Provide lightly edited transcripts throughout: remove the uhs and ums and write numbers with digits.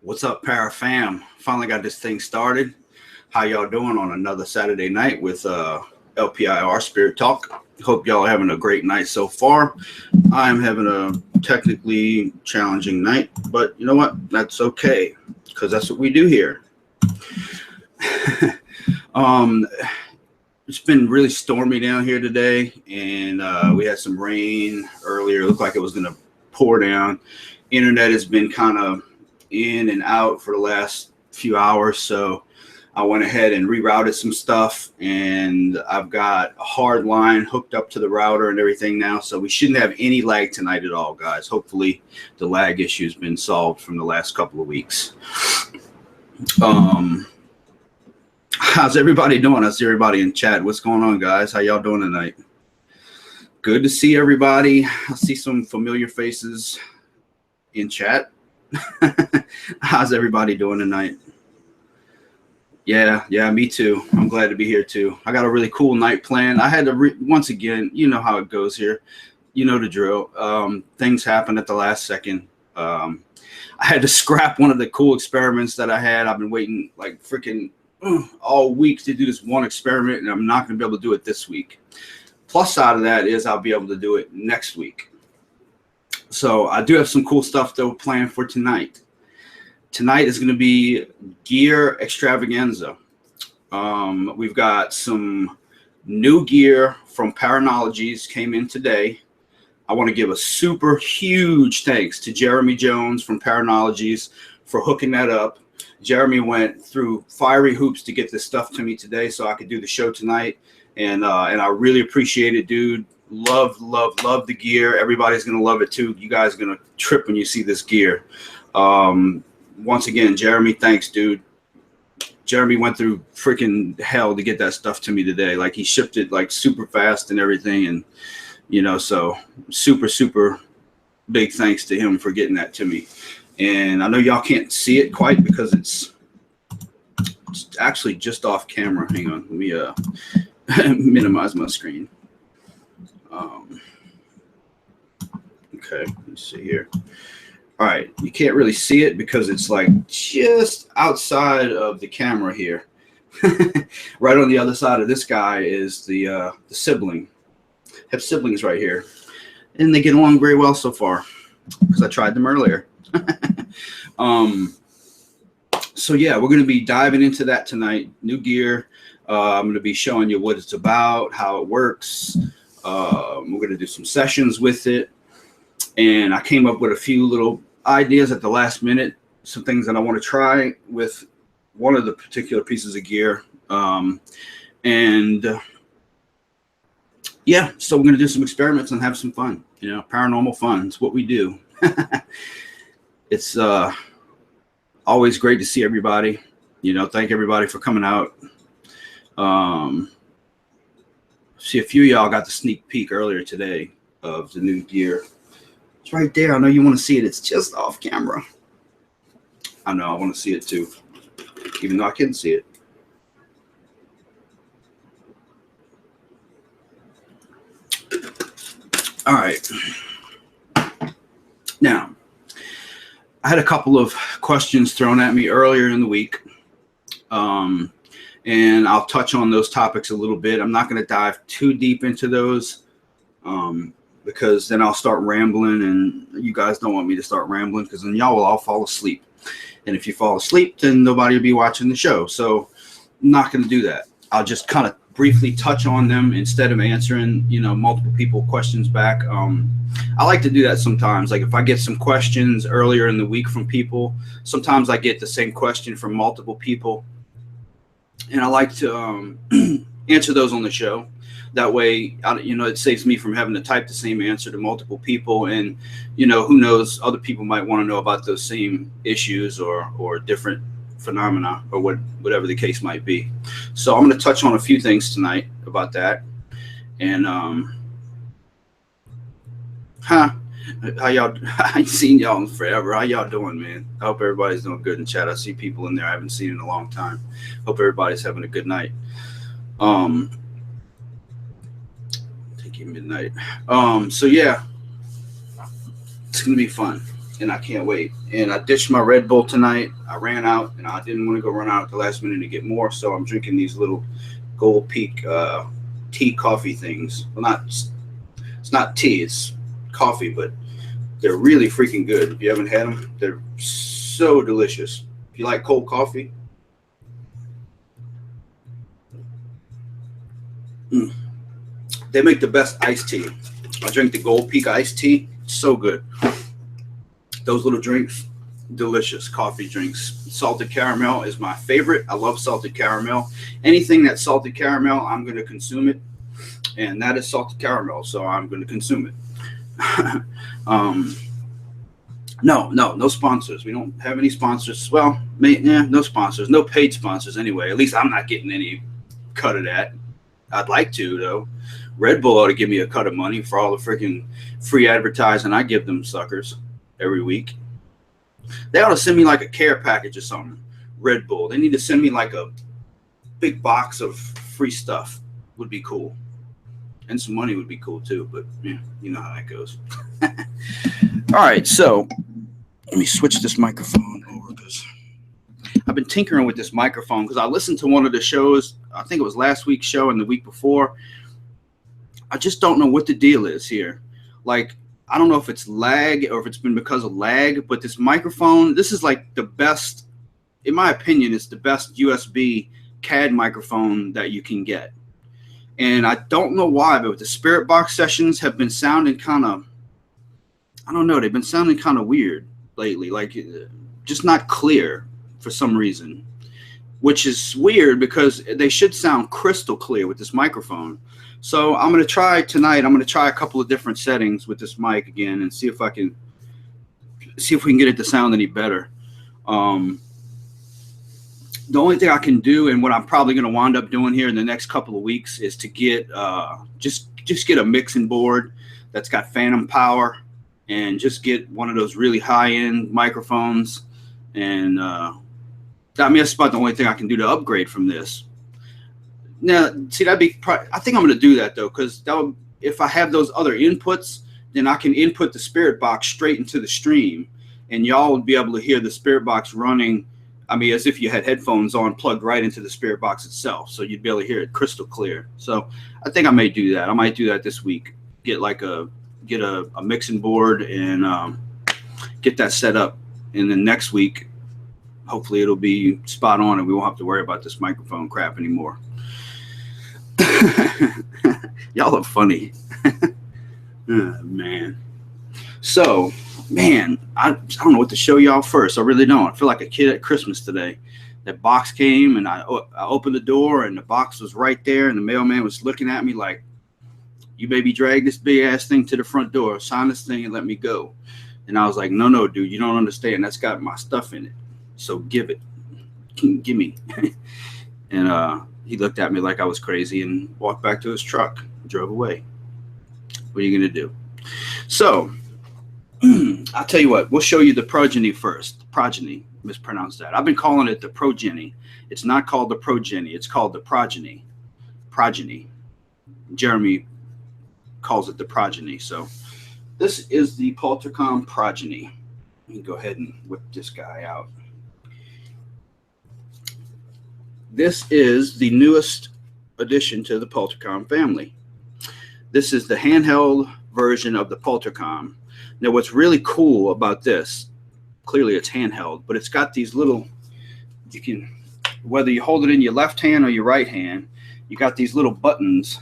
What's up, Para fam? Finally got this thing started. How y'all doing on another Saturday night with LPIR Spirit Talk? Hope y'all are having a great night so far. I'm having a technically challenging night, but you know what? That's okay, because that's what we do here. It's been really stormy down here today, and we had some rain earlier. It looked like it was going to pour down. Internet has been kind of in and out for the last few hours, so I went ahead and rerouted some stuff, and I've got a hard line hooked up to the router and everything now, so we shouldn't have any lag tonight at all, guys. Hopefully the lag issue has been solved from the last couple of weeks. How's everybody doing? I see everybody in chat. What's going on, guys? How y'all doing tonight? Good to see everybody. I see some familiar faces in chat. How's everybody doing tonight? Yeah, me too. I'm glad to be here too. I got a really cool night planned. I had to once again, you know how it goes here. You know the drill. Things happen at the last second. I had to scrap one of the cool experiments that I had. I've been waiting like freaking all week to do this one experiment, and I'm not going to be able to do it this week. Plus side of that is I'll be able to do it next week. So I do have some cool stuff though planned for tonight. Tonight is going to be gear extravaganza. We've got some new gear from Paranologies came in today. I want to give a super huge thanks to Jeremy Jones from Paranologies for hooking that up. Jeremy went through fiery hoops to get this stuff to me today so I could do the show tonight. And I really appreciate it, dude. Love the gear. Everybody's going to love it too. You guys are going to trip when you see this gear. Once again, Jeremy, thanks, dude. Jeremy went through freaking hell to get that stuff to me today. Like, he shipped it like super fast and everything. And, you know, so super big thanks to him for getting that to me. And I know y'all can't see it quite because it's actually just off camera. Hang on. Let me minimize my screen. Okay, let's see here. All right, you can't really see it because it's like just outside of the camera here. Right on the other side of this guy is the sibling. I have siblings right here, and they get along very well so far because I tried them earlier. So yeah, we're going to be diving into that tonight. New gear. I'm going to be showing you what it's about, how it works. We're going to do some sessions with it. And I came up with a few little ideas at the last minute, some things that I want to try with one of the particular pieces of gear. Yeah, so we're going to do some experiments and have some fun. You know, paranormal fun. It's what we do. It's always great to see everybody. You know, thank everybody for coming out. See, a few of y'all got the sneak peek earlier today of the new gear. It's right there. I know you want to see it. It's just off camera. I know. I want to see it too, even though I can see it. All right. Now, I had a couple of questions thrown at me earlier in the week. And I'll touch on those topics a little bit. I'm not going to dive too deep into those because then I'll start rambling, and you guys don't want me to start rambling because then y'all will all fall asleep. And if you fall asleep, then nobody will be watching the show. So I'm not going to do that. I'll just kind of briefly touch on them instead of answering, you know, multiple people questions back. I like to do that sometimes. Like if I get some questions earlier in the week from people, sometimes I get the same question from multiple people. And I like to answer those on the show. That way, you know, it saves me from having to type the same answer to multiple people. And, you know, who knows, other people might want to know about those same issues or different phenomena or whatever the case might be. So I'm going to touch on a few things tonight about that. And, how y'all, I ain't seen y'all in forever. How y'all doing, man? I hope everybody's doing good in chat. I see people in there I haven't seen in a long time. Hope everybody's having a good night. Take you midnight. So yeah, it's gonna be fun. and I can't wait. And I ditched my Red Bull tonight. I ran out, and I didn't want to go run out at the last minute to get more, so I'm drinking these little Gold Peak tea coffee things. Well, it's not tea, it's coffee, but they're really freaking good. If you haven't had them, they're so delicious. If you like cold coffee, they make the best iced tea. I drink the Gold Peak iced tea. So good. Those little drinks, delicious coffee drinks. Salted caramel is my favorite. I love salted caramel. Anything that's salted caramel, I'm going to consume it. And that is salted caramel, so I'm going to consume it. No sponsors. We don't have any sponsors. Well, no sponsors. No paid sponsors anyway. At least I'm not getting any cut of that. I'd like to, though. Red Bull ought to give me a cut of money for all the freaking free advertising I give them suckers every week. They ought to send me like a care package or something. Red Bull. They need to send me like a big box of free stuff. Would be cool. And some money would be cool too, but yeah, you know how that goes. All right, so let me switch this microphone over because I've been tinkering with this microphone because I listened to one of the shows. I think it was last week's show and the week before. I just don't know what the deal is here. Like, I don't know if it's lag or if it's been because of lag, but this microphone, this is like the best, in my opinion, it's the best USB CAD microphone that you can get. And I don't know why, but the Spirit Box sessions have been sounding kind of, I don't know, they've been sounding kind of weird lately, like just not clear for some reason, which is weird because they should sound crystal clear with this microphone. So I'm going to try tonight. I'm going to try a couple of different settings with this mic again and see if we can get it to sound any better. The only thing I can do, and what I'm probably going to wind up doing here in the next couple of weeks, is to get just get a mixing board that's got phantom power, and just get one of those really high-end microphones. And I mean, that's about the only thing I can do to upgrade from this. Now, see, I think I'm going to do that though, because if I have those other inputs, then I can input the Spirit Box straight into the stream, and y'all would be able to hear the Spirit Box running. I mean, as if you had headphones on, plugged right into the Spirit Box itself, so you'd be able to hear it crystal clear. So I think I may do that. I might do that this week. Get a mixing board and get that set up, and then next week, hopefully, it'll be spot on, and we won't have to worry about this microphone crap anymore. Y'all are funny. Oh, man. So, man, I don't know what to show y'all first. I really don't. I feel like a kid at Christmas today. That box came, and I opened the door, and the box was right there, and the mailman was looking at me like, "You baby drag this big ass thing to the front door, sign this thing, and let me go." And I was like, no, dude, you don't understand. That's got my stuff in it. So give it. Give me. And he looked at me like I was crazy and walked back to his truck, drove away. What are you going to do? So I'll tell you what, we'll show you the Progeny first. Progeny, mispronounced that. I've been calling it the Progeny. It's not called the Progeny. It's called the Progeny. Progeny. Jeremy calls it the Progeny. So this is the Poltercom Progeny. Let me go ahead and whip this guy out. This is the newest addition to the Poltercom family. This is the handheld version of the Poltercom. Now, what's really cool about this, clearly it's handheld, but it's got these little, you can, whether you hold it in your left hand or your right hand, you got these little buttons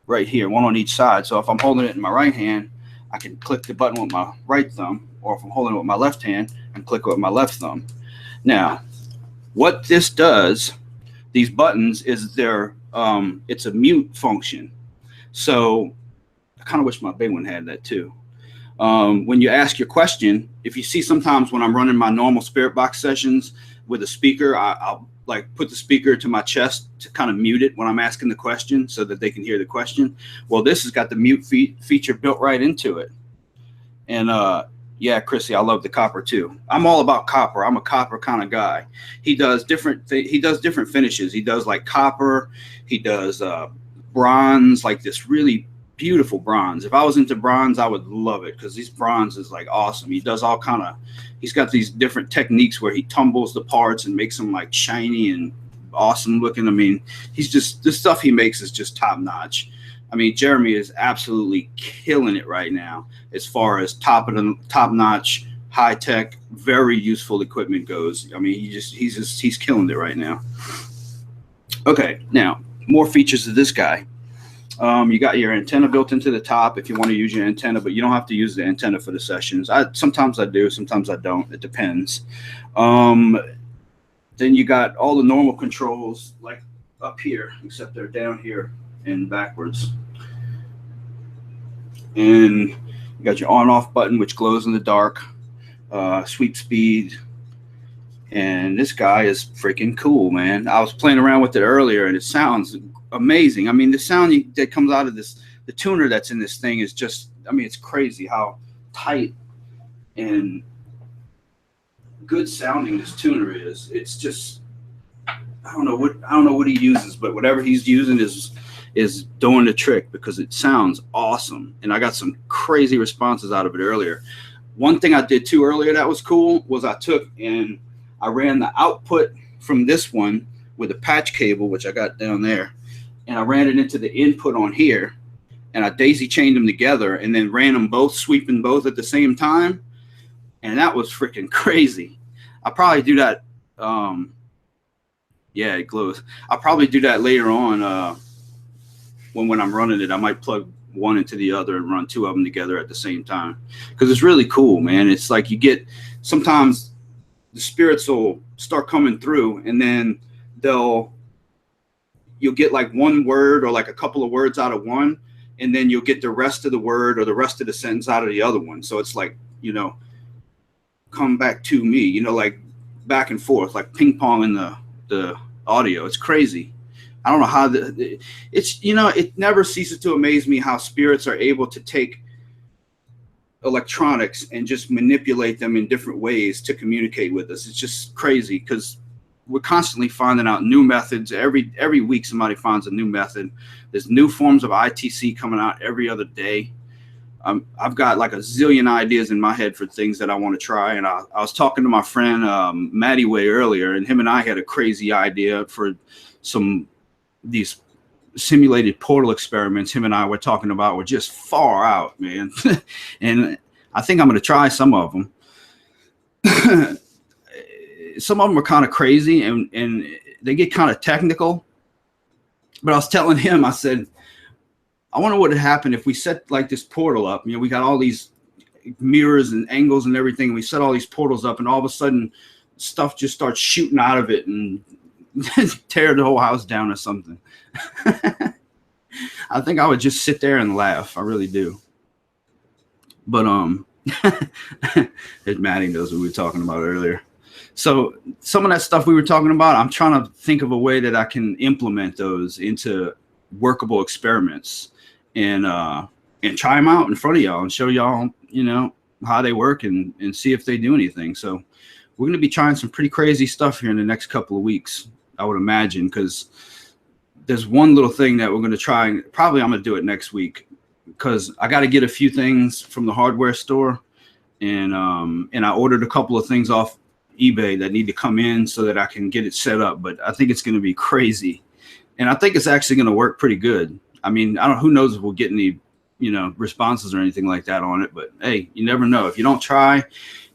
right here, one on each side. So if I'm holding it in my right hand, I can click the button with my right thumb, or if I'm holding it with my left hand, I can click it with my left thumb. Now, what this does, these buttons, is it's a mute function. So I kind of wish my big one had that too. When you ask your question, if you see sometimes when I'm running my normal Spirit Box sessions with a speaker, I'll like put the speaker to my chest to kind of mute it when I'm asking the question so that they can hear the question. Well, this has got the mute feature built right into it. And yeah, Chrissy, I love the copper too. I'm all about copper. I'm a copper kind of guy. He does different finishes. He does like copper. He does bronze, like this really beautiful bronze. If I was into bronze, I would love it because this bronze is like awesome. He does he's got these different techniques where he tumbles the parts and makes them like shiny and awesome looking. I mean, the stuff he makes is just top notch. I mean, Jeremy is absolutely killing it right now as far as top notch, high tech, very useful equipment goes. I mean, he's killing it right now. Okay, now more features of this guy. You got your antenna built into the top if you want to use your antenna, but you don't have to use the antenna for the sessions. Sometimes I do, sometimes I don't. It depends. Then you got all the normal controls like up here, except they're down here and backwards. And you got your on-off button, which glows in the dark, sweep speed. And this guy is freaking cool, man. I was playing around with it earlier, and it sounds amazing. I mean, the sound that comes out of the tuner that's in this thing is just, I mean, it's crazy how tight and good sounding this tuner is. It's just, I don't know what he uses, but whatever he's using is doing the trick because it sounds awesome. And I got some crazy responses out of it earlier. One thing I did too earlier that was cool was I took and I ran the output from this one with a patch cable, which I got down there, and I ran it into the input on here, and I daisy chained them together and then ran them both, sweeping both at the same time. And that was freaking crazy. I'll probably do that. Yeah, it glows. I'll probably do that later on when I'm running it. I might plug one into the other and run two of them together at the same time because it's really cool, man. It's like you get sometimes the spirits will start coming through and then you'll get like one word or like a couple of words out of one, and then you'll get the rest of the word or the rest of the sentence out of the other one. So it's like, come back to me, like back and forth, like ping pong in the audio. It's crazy. I don't know how it never ceases to amaze me how spirits are able to take electronics and just manipulate them in different ways to communicate with us. It's just crazy because we're constantly finding out new methods. Every week somebody finds a new method. There's new forms of ITC coming out every other day. I've got like a zillion ideas in my head for things that I want to try. And I was talking to my friend Matty Way earlier, and him and I had a crazy idea for these simulated portal experiments him and I were talking about were just far out, man. And I think I'm going to try some of them. Some of them are kind of crazy and they get kind of technical. But I was telling him, I said, I wonder what would happen if we set like this portal up. We got all these mirrors and angles and everything. And we set all these portals up and all of a sudden stuff just starts shooting out of it and tear the whole house down or something. I think I would just sit there and laugh. I really do. But Maddie knows what we were talking about earlier. So some of that stuff we were talking about, I'm trying to think of a way that I can implement those into workable experiments and try them out in front of y'all and show y'all, how they work and see if they do anything. So we're going to be trying some pretty crazy stuff here in the next couple of weeks, I would imagine, because there's one little thing that we're going to try, and probably I'm going to do it next week because I got to get a few things from the hardware store, and I ordered a couple of things off eBay that need to come in so that I can get it set up. But I think it's going to be crazy, and I think it's actually going to work pretty good. I mean, who knows if we'll get any, responses or anything like that on it. But hey, you never know. If you don't try,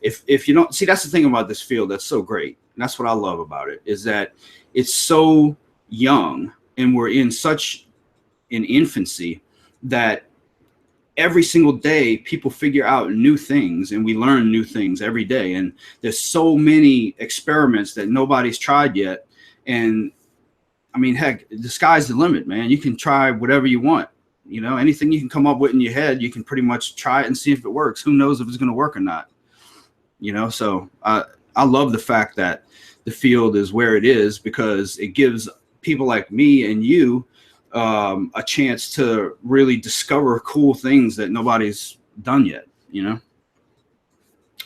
if you don't see, that's the thing about this field that's so great, and that's what I love about it, is that it's so young and we're in such an infancy that every single day people figure out new things and we learn new things every day. And there's so many experiments that nobody's tried yet. And I mean, heck, the sky's the limit, man. You can try whatever you want. Anything you can come up with in your head, you can pretty much try it and see if it works. Who knows if it's going to work or not? So I love the fact that the field is where it is because it gives people like me and you a chance to really discover cool things that nobody's done yet,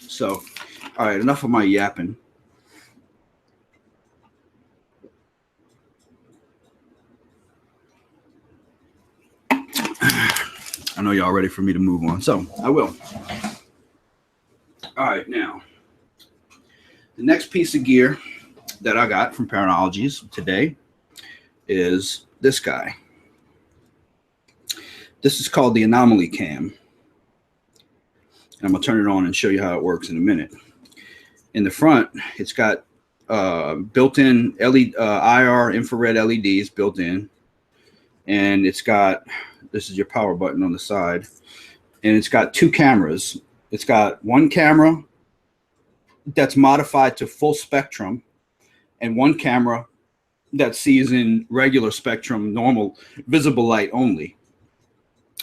So, all right, enough of my yapping. I know y'all ready for me to move on, so I will. All right, now, the next piece of gear that I got from Paranologies today is this guy. This is called the Anomaly Cam. And I'm going to turn it on and show you how it works in a minute. In the front, it's got built-in LED, IR infrared LEDs built in. And it's got, this is your power button on the side. And it's got two cameras. It's got one camera that's modified to full spectrum and one camera that sees in regular spectrum, normal visible light only.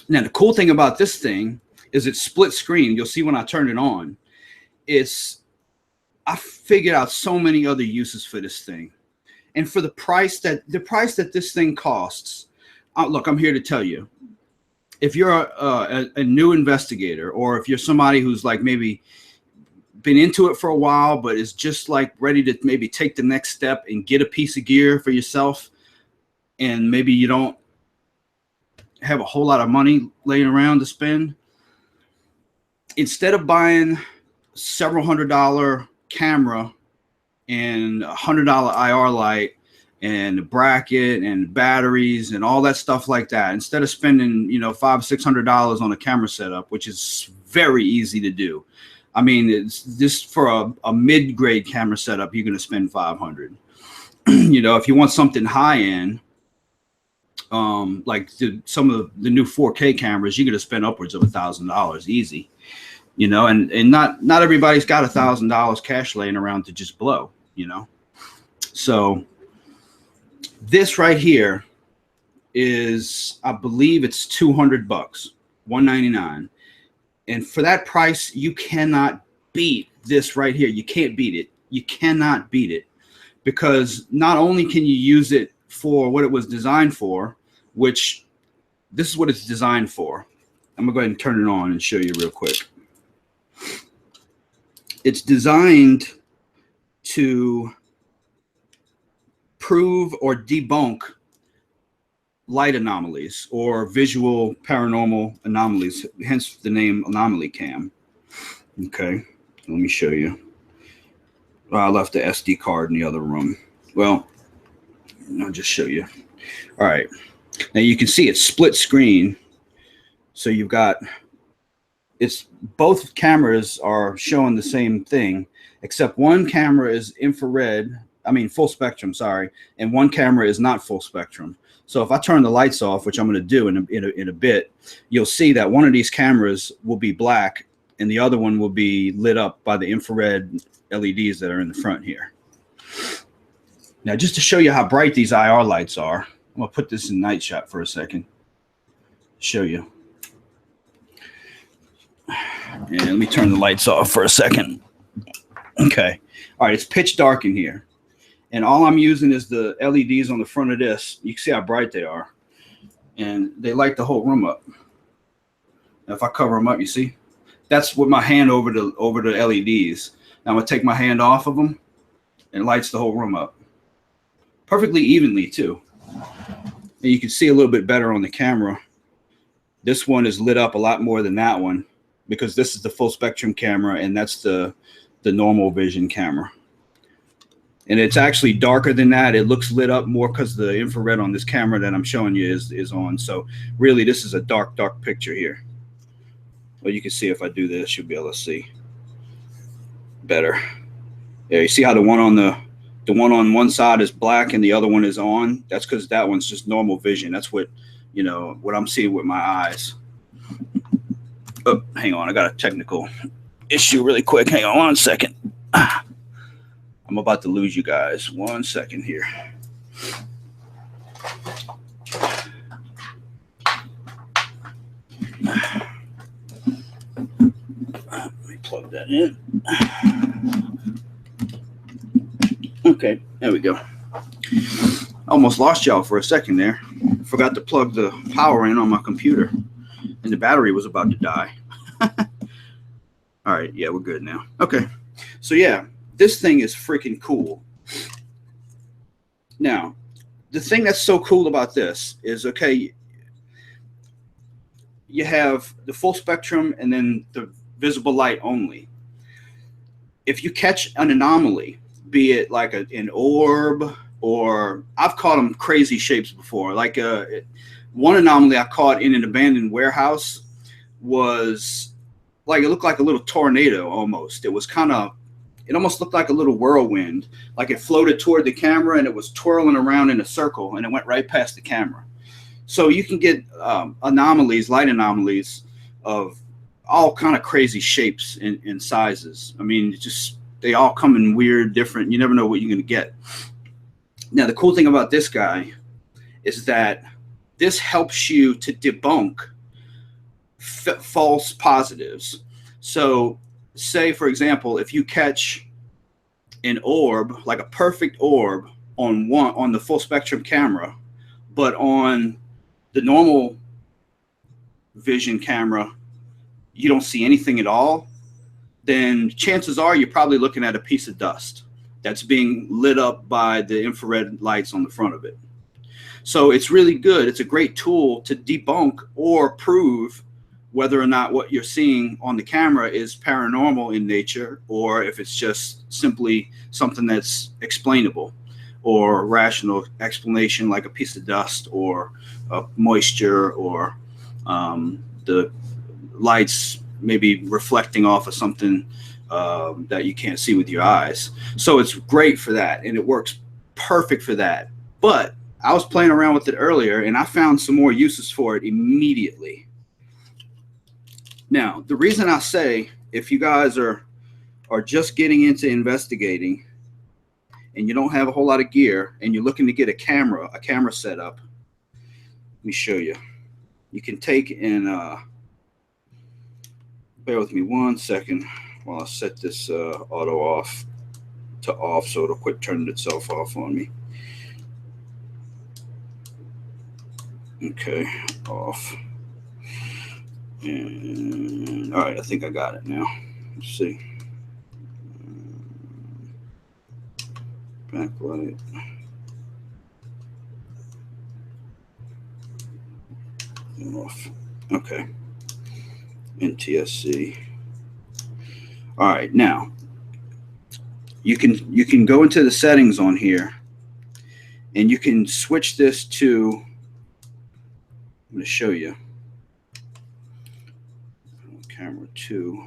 Now, the cool thing about this thing is it's split screen. You'll see when I turn it on. I figured out so many other uses for this thing. And for the price that this thing costs, look, I'm here to tell you, if you're a new investigator, or if you're somebody who's like maybe been into it for a while, but is just like ready to maybe take the next step and get a piece of gear for yourself, and maybe you don't have a whole lot of money laying around to spend, instead of buying several $100 camera and $100 IR light and the bracket and batteries and all that stuff like that, instead of spending, you know, $500-600 on a camera setup, which is very easy to do. I mean, it's just for a mid-grade camera setup, you're going to spend $500. You know, if you want something high end, like some of the new 4K cameras, you're going to spend upwards of $1,000 easy. You know, and not everybody's got $1,000 cash laying around to just blow. You know, so this right here is, I believe it's $200, $199. And for that price, you cannot beat this right here. You can't beat it. You cannot beat it, because not only can you use it for what it was designed for, which this is what it's designed for. I'm going to go ahead and turn it on and show you real quick. It's designed to prove or debunk light anomalies or visual paranormal anomalies, hence the name Anomaly Cam. Okay, let me show you. I left the SD card in the other room. Well, I'll just show you. All right, now you can see it's split screen. So you've got, it's both cameras are showing the same thing, except one camera is infrared, I mean full spectrum, sorry, and one camera is not full spectrum. So if I turn the lights off, which I'm going to do in a bit, you'll see that one of these cameras will be black and the other one will be lit up by the infrared LEDs that are in the front here. Now, just to show you how bright these IR lights are, I'm going to put this in night shot for a second. Show you. And let me turn the lights off for a second. Okay. All right, it's pitch dark in here. And all I'm using is the LEDs on the front of this. You can see how bright they are. And they light the whole room up. Now, if I cover them up, you see? That's with my hand over the LEDs. Now I'm going to take my hand off of them, and it lights the whole room up. Perfectly evenly, too. And you can see a little bit better on the camera. This one is lit up a lot more than that one, because this is the full spectrum camera, and that's the normal vision camera. And it's actually darker than that. It looks lit up more because the infrared on this camera that I'm showing you is on. So really, this is a dark picture here. Well, you can see if I do this, you'll be able to see better. Yeah, you see how the one on one side is black and the other one is on? That's because that one's just normal vision. That's what, you know, what I'm seeing with my eyes. Oh, hang on, I got a technical issue really quick. Hang on 1 second. I'm about to lose you guys. 1 second here. Let me plug that in. Okay, there we go. Almost lost y'all for a second there. Forgot to plug the power in on my computer, and the battery was about to die. All right, yeah, we're good now. Okay, so yeah, this thing is freaking cool. Now, the thing that's so cool about this is, okay, you have the full spectrum and then the visible light only. If you catch an anomaly, be it like an orb, or I've caught them crazy shapes before. Like one anomaly I caught in an abandoned warehouse was like, it looked like a little tornado almost. It almost looked like a little whirlwind. Like it floated toward the camera and it was twirling around in a circle and it went right past the camera. So you can get anomalies, light anomalies of all kind of crazy shapes and sizes. I mean, they all come in weird, different. You never know what you're going to get. Now, the cool thing about this guy is that this helps you to debunk false positives. So, say, for example, if you catch an orb, like a perfect orb on the full spectrum camera, but on the normal vision camera, you don't see anything at all, then chances are you're probably looking at a piece of dust that's being lit up by the infrared lights on the front of it. So it's really good. It's a great tool to debunk or prove whether or not what you're seeing on the camera is paranormal in nature, or if it's just simply something that's explainable or rational explanation, like a piece of dust or moisture, or the lights maybe reflecting off of something that you can't see with your eyes. So it's great for that, and it works perfect for that. But I was playing around with it earlier, and I found some more uses for it immediately. Now, the reason I say, if you guys are just getting into investigating and you don't have a whole lot of gear and you're looking to get a camera setup, let me show you. You can take and bear with me 1 second while I set this auto off to off, so it'll quit turning itself off on me. Okay, off. And all right, I think I got it now. Let's see. Backlight. Off. Okay. NTSC. All right, now you can go into the settings on here, and you can switch this to, I'm going to show you, camera 2.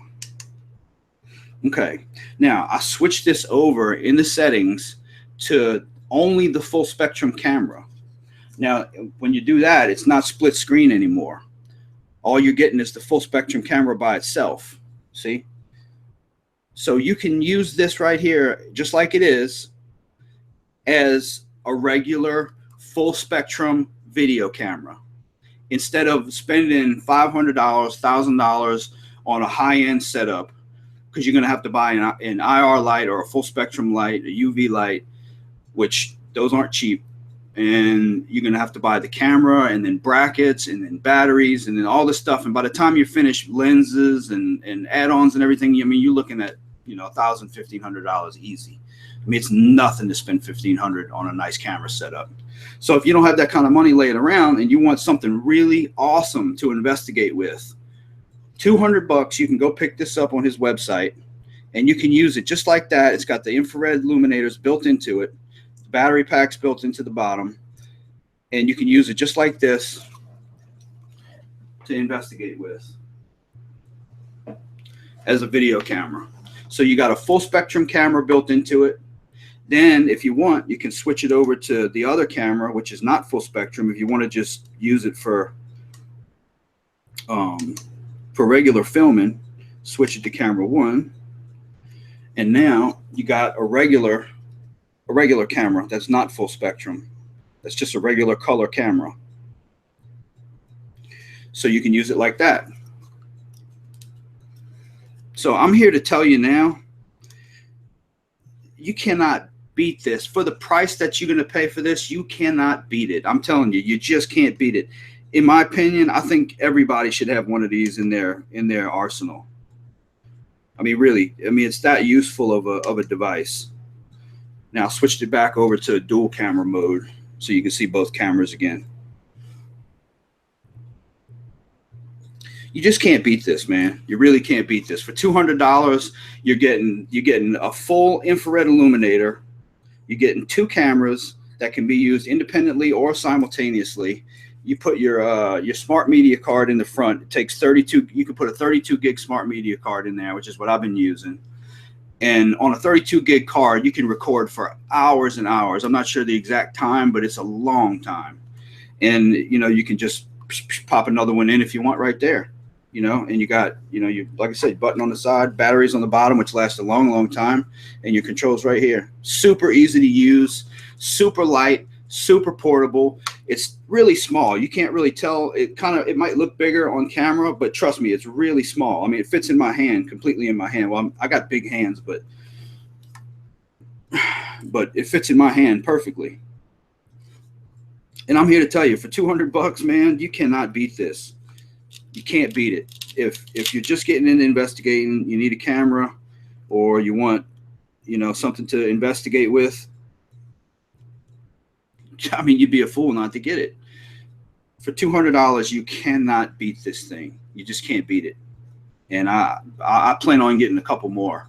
Okay, now I switched this over in the settings to only the full spectrum camera. Now, when you do that, it's not split screen anymore. All you're getting is the full spectrum camera by itself. See? So you can use this right here, just like it is, as a regular full spectrum video camera. Instead of spending $500, $1,000 on a high-end setup, because you're going to have to buy an IR light or a full spectrum light, a UV light, which those aren't cheap. And you're going to have to buy the camera and then brackets and then batteries and then all this stuff. And by the time you finish lenses and add-ons and everything, I mean, you're looking at, $1,000, $1,500 easy. I mean, it's nothing to spend $1,500 on a nice camera setup. So if you don't have that kind of money laying around and you want something really awesome to investigate with, $200, you can go pick this up on his website, and you can use it just like that. It's got the infrared illuminators built into it, battery packs built into the bottom, and you can use it just like this to investigate with as a video camera. So you got a full spectrum camera built into it. Then if you want, you can switch it over to the other camera, which is not full spectrum. If you want to just use it for regular filming, switch it to camera 1. And now you got a regular camera that's not full spectrum. That's just a regular color camera. So you can use it like that. So I'm here to tell you now, you cannot beat this. For the price that you're going to pay for this, you cannot beat it. I'm telling you, you just can't beat it. In my opinion, I think everybody should have one of these in their arsenal. I mean, really, it's that useful of a device. Now I switched it back over to dual camera mode so you can see both cameras again. You just can't beat this, man. You really can't beat this. For $200, you're getting a full infrared illuminator. You're getting 2 cameras that can be used independently or simultaneously. You put your smart media card in the front. It takes 32. You can put a 32 gig smart media card in there, which is what I've been using. And on a 32 gig card, you can record for hours and hours. I'm not sure the exact time, but it's a long time. And, you can just pop another one in if you want right there, and you got, you like I said, button on the side, batteries on the bottom, which last a long, long time. And your controls right here. Super easy to use, super light, super portable. It's really small. You can't really tell. It might look bigger on camera, but trust me, it's really small. I mean, it fits in my hand, completely in my hand. Well, I got big hands, but it fits in my hand perfectly. And I'm here to tell you, for $200, man, you cannot beat this. You can't beat it. If you're just getting into investigating, you need a camera, or you want, something to investigate with. I mean, you'd be a fool not to get it. For $200, you cannot beat this thing. You just can't beat it. And I plan on getting a couple more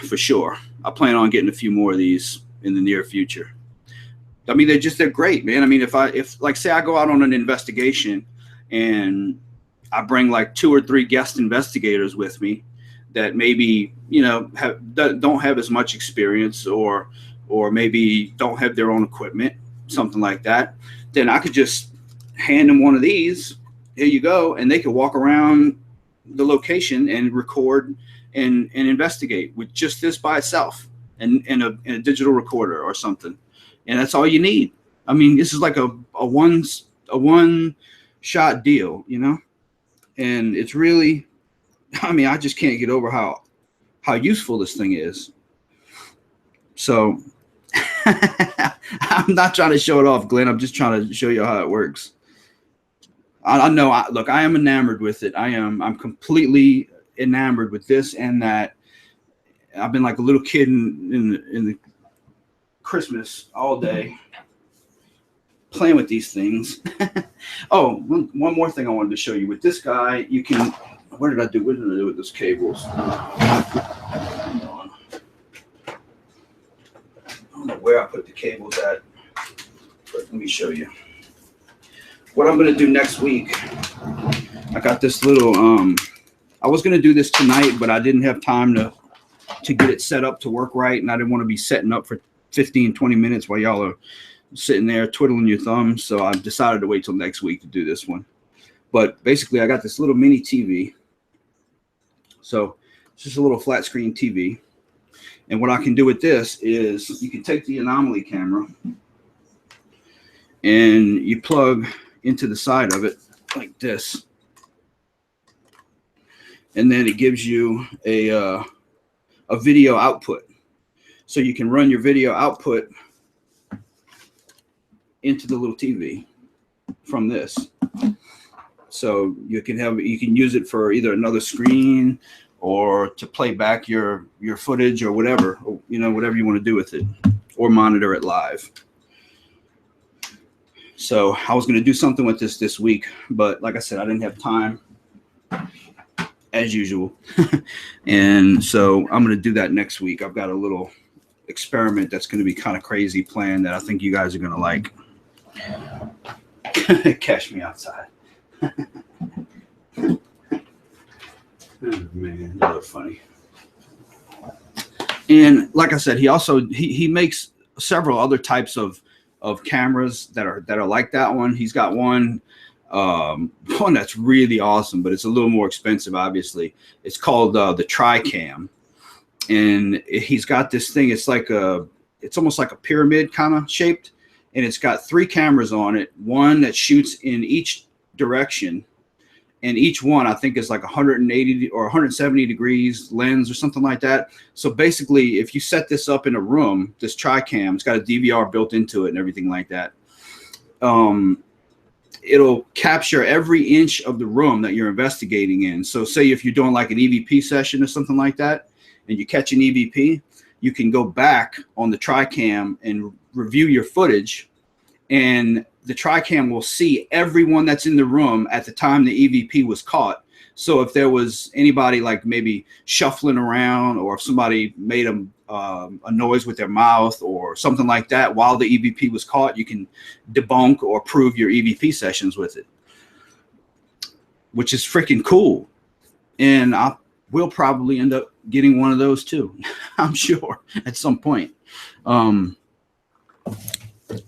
for sure. I plan on getting a few more of these in the near future. I mean, they're great, man. I mean, if like, say I go out on an investigation and I bring like 2 or 3 guest investigators with me that maybe, don't have as much experience or maybe don't have their own equipment, something like that, then I could just hand them one of these. Here you go. And they could walk around the location and record and investigate with just this by itself and a digital recorder or something. And that's all you need. I mean, this is like a one shot deal, and it's really, I mean, I just can't get over how useful this thing is. So I'm not trying to show it off, Glenn. I'm just trying to show you how it works. I know. Look, I am enamored with it. I'm completely enamored with this and that. I've been like a little kid in the Christmas all day playing with these things. Oh, one more thing I wanted to show you. With this guy, you can. What did I do with those cables? Hang on. I don't know where I put the cables at, but let me show you. What I'm going to do next week, I got this little, I was going to do this tonight, but I didn't have time to get it set up to work right, and I didn't want to be setting up for 15, 20 minutes while y'all are sitting there twiddling your thumbs, so I decided to wait till next week to do this one. But basically, I got this little mini TV. So it's just a little flat screen TV. And what I can do with this is you can take the Anomaly camera and you plug into the side of it like this. And then it gives you a video output. So you can run your video output into the little TV from this. So you can use it for either another screen or to play back your footage or whatever, whatever you want to do with it, or monitor it live. So I was going to do something with this week, but like I said, I didn't have time as usual. And so I'm going to do that next week. I've got a little experiment that's going to be kind of crazy planned that I think you guys are going to like. Catch me outside. Oh, man, you look funny. And like I said, he makes several other types of cameras that are like that one. He's got one that's really awesome, but it's a little more expensive, obviously. It's called the Tri-Cam, and he's got this thing. It's almost like a pyramid kind of shaped, and it's got 3 cameras on it. One that shoots in each direction, and each one I think is like 180 or 170 degrees lens or something like that. So basically, if you set this up in a room, this Tri-Cam, it's got a DVR built into it and everything like that. It'll capture every inch of the room that you're investigating in. So say if you're doing like an EVP session or something like that, and you catch an EVP, you can go back on the Tri-Cam and review your footage. And the TriCam will see everyone that's in the room at the time the EVP was caught. So if there was anybody like maybe shuffling around, or if somebody made a noise with their mouth or something like that while the EVP was caught, you can debunk or prove your EVP sessions with it, which is freaking cool. And we'll probably end up getting one of those too, I'm sure, at some point.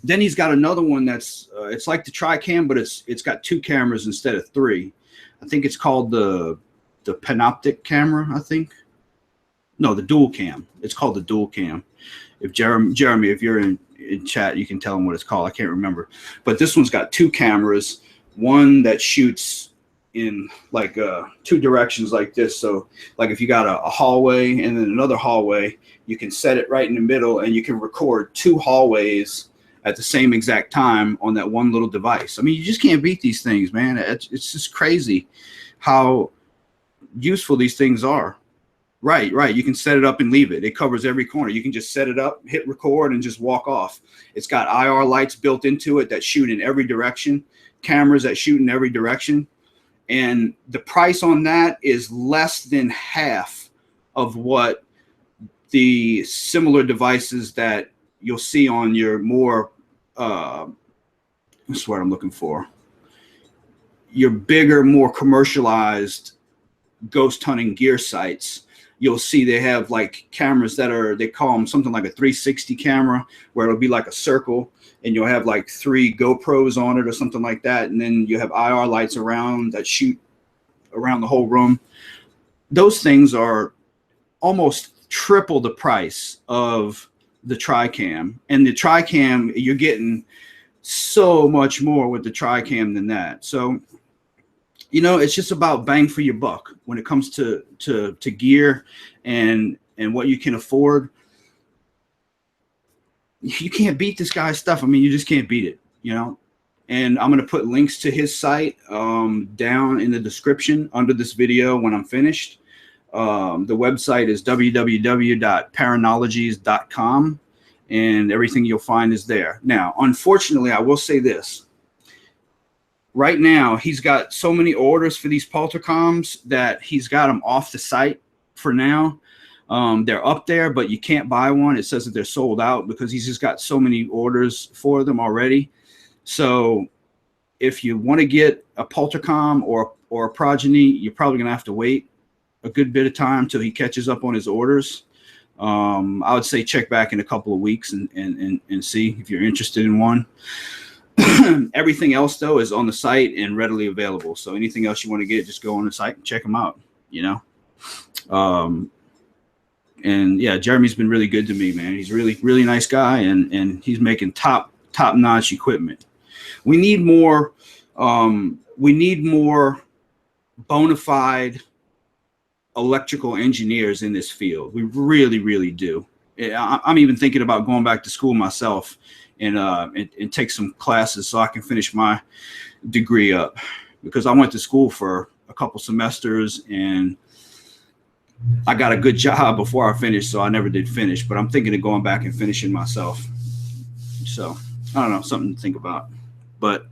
Then he's got another one that's it's like the TriCam, but it's got 2 cameras instead of 3. I think it's called the panoptic camera, I think. No, the dual cam. It's called the dual cam. If Jeremy, if you're in chat, you can tell him what it's called. I can't remember. But this one's got 2 cameras, one that shoots in like 2 directions like this. So like if you got a hallway and then another hallway, you can set it right in the middle and you can record 2 hallways at the same exact time on that one little device. I mean, you just can't beat these things, man. It's just crazy how useful these things are. Right. You can set it up and leave it. It covers every corner. You can just set it up, hit record, and just walk off. It's got IR lights built into it that shoot in every direction, cameras that shoot in every direction. And the price on that is less than half of what the similar devices that you'll see on your more, that's what I'm looking for, your bigger, more commercialized ghost hunting gear sites. You'll see they have like cameras that they call them something like a 360 camera, where it'll be like a circle and you'll have like 3 GoPros on it or something like that. And then you have IR lights around that shoot around the whole room. Those things are almost triple the price of the TriCam. And the TriCam, you're getting so much more with the TriCam than that. So, you know, it's just about bang for your buck when it comes to gear and what you can afford. You can't beat this guy's stuff. I mean, you just can't beat it, you know. And I'm going to put links to his site down in the description under this video when I'm finished. The website is www.paranologies.com, and everything you'll find is there. Now, unfortunately, I will say this. Right now, he's got so many orders for these Poltercoms that he's got them off the site for now. They're up there, but you can't buy one. It says that they're sold out because he's just got so many orders for them already. So if you want to get a Poltercom or a Progeny, you're probably going to have to wait a good bit of time till he catches up on his orders. I would say check back in a couple of weeks and see if you're interested in one. Everything else, though, is on the site and readily available. So anything else you want to get, just go on the site and check them out, you know. And yeah, Jeremy's been really good to me, man. He's really, really nice guy, and he's making top-notch equipment. We need more bona fide electrical engineers in this field. We really, really do. I'm even thinking about going back to school myself and take some classes so I can finish my degree up, because I went to school for a couple semesters and I got a good job before I finished, so I never did finish, but I'm thinking of going back and finishing myself. So I don't know, something to think about. But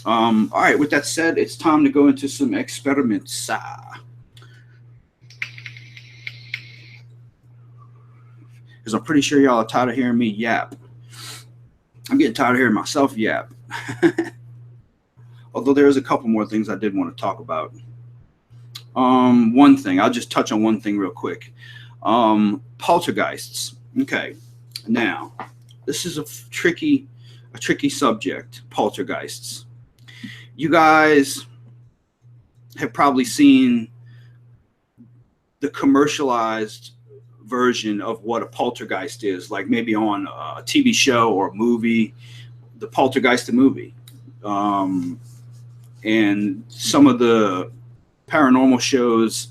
all right, with that said, it's time to go into some experiments. Because I'm pretty sure y'all are tired of hearing me yap. I'm getting tired of hearing myself yap. Although there's a couple more things I did want to talk about. One thing, I'll just touch on one thing real quick. Poltergeists. Okay, now this is a tricky subject. Poltergeists. You guys have probably seen the commercialized version of what a poltergeist is, like maybe on a TV show or a movie, the Poltergeist the movie, and some of the paranormal shows.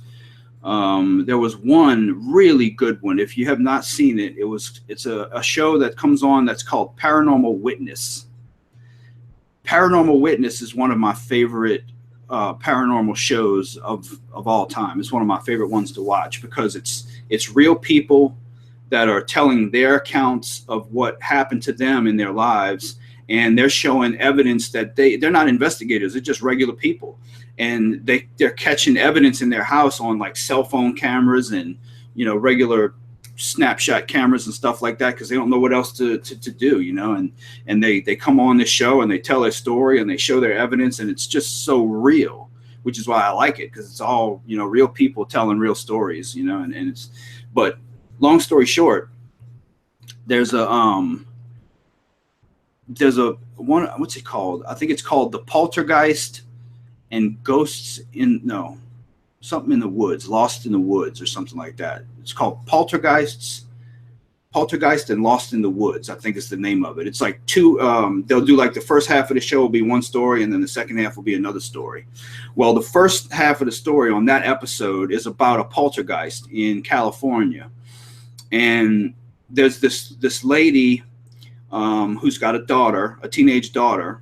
There was one really good one. If you have not seen it, it's a show that comes on that's called Paranormal Witness. Paranormal Witness is one of my favorite paranormal shows of all time. It's one of my favorite ones to watch because it's real people that are telling their accounts of what happened to them in their lives, and they're showing evidence that they're not investigators, they're just regular people, and they're catching evidence in their house on like cell phone cameras and, you know, regular snapshot cameras and stuff like that, because they don't know what else to do, you know, and they come on this show and they tell their story and they show their evidence, and it's just so real, which is why I like it, because it's all, you know, real people telling real stories, you know, and it's, but long story short, there's a one, what's it called? I think it's called the Poltergeist and Ghosts in, no, something in the Woods, Lost in the Woods or something like that. It's called Poltergeist and Lost in the Woods, I think is the name of it. It's like two, they'll do like the first half of the show will be one story, and then the second half will be another story. Well, the first half of the story on that episode is about a poltergeist in California. And there's this lady who's got a daughter, a teenage daughter,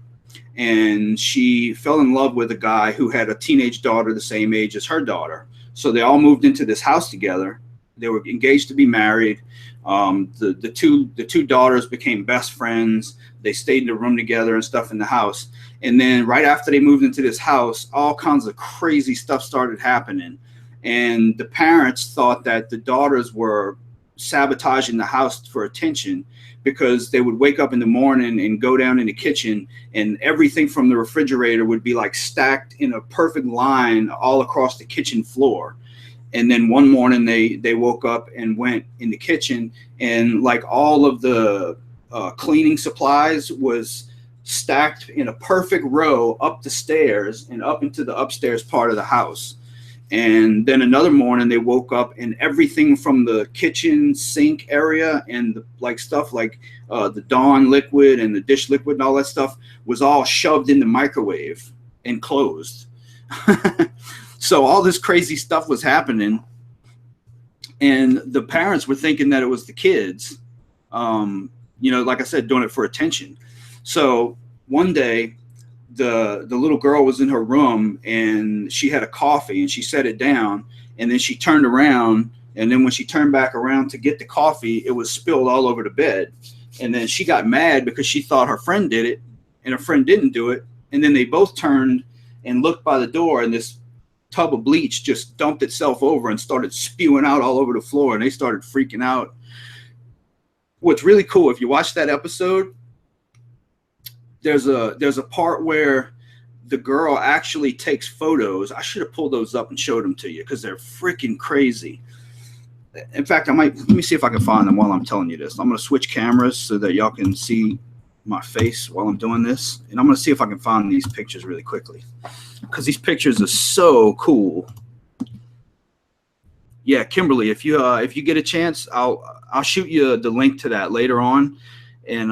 and she fell in love with a guy who had a teenage daughter the same age as her daughter. So they all moved into this house together. They were engaged to be married. The two daughters became best friends. They stayed in the room together and stuff in the house. And then right after they moved into this house, all kinds of crazy stuff started happening. And the parents thought that the daughters were sabotaging the house for attention, because they would wake up in the morning and go down in the kitchen, and everything from the refrigerator would be like stacked in a perfect line all across the kitchen floor. And then one morning they woke up and went in the kitchen, and like all of the cleaning supplies was stacked in a perfect row up the stairs and up into the upstairs part of the house. And then another morning they woke up and everything from the kitchen sink area and the, like stuff like the Dawn liquid and the dish liquid and all that stuff was all shoved in the microwave and closed. So all this crazy stuff was happening, and the parents were thinking that it was the kids, you know, like I said, doing it for attention. So one day the little girl was in her room and she had a coffee and she set it down, and then she turned around, and then when she turned back around to get the coffee, it was spilled all over the bed. And then she got mad because she thought her friend did it and her friend didn't do it. And then they both turned and looked by the door, and this tub of bleach just dumped itself over and started spewing out all over the floor, and they started freaking out. What's really cool, if you watch that episode, there's a part where the girl actually takes photos. I should have pulled those up and showed them to you, because they're freaking crazy. In fact, let me see if I can find them while I'm telling you this. I'm going to switch cameras so that y'all can see my face while I'm doing this. And I'm going to see if I can find these pictures really quickly, because these pictures are so cool. Yeah, Kimberly, if you get a chance, I'll shoot you the link to that later on, and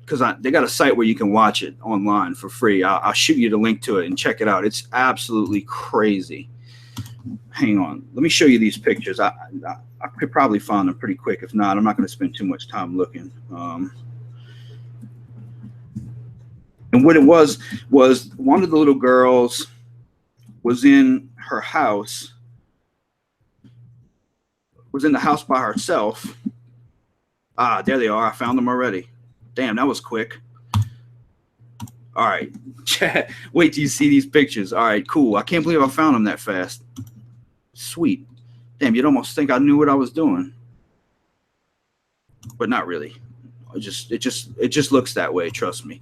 because they got a site where you can watch it online for free. I'll shoot you the link to it and check it out. It's absolutely crazy. Hang on, let me show you these pictures. I could probably find them pretty quick. If not, I'm not going to spend too much time looking. And what it was one of the little girls was in her house, was in the house by herself. Ah, there they are. I found them already. Damn, that was quick. All right. Wait till you see these pictures. All right, cool. I can't believe I found them that fast. Sweet. Damn, you'd almost think I knew what I was doing. But not really. It just looks that way, trust me.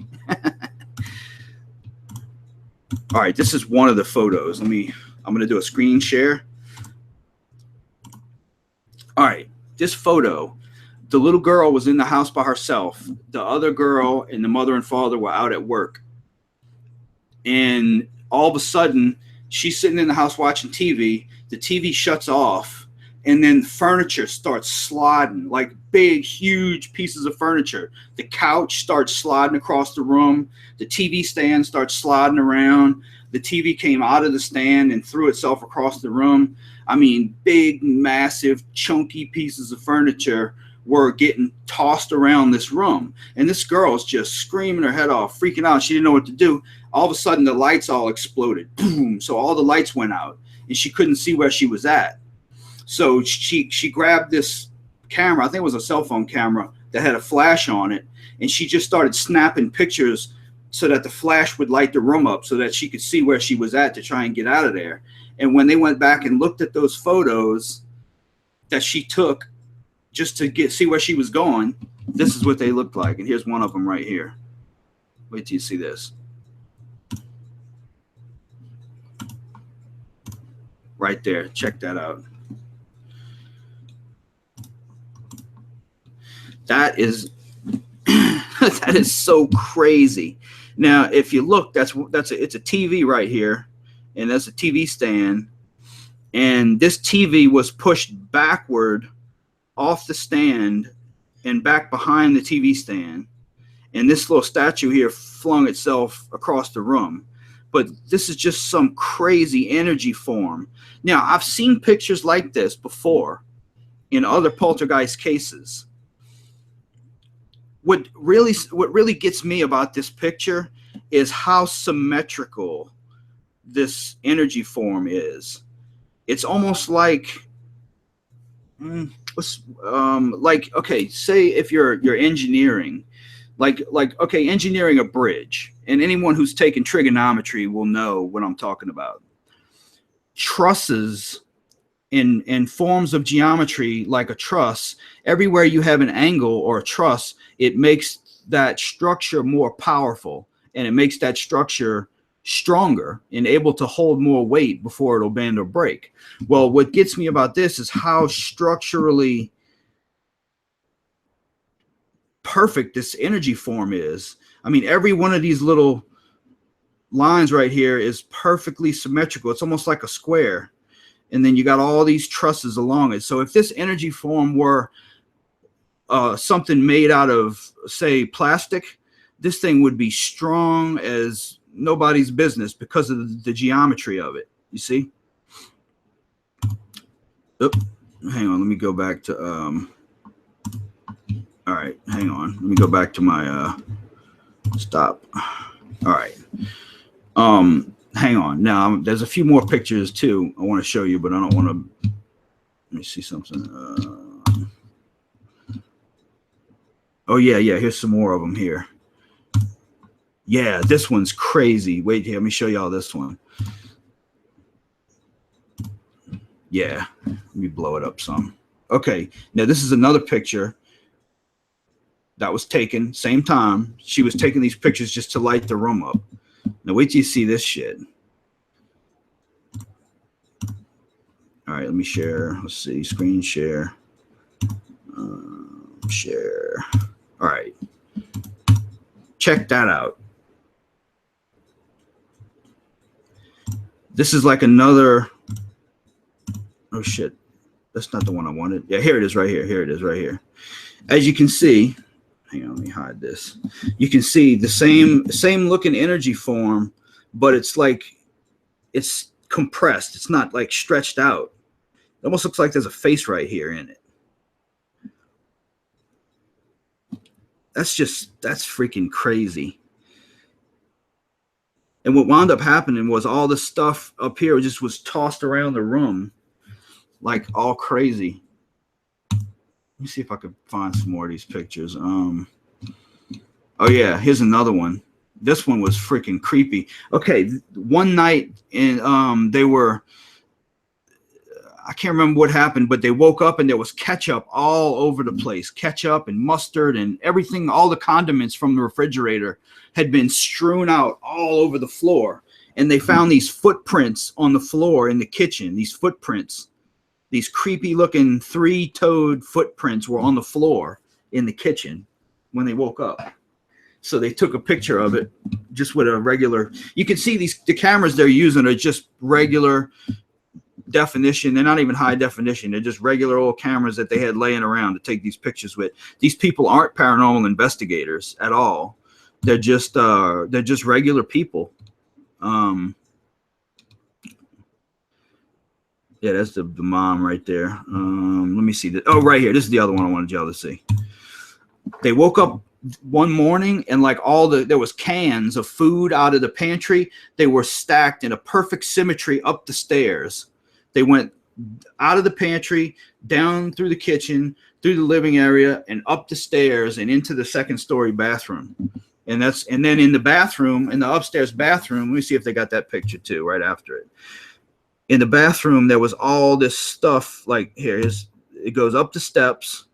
All right, this is one of the photos. I'm going to do a screen share. All right, this photo, the little girl was in the house by herself. The other girl and the mother and father were out at work. And all of a sudden, she's sitting in the house watching TV. The TV shuts off, and then furniture starts sliding, like big, huge pieces of furniture. The couch starts sliding across the room. The TV stand starts sliding around. The TV came out of the stand and threw itself across the room. I mean, big, massive, chunky pieces of furniture were getting tossed around this room. And this girl is just screaming her head off, freaking out. She didn't know what to do. All of a sudden, the lights all exploded. Boom. So all the lights went out, and she couldn't see where she was at. So she grabbed this camera. I think it was a cell phone camera, that had a flash on it, and she just started snapping pictures so that the flash would light the room up so that she could see where she was at to try and get out of there. And when they went back and looked at those photos that she took just to see where she was going, this is what they looked like. And here's one of them right here. Wait till you see this. Right there. Check that out. That is that is so crazy. Now, if you look, it's a TV right here, and that's a TV stand. And this TV was pushed backward off the stand and back behind the TV stand. And this little statue here flung itself across the room. But this is just some crazy energy form. Now, I've seen pictures like this before in other poltergeist cases. What really gets me about this picture is how symmetrical this energy form is. It's almost like, okay, say if you're engineering, like okay, engineering a bridge, and anyone who's taken trigonometry will know what I'm talking about. Trusses in forms of geometry, like a truss, everywhere you have an angle or a truss, it makes that structure more powerful, and it makes that structure stronger and able to hold more weight before it'll bend or break. Well, what gets me about this is how structurally perfect this energy form is. I mean, every one of these little lines right here is perfectly symmetrical. It's almost like a square. And then you got all these trusses along it. So if this energy form were something made out of, say, plastic, this thing would be strong as nobody's business because of the geometry of it. You see? Oop, hang on. Let me go back to all right, hang on. Let me go back to my stop. All right. Hang on. Now, there's a few more pictures too I want to show you, but I don't want to. Let me see something. Oh yeah. Here's some more of them here. Yeah, this one's crazy. Wait here, let me show y'all this one. Yeah, let me blow it up some. Okay, now this is another picture that was taken same time. She was taking these pictures just to light the room up. Now wait till you see this shit. All right, let me share. Let's see, screen share. Share. All right, check that out. This is like another. Oh shit, that's not the one I wanted. Yeah, here it is right here. Here it is right here. As you can see, hang on, let me hide this. You can see the same looking energy form, but it's like it's compressed. It's not like stretched out. It almost looks like there's a face right here in it. That's freaking crazy. And what wound up happening was all the stuff up here just was tossed around the room like all crazy. Let me see if I could find some more of these pictures. Oh yeah, here's another one. This one was freaking creepy. Okay, one night in they were, I can't remember what happened, but they woke up and there was ketchup all over the place. Ketchup and mustard and everything, all the condiments from the refrigerator had been strewn out all over the floor. And they found these footprints on the floor in the kitchen. These footprints, these creepy looking 3-toed footprints were on the floor in the kitchen when they woke up. So they took a picture of it just with a regular, you can see the cameras they're using are just regular definition. They're not even high definition. They're just regular old cameras that they had laying around to take these pictures with. These people aren't paranormal investigators at all. They're just regular people. Yeah, that's the mom right there. Let me see that. Oh, right here. This is the other one I wanted y'all to see. They woke up one morning and like there was cans of food out of the pantry. They were stacked in a perfect symmetry up the stairs. They went out of the pantry, down through the kitchen, through the living area, and up the stairs and into the second story bathroom. And then in the bathroom, in the upstairs bathroom, let me see if they got that picture too right after it. In the bathroom, there was all this stuff like it goes up the steps.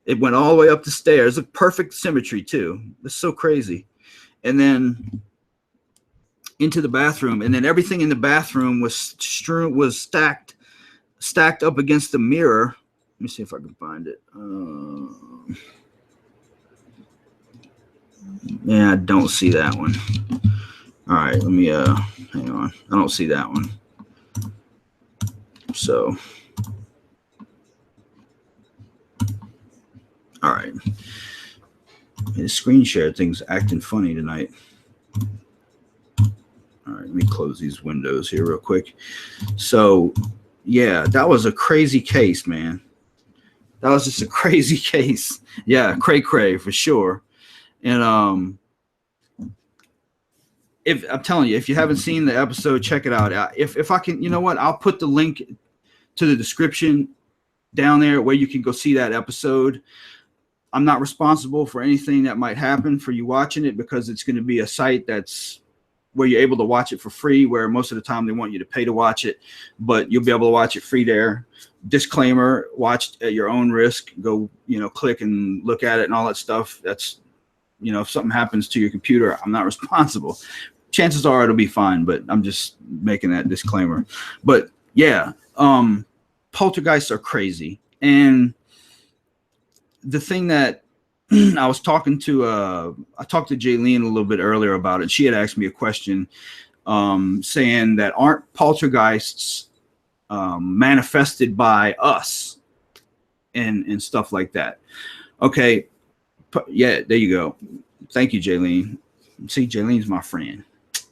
It went all the way up the stairs. A perfect symmetry too. It's so crazy. And then into the bathroom, and then everything in the bathroom was stacked up against the mirror. Let me see if I can find it. Yeah, I don't see that one. All right, let me hang on. I don't see that one. So, all right. His screen share thing's acting funny tonight. All right, let me close these windows here real quick. So, yeah, that was a crazy case, man. That was just a crazy case. Yeah, cray for sure. And if I'm telling you, if you haven't seen the episode, check it out. If I can, you know what? I'll put the link to the description down there where you can go see that episode. I'm not responsible for anything that might happen for you watching it, because it's going to be a site that's where you're able to watch it for free, where most of the time they want you to pay to watch it, but you'll be able to watch it free there. Disclaimer, watch at your own risk. Go, click and look at it and all that stuff. That's, if something happens to your computer, I'm not responsible. Chances are it'll be fine, but I'm just making that disclaimer. But yeah, poltergeists are crazy. And the thing that I talked to Jaylene a little bit earlier about it. She had asked me a question saying that aren't poltergeists manifested by us and stuff like that. Okay. Yeah, there you go. Thank you, Jaylene. See, Jaylene's my friend.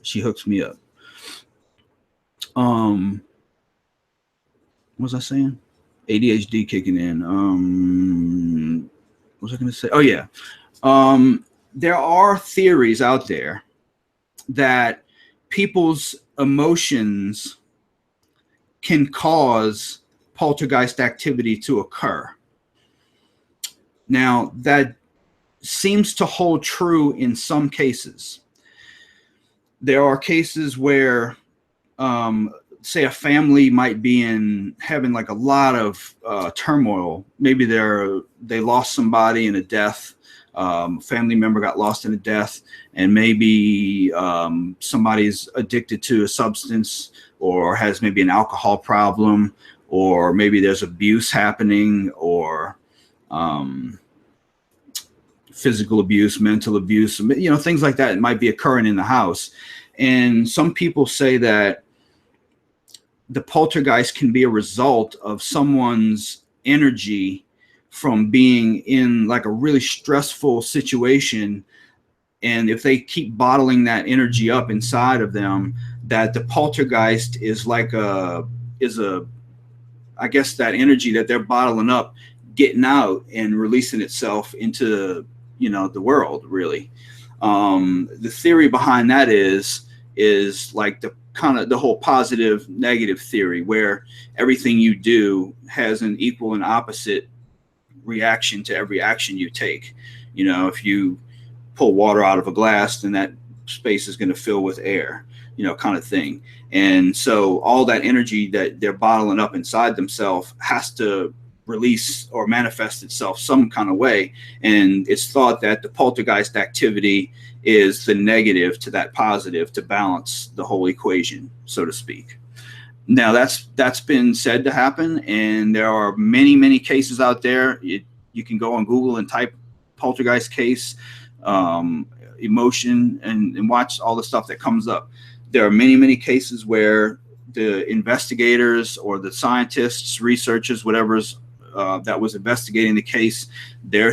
She hooks me up. What was I saying? ADHD kicking in. What was I going to say? Oh, yeah. There are theories out there that people's emotions can cause poltergeist activity to occur. Now, that seems to hold true in some cases. There are cases where, say, a family might be having like a lot of turmoil. Maybe they lost somebody in a death. Family member got lost in a death, and maybe somebody's addicted to a substance, or has maybe an alcohol problem, or maybe there's abuse happening, or physical abuse, mental abuse, things like that might be occurring in the house. And some people say that the poltergeist can be a result of someone's energy from being in like a really stressful situation. And if they keep bottling that energy up inside of them, that the poltergeist is I guess that energy that they're bottling up, getting out and releasing itself into, the world, really. The theory behind that is like the whole positive negative theory, where everything you do has an equal and opposite reaction to every action you take. If you pull water out of a glass, then that space is going to fill with air, kind of thing. And so all that energy that they're bottling up inside themselves has to release or manifest itself some kind of way. And it's thought that the poltergeist activity is the negative to that positive to balance the whole equation, so to speak. Now that's been said to happen, and there are many, many cases out there. You can go on Google and type poltergeist case, emotion, and watch all the stuff that comes up. There are many, many cases where the investigators or the scientists, researchers, whatever's that was investigating the case, their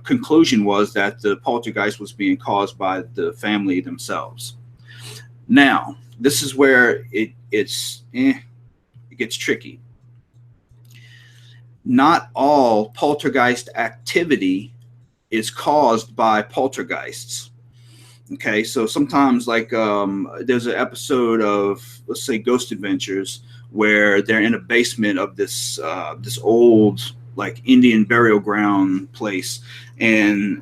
conclusion was that the poltergeist was being caused by the family themselves. Now, this is where it gets tricky. Not all poltergeist activity is caused by poltergeists. Okay, so sometimes like there's an episode of, let's say, Ghost Adventures, where they're in a basement of this old like Indian burial ground place, and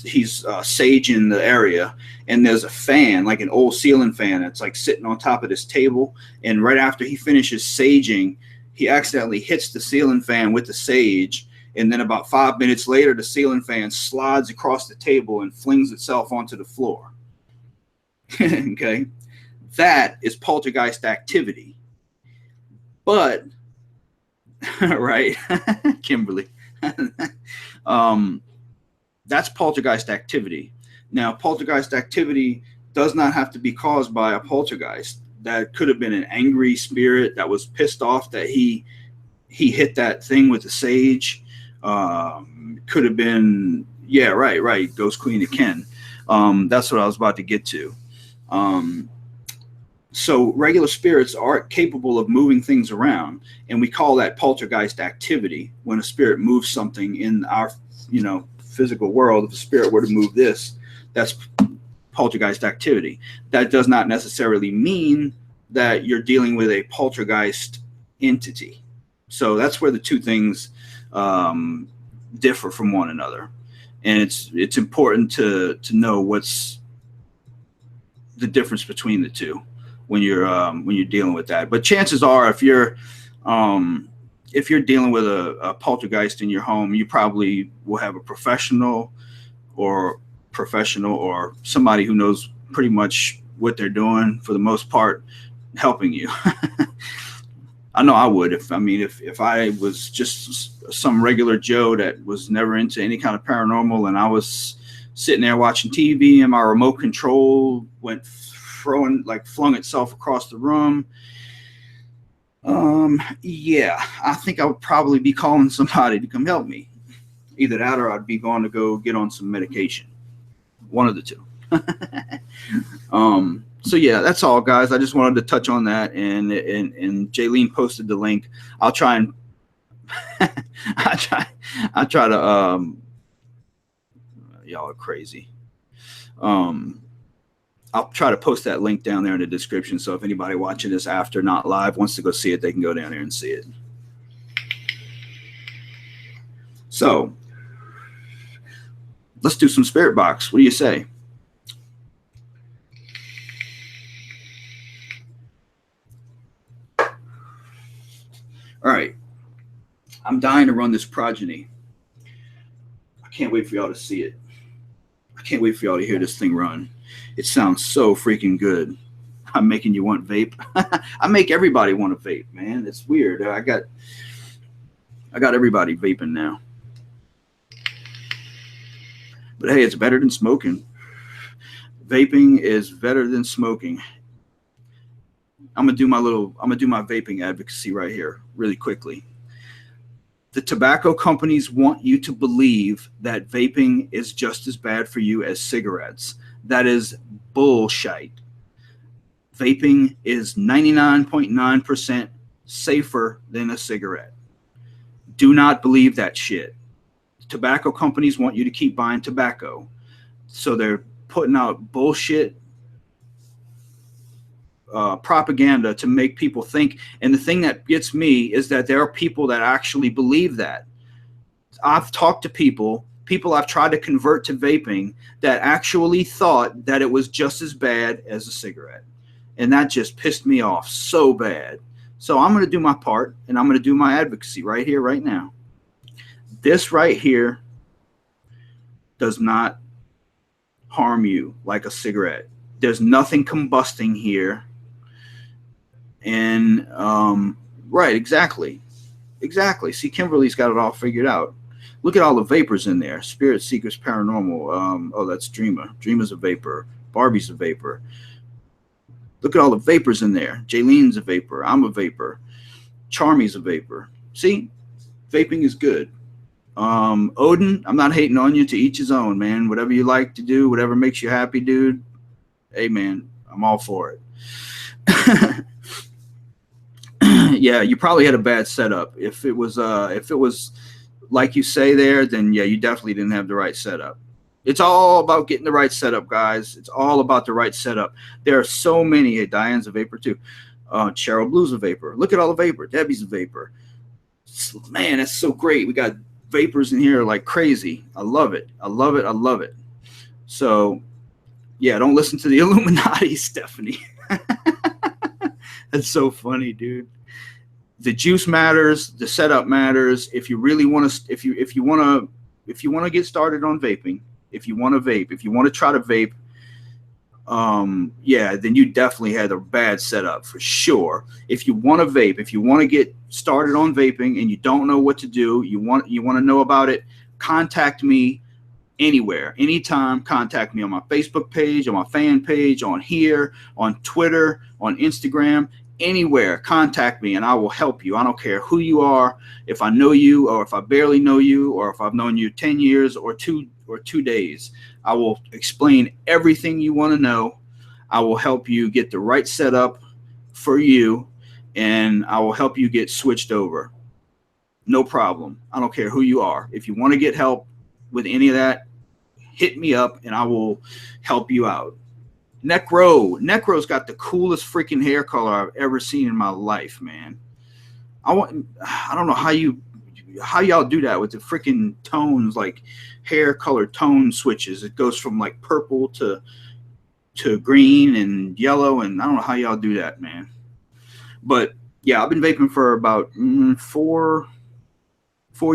he's saging the area, and there's a fan, like an old ceiling fan, that's like sitting on top of this table, and right after he finishes saging, he accidentally hits the ceiling fan with the sage, and then about 5 minutes later, the ceiling fan slides across the table and flings itself onto the floor. Okay. That is poltergeist activity. But, right, Kimberly, that's poltergeist activity. Now, poltergeist activity does not have to be caused by a poltergeist. That could have been an angry spirit that was pissed off that he hit that thing with the sage. Could have been, yeah, right, Ghost Queen of Ken. That's what I was about to get to. So regular spirits are capable of moving things around, and we call that poltergeist activity. When a spirit moves something in our, physical world, if a spirit were to move this, that's poltergeist activity. That does not necessarily mean that you're dealing with a poltergeist entity. So that's where the two things differ from one another, and it's important to know what's the difference between the two when you're dealing with that. But chances are, if you're dealing with a poltergeist in your home, you probably will have a professional or somebody who knows pretty much what they're doing for the most part, helping you. I know I would if I was just some regular Joe that was never into any kind of paranormal, and I was sitting there watching TV and my remote control flung itself across the room. Yeah, I think I would probably be calling somebody to come help me. Either that or I'd be going to go get on some medication. One of the two. So yeah, that's all, guys. I just wanted to touch on that, and Jaylene posted the link. I'll try and I try to y'all are crazy. I'll try to post that link down there in the description, so if anybody watching this after, not live, wants to go see it, they can go down there and see it. So let's do some spirit box. What do you say? All right. I'm dying to run this Progeny. I can't wait for y'all to see it. I can't wait for y'all to hear this thing run. It sounds so freaking good. I'm making you want vape. I make everybody want to vape, man. It's weird. I got everybody vaping now. But hey, it's better than smoking. Vaping is better than smoking. I'm gonna do my vaping advocacy right here, really quickly. The tobacco companies want you to believe that vaping is just as bad for you as cigarettes. That is bullshit. Vaping is 99.9% safer than a cigarette. Do not believe that shit. Tobacco companies want you to keep buying tobacco, so they're putting out bullshit propaganda to make people think. And the thing that gets me is that there are people that actually believe that. I've talked to people I've tried to convert to vaping that actually thought that it was just as bad as a cigarette. And that just pissed me off so bad. So I'm going to do my part, and I'm going to do my advocacy right here, right now. This right here does not harm you like a cigarette. There's nothing combusting here. And right, exactly. See, Kimberly's got it all figured out. Look at all the vapors in there. Spirit Seekers Paranormal. Oh, that's Dreamer. Dreamer's a vapor. Barbie's a vapor. Look at all the vapors in there. Jaylene's a vapor. I'm a vapor. Charmy's a vapor. See, vaping is good. Odin, I'm not hating on you. To each his own, man. Whatever you like to do, whatever makes you happy, dude. Hey, man, I'm all for it. Yeah, you probably had a bad setup. If it was like you say there, then yeah, you definitely didn't have the right setup. It's all about getting the right setup, guys. It's all about the right setup. There are so many. Hey, Diane's a vapor too. Cheryl Blue's a vapor. Look at all the vapor. Debbie's a vapor. Man, that's so great. We got vapors in here like crazy. I love it. I love it. I love it. So, yeah, don't listen to the Illuminati, Stephanie. That's so funny, dude. The juice matters. The setup matters. If you really want to, if you want to get started on vaping, if you want to vape, if you want to try to vape, yeah, then you definitely had a bad setup for sure. If you want to vape, if you want to get started on vaping and you don't know what to do, you want to know about it, contact me anywhere, anytime. Contact me on my Facebook page, on my fan page, on here, on Twitter, on Instagram, anywhere. Contact me and I will help you. I don't care who you are, if I know you or if I barely know you, or if I've known you 10 years or 2 days. I will explain everything you want to know. I will help you get the right setup for you, and I will help you get switched over. No problem. I don't care who you are. If you want to get help with any of that, hit me up and I will help you out. Necro's got the coolest freaking hair color I've ever seen in my life, man. I don't know how y'all do that with the freaking tones, like hair color tone switches. It goes from like purple to green and yellow, and I don't know how y'all do that, man. But yeah, I've been vaping for about 4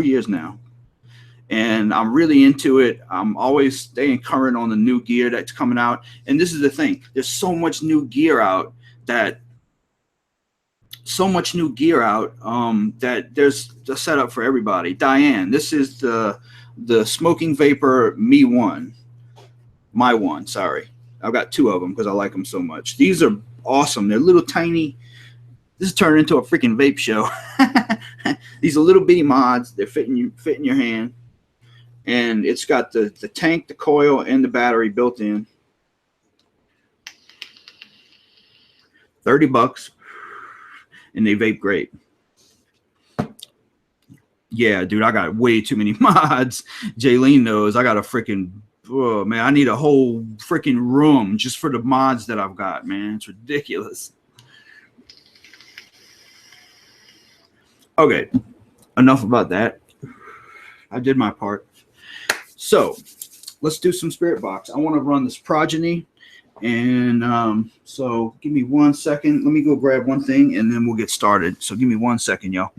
years now, and I'm really into it. I'm always staying current on the new gear that's coming out. And this is the thing: there's so much new gear out that that there's a setup for everybody. Diane, this is the smoking vapor my one. Sorry, I've got 2 of them because I like them so much. These are awesome. They're little tiny. This is turning into a freaking vape show. These are little bitty mods. They're fit in your hand, and it's got the tank, the coil, and the battery built in. $30, and they vape great. Yeah, dude, I got way too many mods. Jaylene knows I got a freaking, oh man, I need a whole freaking room just for the mods that I've got, man. It's ridiculous. Okay, enough about that. I did my part. So let's do some spirit box. I want to run this Progeny, and so give me 1 second. Let me go grab one thing, and then we'll get started. So give me 1 second, y'all.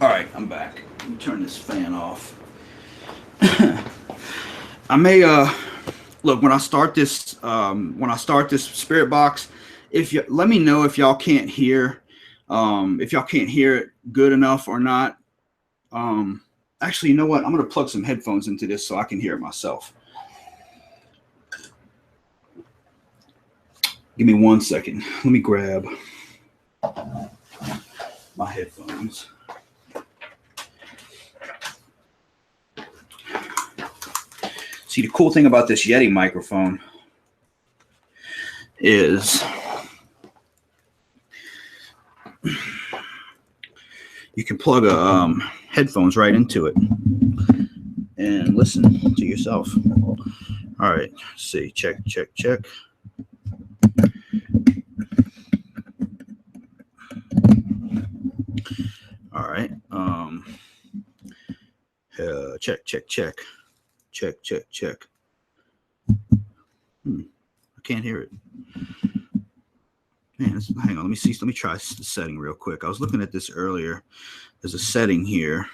All right, I'm back. Let me turn this fan off. I may look when I start this spirit box. If you let me know if y'all can't hear it good enough or not. Actually, you know what? I'm gonna plug some headphones into this so I can hear it myself. Give me 1 second. Let me grab my headphones. See, the cool thing about this Yeti microphone is you can plug headphones right into it, and listen to yourself. All right, let's see. Check. All right. Check. I can't hear it. Man, hang on. Let me see. Let me try the setting real quick. I was looking at this earlier. There's a setting here.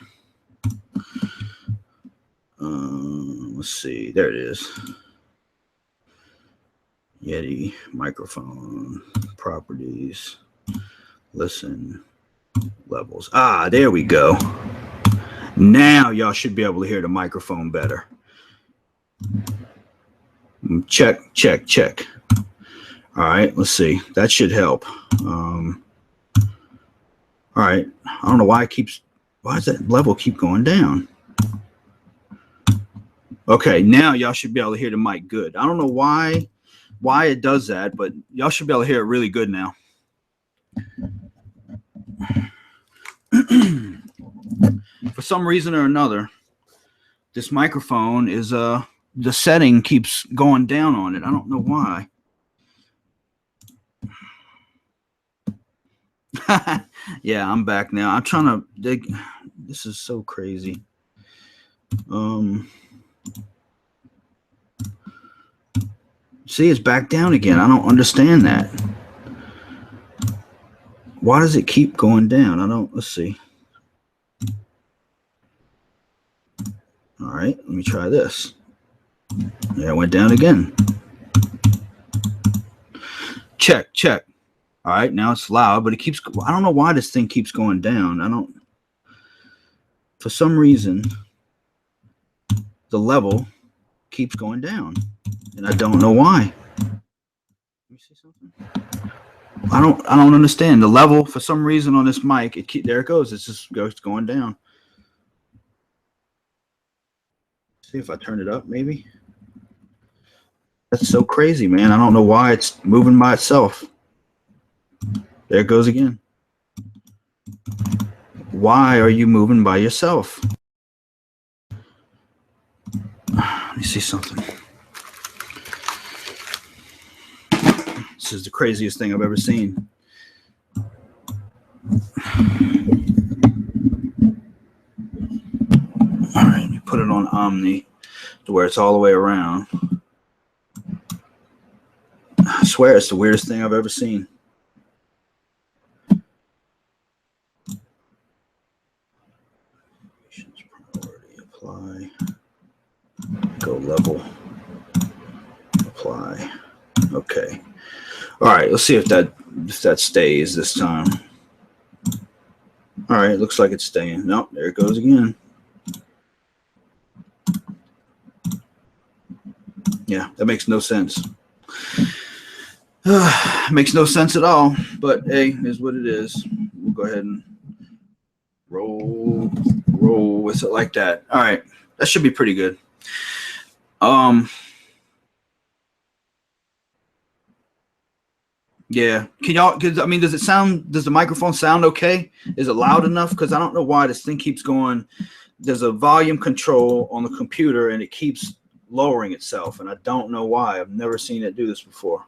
Let's see. There it is. Yeti microphone properties. Listen levels. Ah, there we go. Now y'all should be able to hear the microphone better. Check. All right, let's see. That should help. All right. I don't know why does that level keep going down? Okay, now y'all should be able to hear the mic good. I don't know why it does that, but y'all should be able to hear it really good now. For some reason or another, this microphone is the setting keeps going down on it. I don't know why. Yeah, I'm back now. I'm trying to dig. This is so crazy. See, it's back down again. I don't understand that. Why does it keep going down? Let's see. All right, let me try this. Yeah, it went down again. Check. All right, now it's loud, but I don't know why this thing keeps going down. For some reason, the level keeps going down, and I don't know why. Let me see something. I don't understand the level. For some reason on this mic, there it goes. It's going down. See if I turn it up, maybe. That's so crazy, man. I don't know why it's moving by itself. There it goes again. Why are you moving by yourself? Let me see something. This is the craziest thing I've ever seen. All right, let me put it on Omni to where it's all the way around. I swear it's the weirdest thing I've ever seen. Priority, apply. Go level. Apply. Okay. All right, let's see if that stays this time. All right, looks like it's staying. Nope, there it goes again. Yeah, that makes no sense. Makes no sense at all, but hey, is what it is. We'll go ahead and roll with it like that. All right, that should be pretty good. Yeah, can y'all? Because I mean, does the microphone sound okay? Is it loud enough? Because I don't know why this thing keeps going. There's a volume control on the computer, and it keeps lowering itself, and I don't know why. I've never seen it do this before.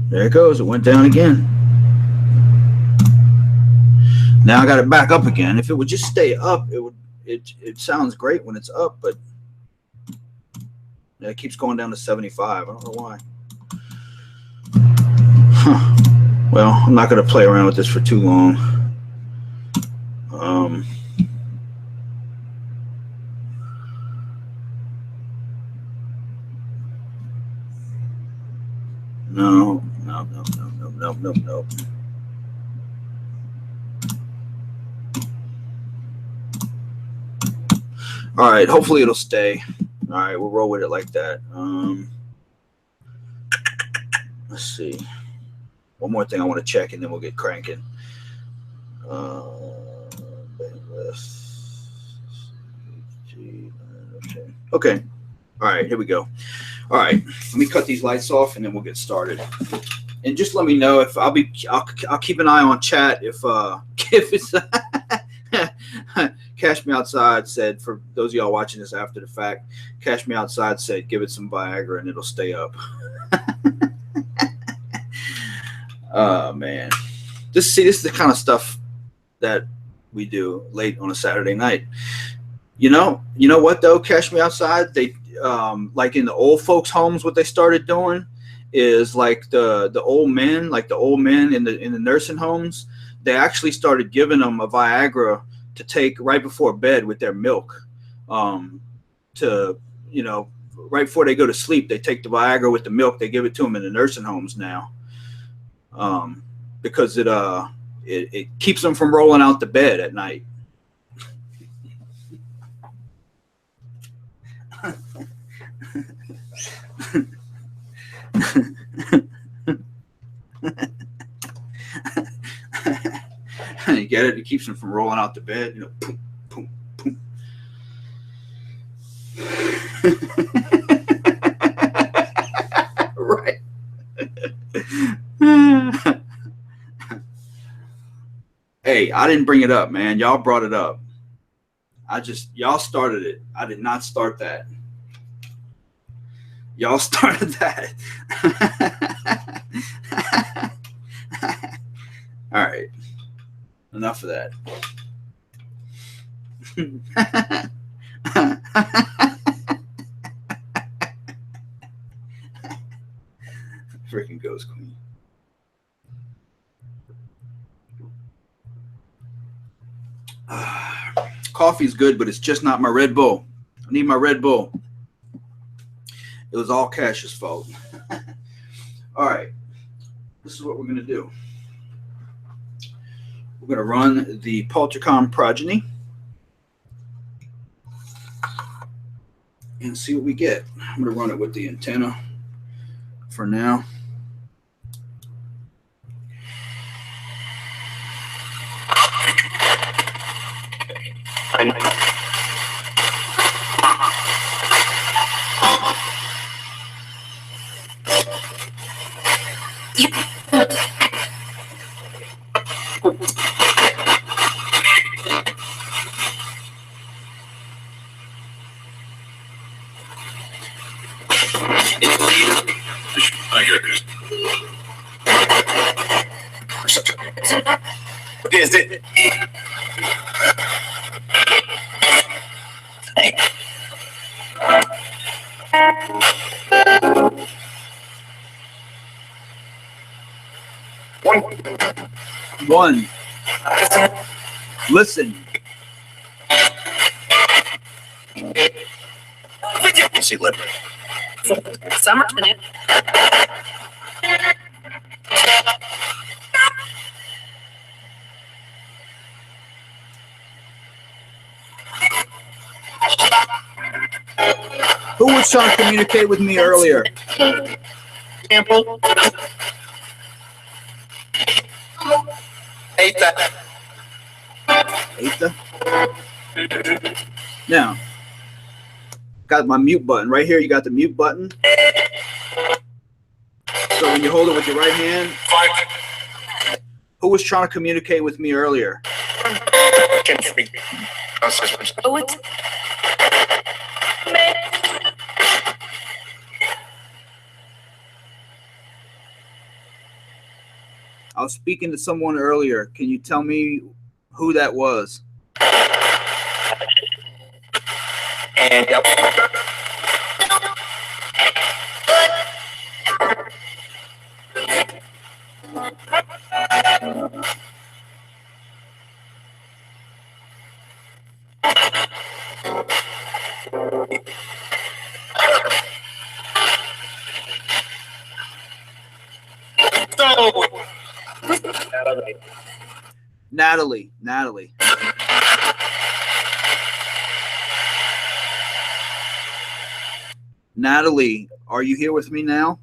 There it goes. It went down again. Now I got it back up again. If it would just stay up, it sounds great when it's up, but it keeps going down to 75. I don't know why. Huh. Well, I'm not going to play around with this for too long. No. All right, hopefully it'll stay. All right, we'll roll with it like that. Let's see. One more thing I want to check, and then we'll get cranking. Okay. All right, here we go. All right, let me cut these lights off and then we'll get started. And just let me know if I'll keep an eye on chat if it's Cash Me Outside said, for those of y'all watching this after the fact, Cash Me Outside said give it some Viagra and it'll stay up. Oh man. This is the kind of stuff that we do late on a Saturday night. You know what though, Cash Me Outside, they like in the old folks' homes, what they started doing is like the old men in the nursing homes, they actually started giving them a Viagra to take right before bed with their milk. To right before they go to sleep, they take the Viagra with the milk. They give it to them in the nursing homes now, because it keeps them from rolling out the bed at night. You get it? It keeps them from rolling out the bed. Boom, boom, boom. Right. Hey, I didn't bring it up, man. Y'all brought it up. Y'all started it. I did not start that. Y'all started that. All right. Enough of that. Freaking Ghost Queen. Coffee's good, but it's just not my Red Bull. I need my Red Bull. It was all Cash's fault. All right. This is what we're going to do. We're going to run the Poltercom Progeny and see what we get. I'm going to run it with the antenna for now. I hear this. What is it? One. Listen. See, let me. Summer tonight. Who was trying to communicate with me earlier? Example. Eta. Now, got my mute button right here. You got the mute button. So when you hold it with your right hand, who was trying to communicate with me earlier? Oh, it's I was speaking to someone earlier. Can you tell me who that was? And Natalie. Natalie, are you here with me now?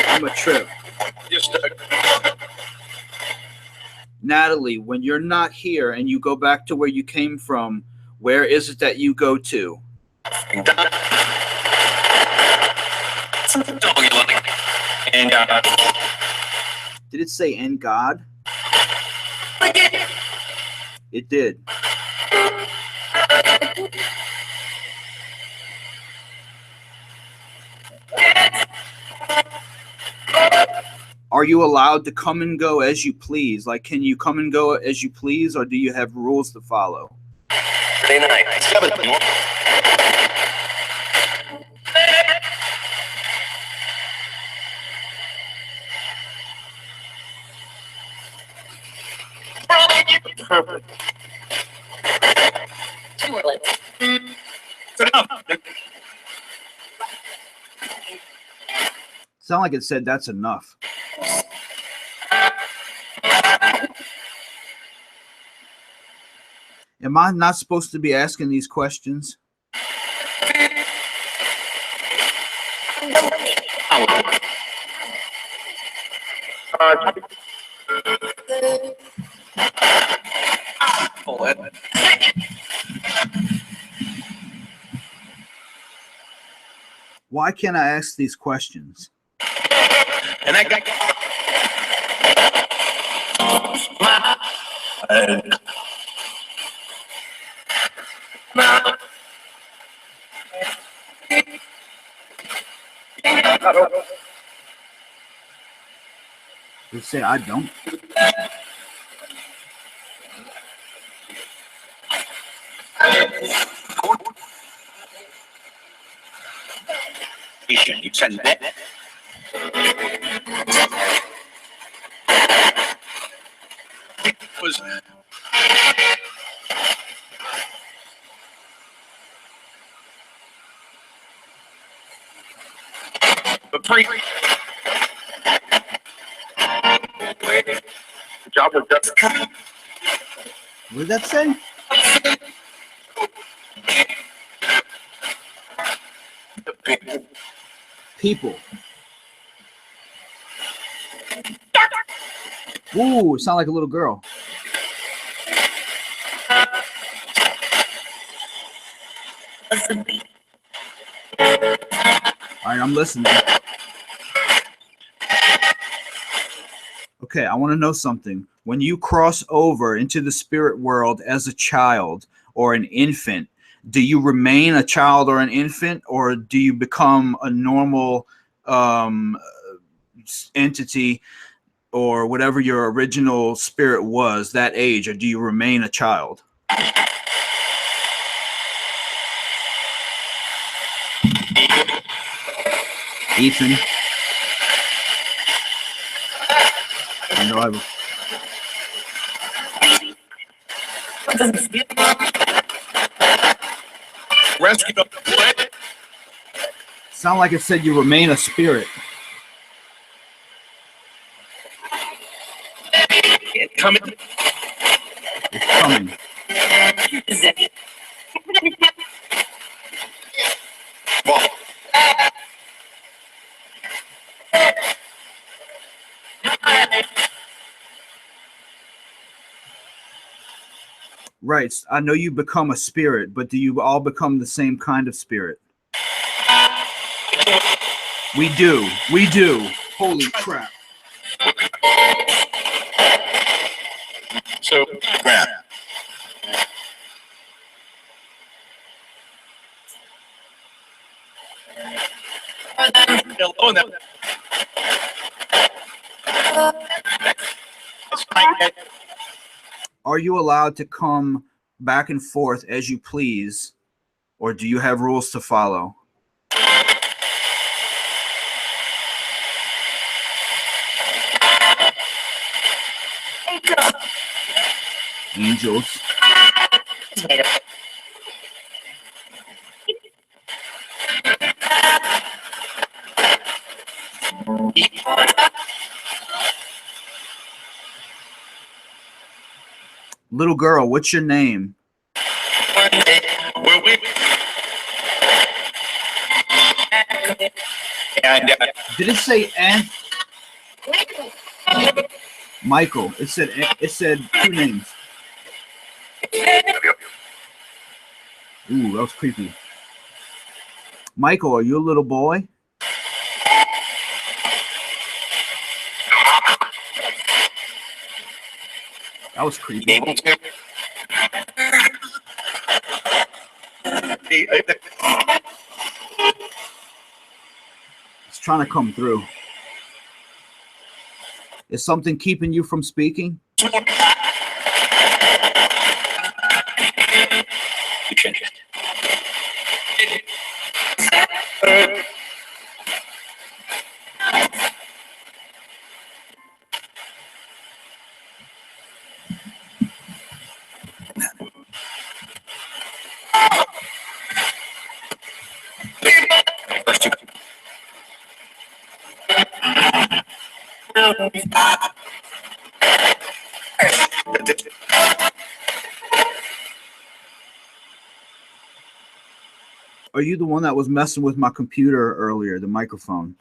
I'm a trip. Just Natalie, when you're not here and you go back to where you came from, where is it that you go to? and Did it say in God? It did. Are you allowed to come and go as you please? Like, can you come and go as you please, or do you have rules to follow? Day night, 7. Perfect. Sound like it said that's enough. Am I not supposed to be asking these questions? Why can't I ask these questions? And that guy. They say I don't. You send that. Was the pre job was done. What did that say? People. Ooh, sound like a little girl. All right, I'm listening. Okay, I want to know something. When you cross over into the spirit world as a child or an infant, do you remain a child or an infant, or do you become a normal entity or whatever your original spirit was, that age, or do you remain a child? Ethan. I know I Rescue. sound like it said you remain a spirit. Coming. It's coming. Well, Right. I know you become a spirit, but do you all become the same kind of spirit? We do. We do. Holy crap. so grab. Hello, now. Are you allowed to come back and forth as you please, or do you have rules to follow? Angels. Little girl, what's your name? One day, were we? And Did it say Michael? It said two names. Ooh, that was creepy. Michael, are you a little boy? That was creepy. able to. It's trying to come through. Is something keeping you from speaking? You change it. First two. Are you the one that was messing with my computer earlier, the microphone?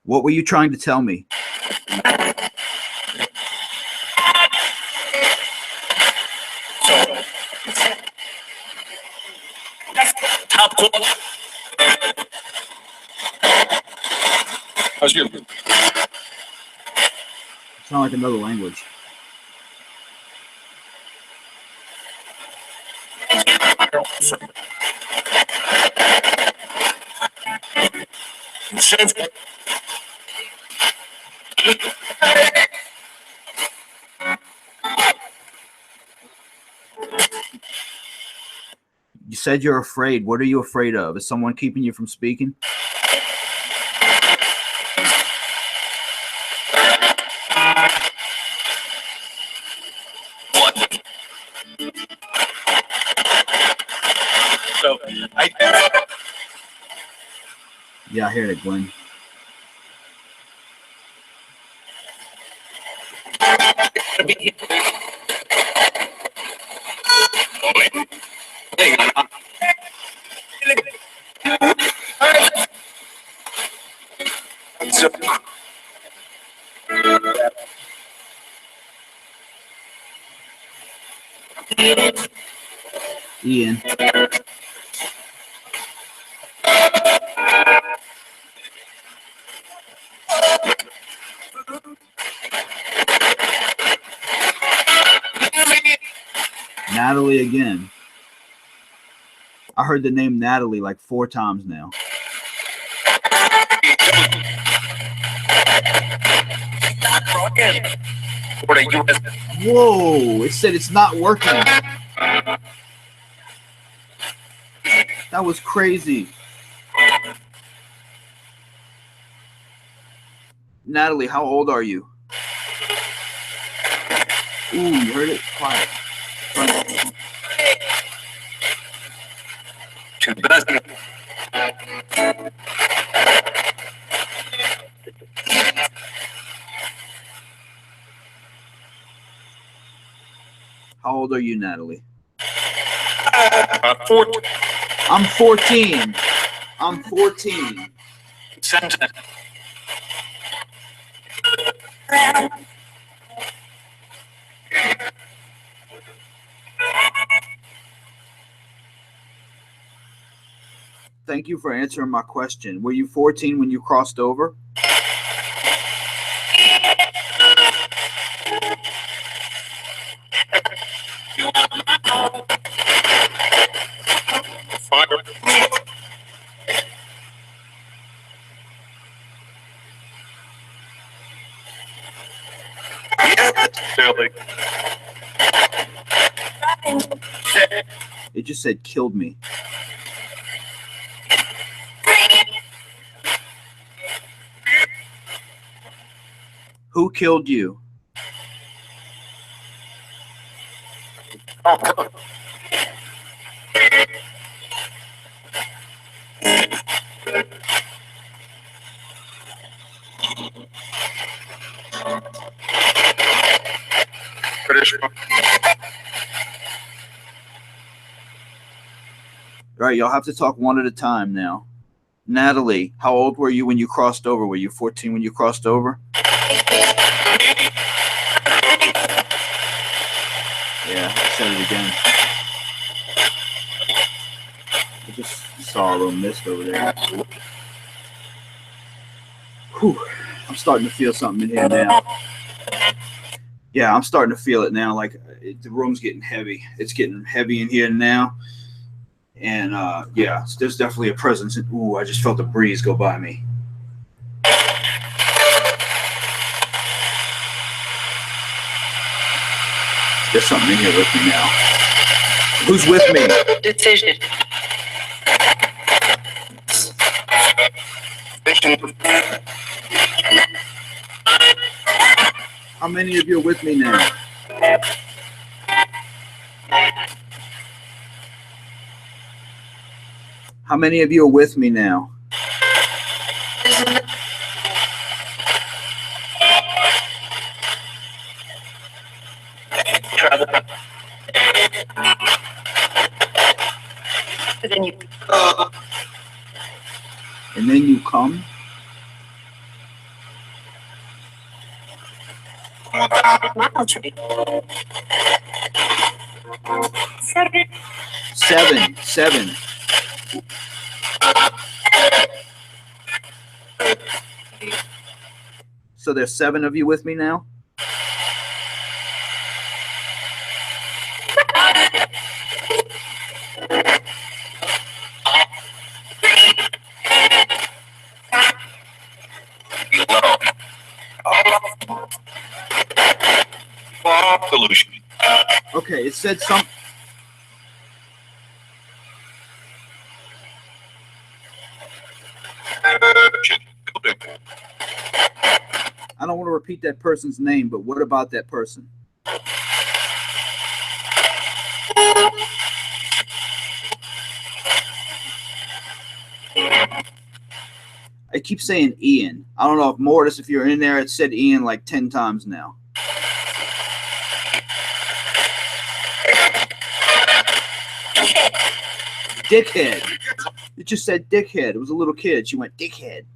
What were you trying to tell me? Top cool. How's you? Sound like another language. You said you're afraid. What are you afraid of? Is someone keeping you from speaking? So Yeah, I hear it, Glenn. Ian. Natalie again. I heard the name Natalie like 4 times now. Whoa, it said it's not working. That was crazy. Natalie, how old are you? Ooh, you heard it? Quiet. How old are you, Natalie? 14. I'm 14. I'm 14. Thank you for answering my question. Were you 14 when you crossed over? It just said killed me. Who killed you? Oh, come on. Traditional. All right, y'all have to talk one at a time now. Natalie, how old were you when you crossed over? Were you 14 when you crossed over? Yeah, I said it again. I just saw a little mist over there. Whew. I'm starting to feel something in here now. Yeah, I'm starting to feel it now. Like the room's getting heavy. It's getting heavy in here now. And yeah, there's definitely a presence. Ooh, I just felt a breeze go by me. There's something in here with me now. Who's with me? Decision. How many of you are with me now? How many of you are with me now? Then you. And then you come. Mile tree. Seven. So there's 7 of you with me now? Solution. Okay, it said some. I don't want to repeat that person's name, but what about that person? I keep saying Ian. I don't know if Mortis, if you're in there, it said Ian like 10 times now. Dickhead. It just said dickhead. It was a little kid. She went, dickhead.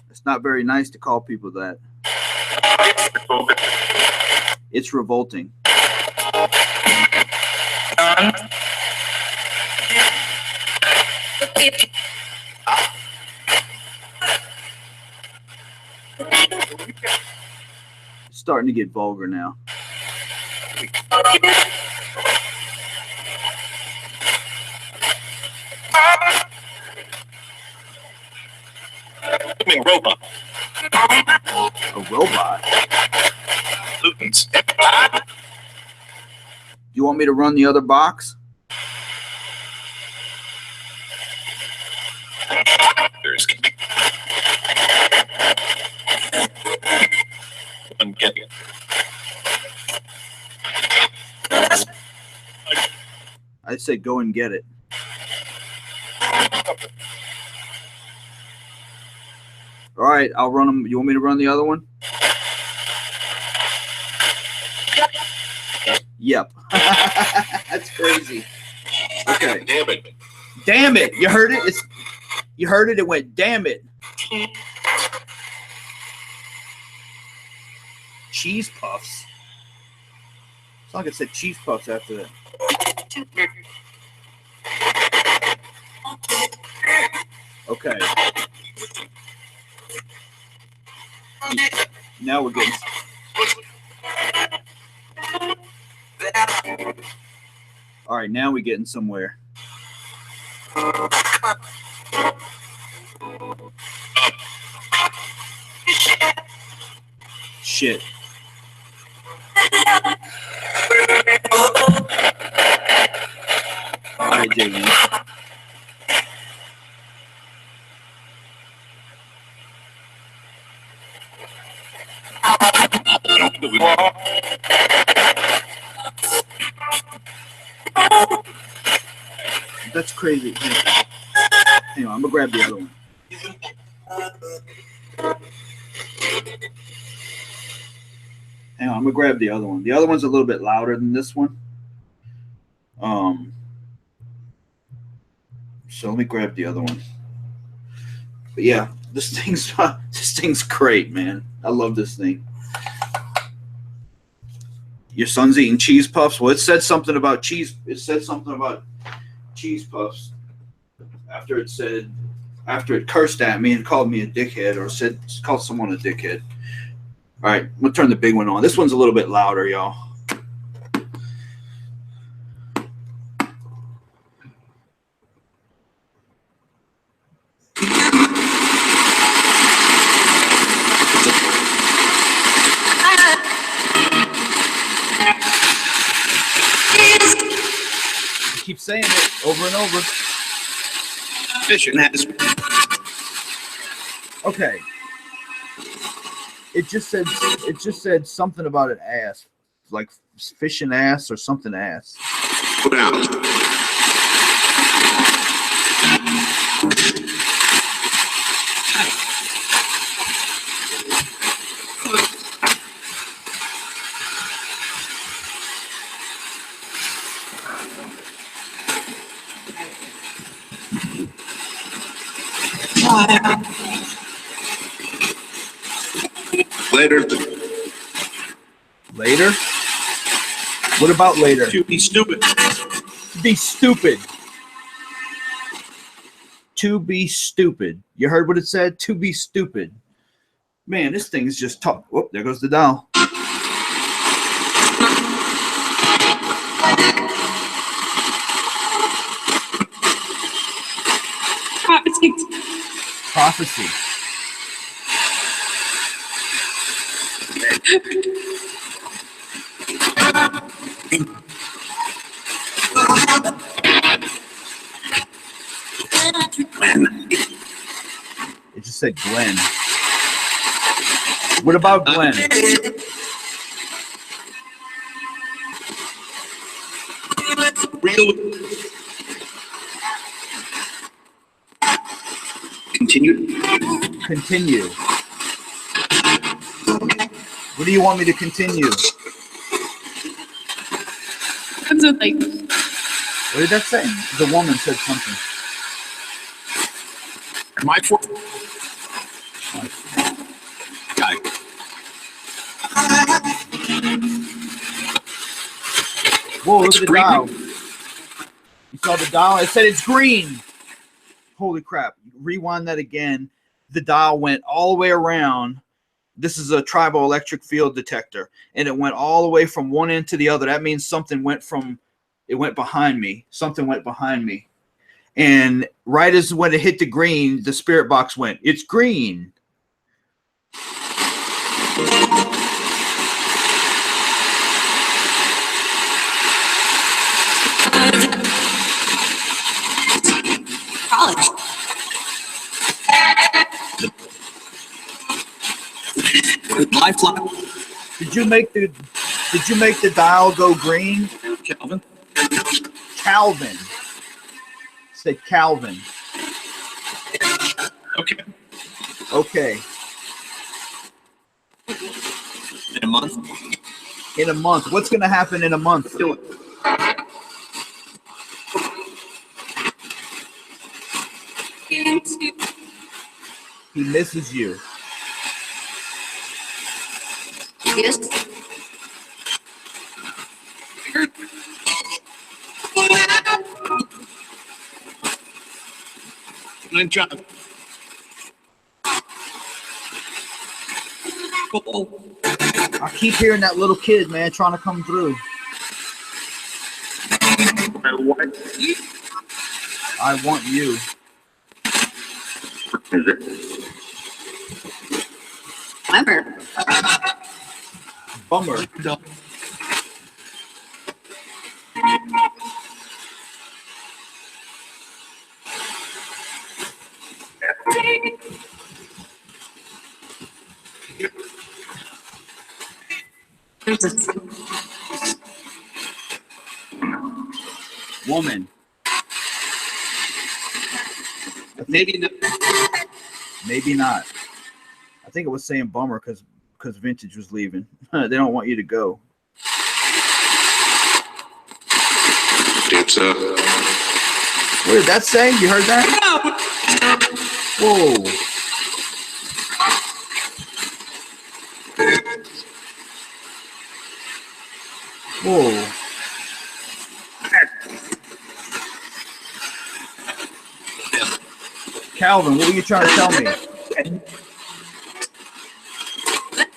It's not very nice to call people that. It's revolting. It's starting to get vulgar now. Robot. A robot? Pollutants. You want me to run the other box? There's I'm getting it. I said go and get it. All right, I'll run them. You want me to run the other one? Yep. That's crazy. Okay. Damn it. Damn it. You heard it? You heard it? It went, damn it. Cheese puffs. It's like it said cheese puffs after that. Okay. Now we're getting. All right, now we're getting somewhere. Shit. All right, Jamie. That's crazy. Hang on, I'm gonna grab the other one. Hang on, I'm gonna grab the other one. The other one's a little bit louder than this one. So let me grab the other one. But yeah, this thing's great, man. I love this thing. Your son's eating cheese puffs. Well, it said something about cheese. It said something about cheese puffs after it cursed at me and called me a dickhead, or called someone a dickhead. All right, I'm gonna turn the big one on. This one's a little bit louder, y'all. Keep saying it over and over. Fishing has. Okay. It just said something about an ass, like fishing ass or something ass. Put out. Later. Later? What about later? To be stupid. To be stupid. To be stupid. You heard what it said? To be stupid. Man, this thing is just tough. Whoop, there goes the dial. Prophecy. It just said Glenn. What about Glenn? Continue. Continue. What do you want me to continue? What did that say? The woman said something. My fault. Guy. Whoa, look It's at the green. dial. You saw the dial? It said it's green. Holy crap. Rewind that again. The dial went all the way around. This is a tribal electric field detector, and it went all the way from one end to the other. That means something went behind me. Something went behind me. And right as when it hit the green, the spirit box went, it's green. College. My fly. Did you make the dial go green? Calvin. Calvin. Said Calvin. Okay. Okay. In a month. In a month. What's going to happen in a month? Do it. He misses you. Yes. Good job. I keep hearing that little kid, man, trying to come through. I want you. Is it? Clever. Bummer. No. Woman. Maybe not. Maybe not. I think it was saying bummer because Vintage was leaving. They don't want you to go. It's What did that say? You heard that? Whoa. Whoa. Calvin, what were you trying to tell me?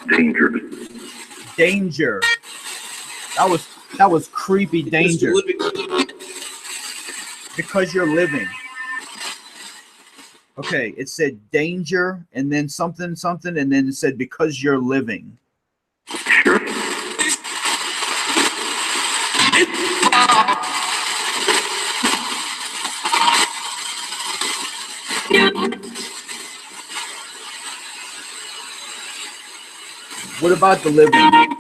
danger. Danger. That was creepy danger. Because you're living. Okay, it said danger and then something, and then it said because you're living. Sure. What about the living?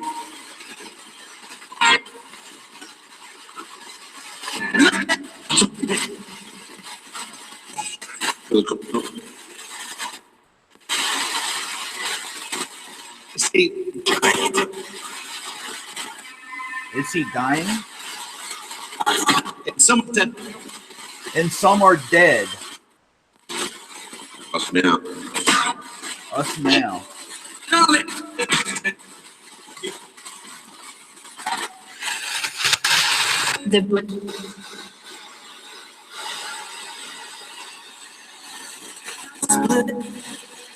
See, Is he dying? some of that. And some are dead. Us now. Us now.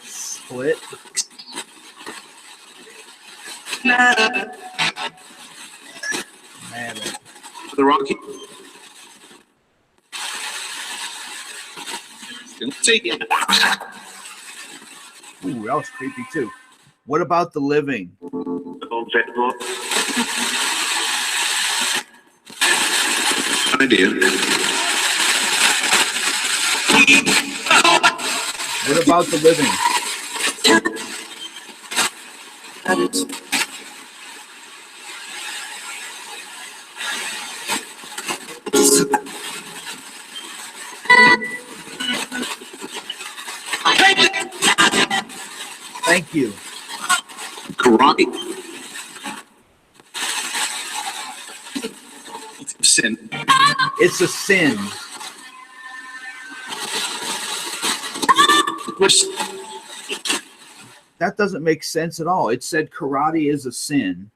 Split. Man. The Rocky. Take it. Ooh, that was creepy too. What about the living? Idea. What about the living? Thank you. Karate. Sin. It's a sin. Which That doesn't make sense at all. It said karate is a sin.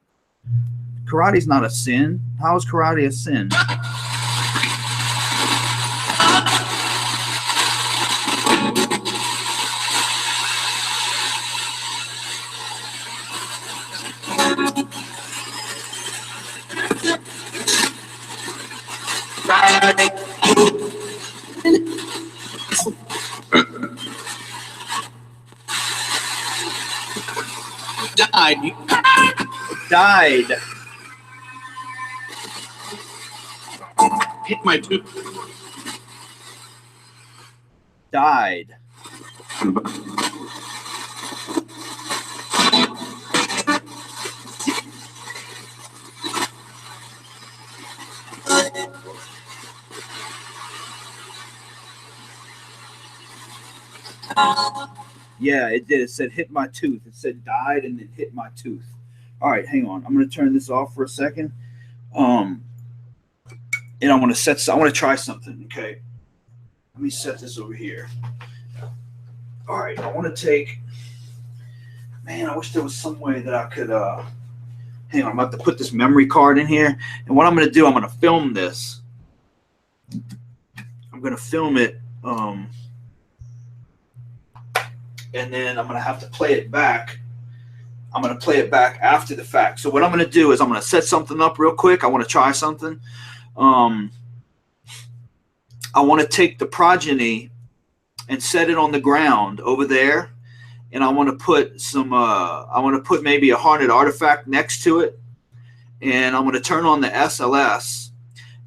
Karate's not a sin. How is karate a sin? died. Died. Hit my tooth. Died. Yeah, it did. It said hit my tooth. It said died and then hit my tooth. All right, hang on. I'm going to turn this off for a second. And I want to try something, okay? Let me set this over here. All right, I want to take, man, I wish there was some way that I could, hang on, I'm about to put this memory card in here. And what I'm going to do, I'm going to film this. I'm going to film it, and then I'm going to have to play it back. I'm going to play it back after the fact. So what I'm going to do is I'm going to set something up real quick. I want to try something. I want to take the Progeny and set it on the ground over there. And I want to put some, I want to put maybe a haunted artifact next to it. And I'm going to turn on the SLS.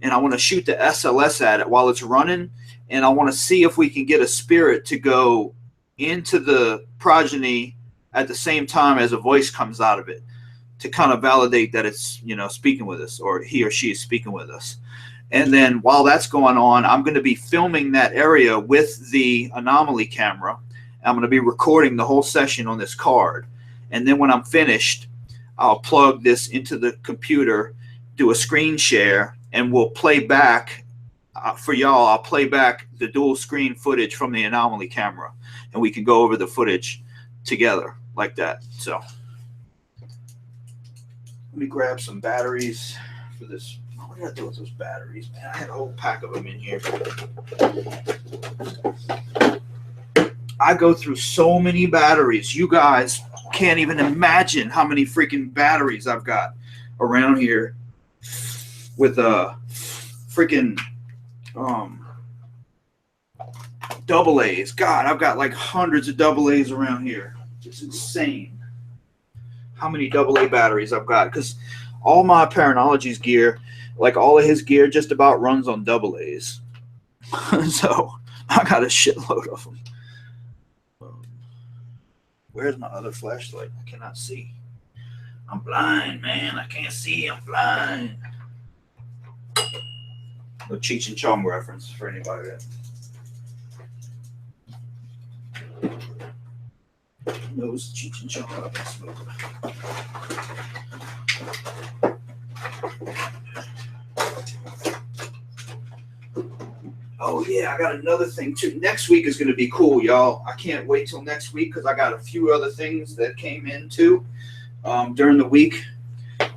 And I want to shoot the SLS at it while it's running. And I want to see if we can get a spirit to go into the Progeny at the same time as a voice comes out of it. to kind of validate that it's, you know, speaking with us, or he or she is speaking with us. And then while that's going on, I'm going to be filming that area with the Anomaly camera. I'm going to be recording the whole session on this card. And then when I'm finished, I'll plug this into the computer, do a screen share, and we'll play back for y'all. I'll play back the dual screen footage from the Anomaly camera, and we can go over the footage together like that. So let me grab some batteries for this. What did I do with those batteries, man? I had a whole pack of them in here. I go through so many batteries. You guys can't even imagine how many freaking batteries I've got around here with freaking double A's. God, I've got like hundreds of double A's around here. It's insane how many double A batteries I've got, because all my Paranology's gear, like all of his gear, just about runs on double A's. So I got a shitload of them. Where's my other flashlight? I cannot see. I'm blind, man. I can't see. I'm blind. No Cheech and Chong reference for anybody that knows Cheech and Chong. I've been smoking. Oh, yeah, I got another thing, too. Next week is going to be cool, y'all. I can't wait till next week because I got a few other things that came in, too, during the week.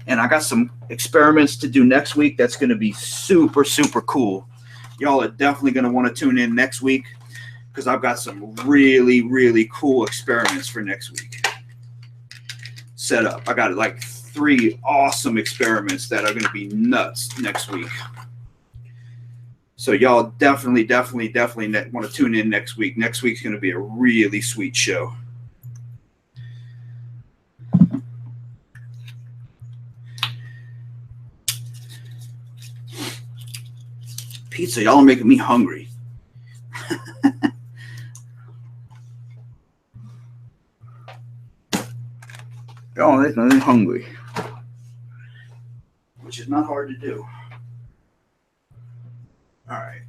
And I got some experiments to do next week that's going to be super, super cool. Y'all are definitely going to want to tune in next week because I've got some really, really cool experiments for next week set up. I got like 3 awesome experiments that are going to be nuts next week. So y'all definitely want to tune in next week. Next week's going to be a really sweet show. Pizza, y'all are making me hungry. Y'all are making me hungry, which is not hard to do. All right.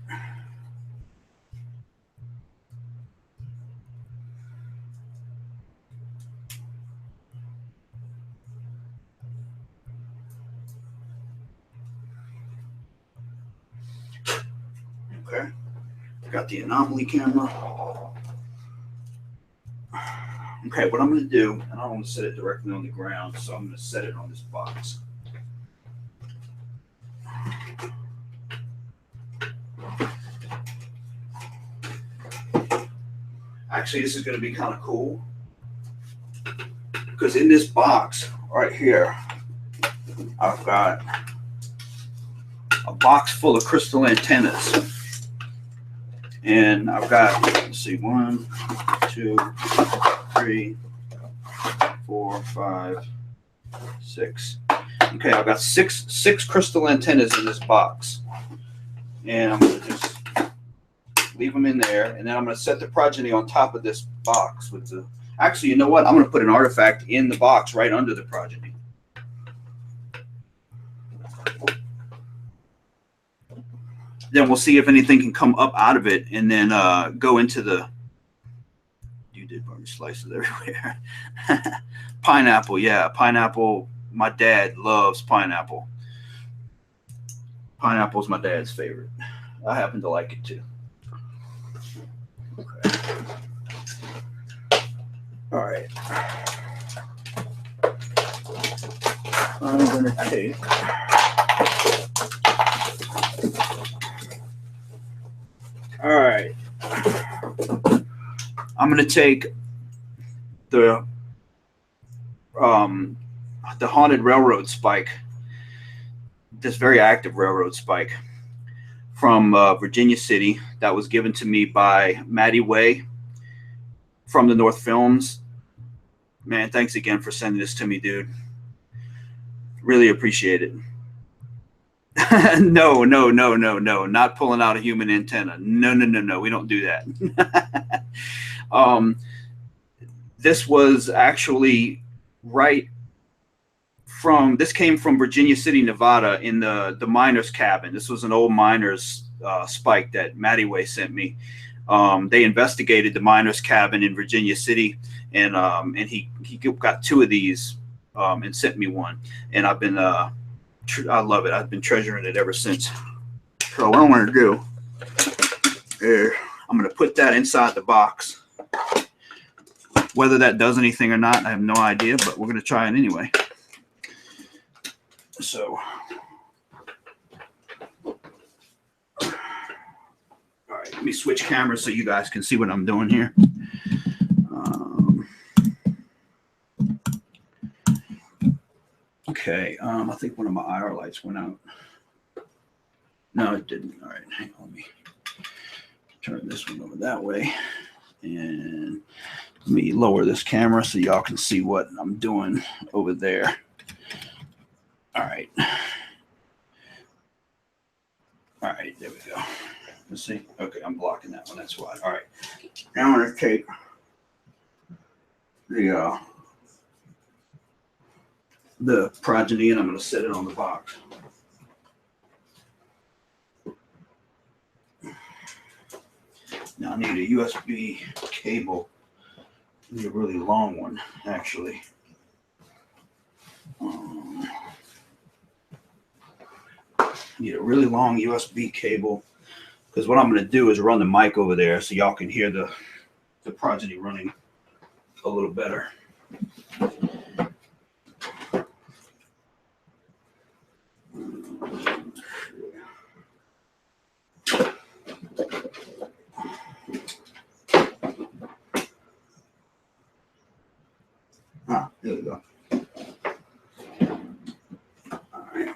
Okay. Got the Anomaly camera. Okay, what I'm going to do, and I don't want to set it directly on the ground, so I'm going to set it on this box. Actually, this is going to be kind of cool because in this box right here, I've got a box full of crystal antennas. And I've got, let's see, 1, 2, 3, 4, 5, 6. Okay, I've got six crystal antennas in this box. And I'm going to just leave them in there. And then I'm going to set the Progeny on top of this box with the, actually, you know what? I'm going to put an artifact in the box right under the Progeny. Then we'll see if anything can come up out of it, and then go into the. You did burn slices everywhere. Pineapple, yeah, pineapple. My dad loves pineapple. Pineapple's my dad's favorite. I happen to like it too. Okay. All right. I'm gonna take. All right. I'm going to take the haunted railroad spike, this very active railroad spike from Virginia City that was given to me by Maddie Way from the North Films. Man, thanks again for sending this to me, dude. Really appreciate it. No, not pulling out a human antenna. No, we don't do that. This was actually right this came from Virginia City, Nevada, in the miner's cabin. This was an old miner's spike that Matty Way sent me. They investigated the miner's cabin in Virginia City, and he got 2 of these and sent me one. And I've been I love it. I've been treasuring it ever since. So what I'm going to do is I'm going to put that inside the box. Whether that does anything or not, I have no idea, but we're going to try it anyway. So, all right, let me switch cameras so you guys can see what I'm doing here. Okay, I think one of my IR lights went out. No, it didn't. All right, hang on, let me turn this one over that way. And let me lower this camera so y'all can see what I'm doing over there. All right. All right, there we go. Let's see. Okay, I'm blocking that one. That's why. All right. Now I'm going to take the Progeny and I'm going to set it on the box. Now I need a USB cable. I need a really long one, actually. Need a really long USB cable because what I'm going to do is run the mic over there so y'all can hear the Progeny running a little better. There we go. All right.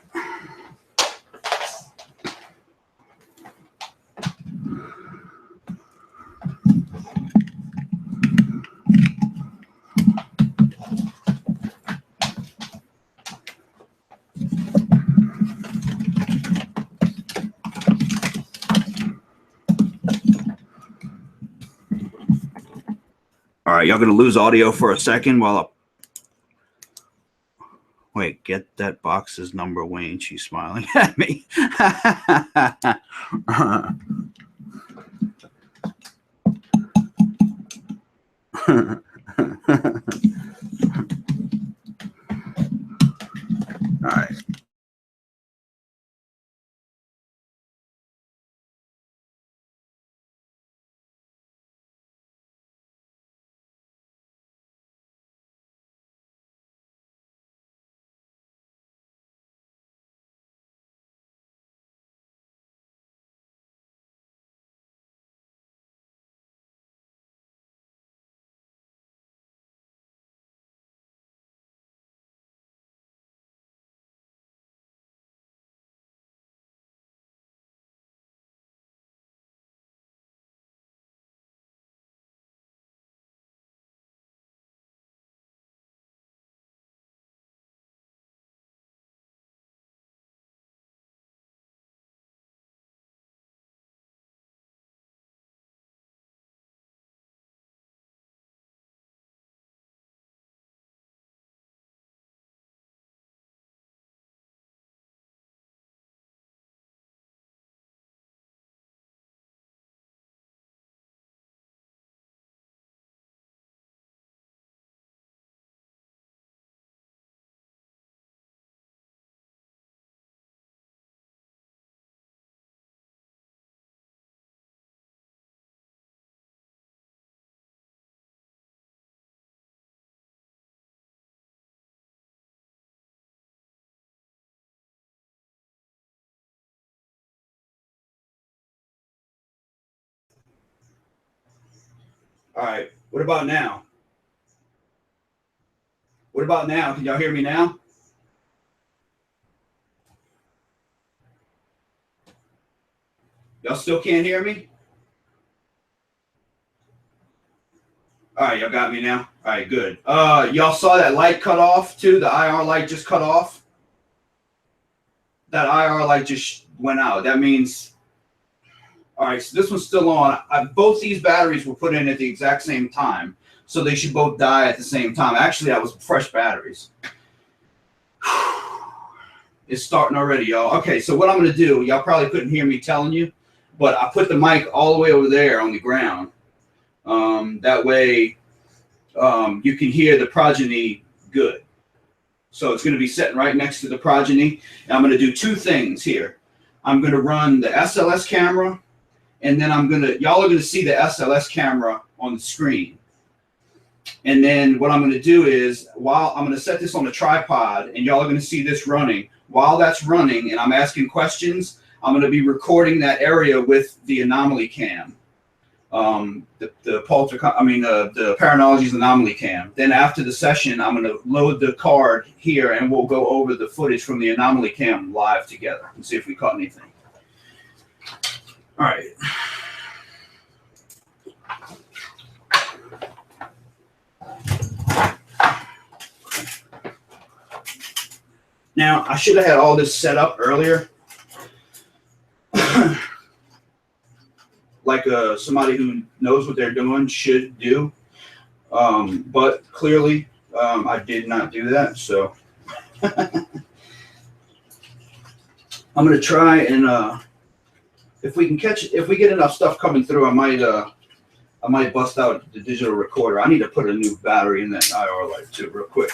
All right, y'all gonna lose audio for a second while I wait. Get that box's number, Wayne. She's smiling at me. All right. All right. What about now? What about now? Can y'all hear me now? Y'all still can't hear me? All right, y'all got me now? All right, good. Y'all saw that light cut off too? The IR light just cut off? That IR light just went out. That means, all right, so this one's still on. Both these batteries were put in at the exact same time, so they should both die at the same time. Actually, that was fresh batteries. It's starting already, y'all. Okay, so what I'm going to do, y'all probably couldn't hear me telling you, but I put the mic all the way over there on the ground. That way you can hear the Progeny good. So it's going to be sitting right next to the Progeny. And I'm going to do two things here. I'm going to run the SLS camera, and then y'all are going to see the SLS camera on the screen. And then what I'm going to do is, while I'm going to set this on a tripod, and y'all are going to see this running. While that's running and I'm asking questions, I'm going to be recording that area with the Anomaly cam. The Paranormal's Anomaly cam. Then after the session, I'm going to load the card here, and we'll go over the footage from the Anomaly cam live together and see if we caught anything. All right. Now, I should have had all this set up earlier. Like somebody who knows what they're doing should do. But clearly, I did not do that. So I'm going to try and if we get enough stuff coming through, I might bust out the digital recorder. I need to put a new battery in that IR light too, real quick.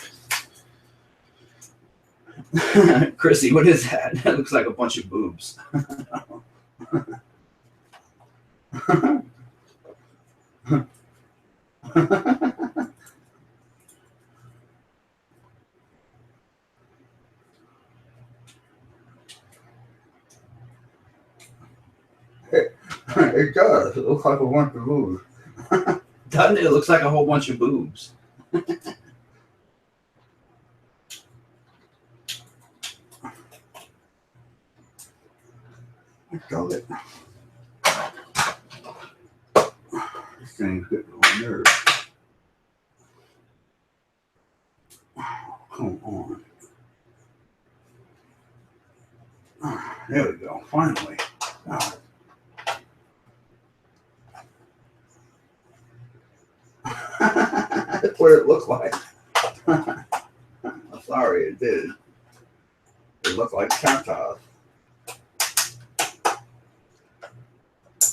Chrissy, what is that? That looks like a bunch of boobs. It does. It looks like a bunch of boobs. Doesn't it? It looks like a whole bunch of boobs. Got it. This thing's getting on my nerves. Come on. There we go. Finally. That's what it looked like. I'm sorry, it did. It looked like cacti.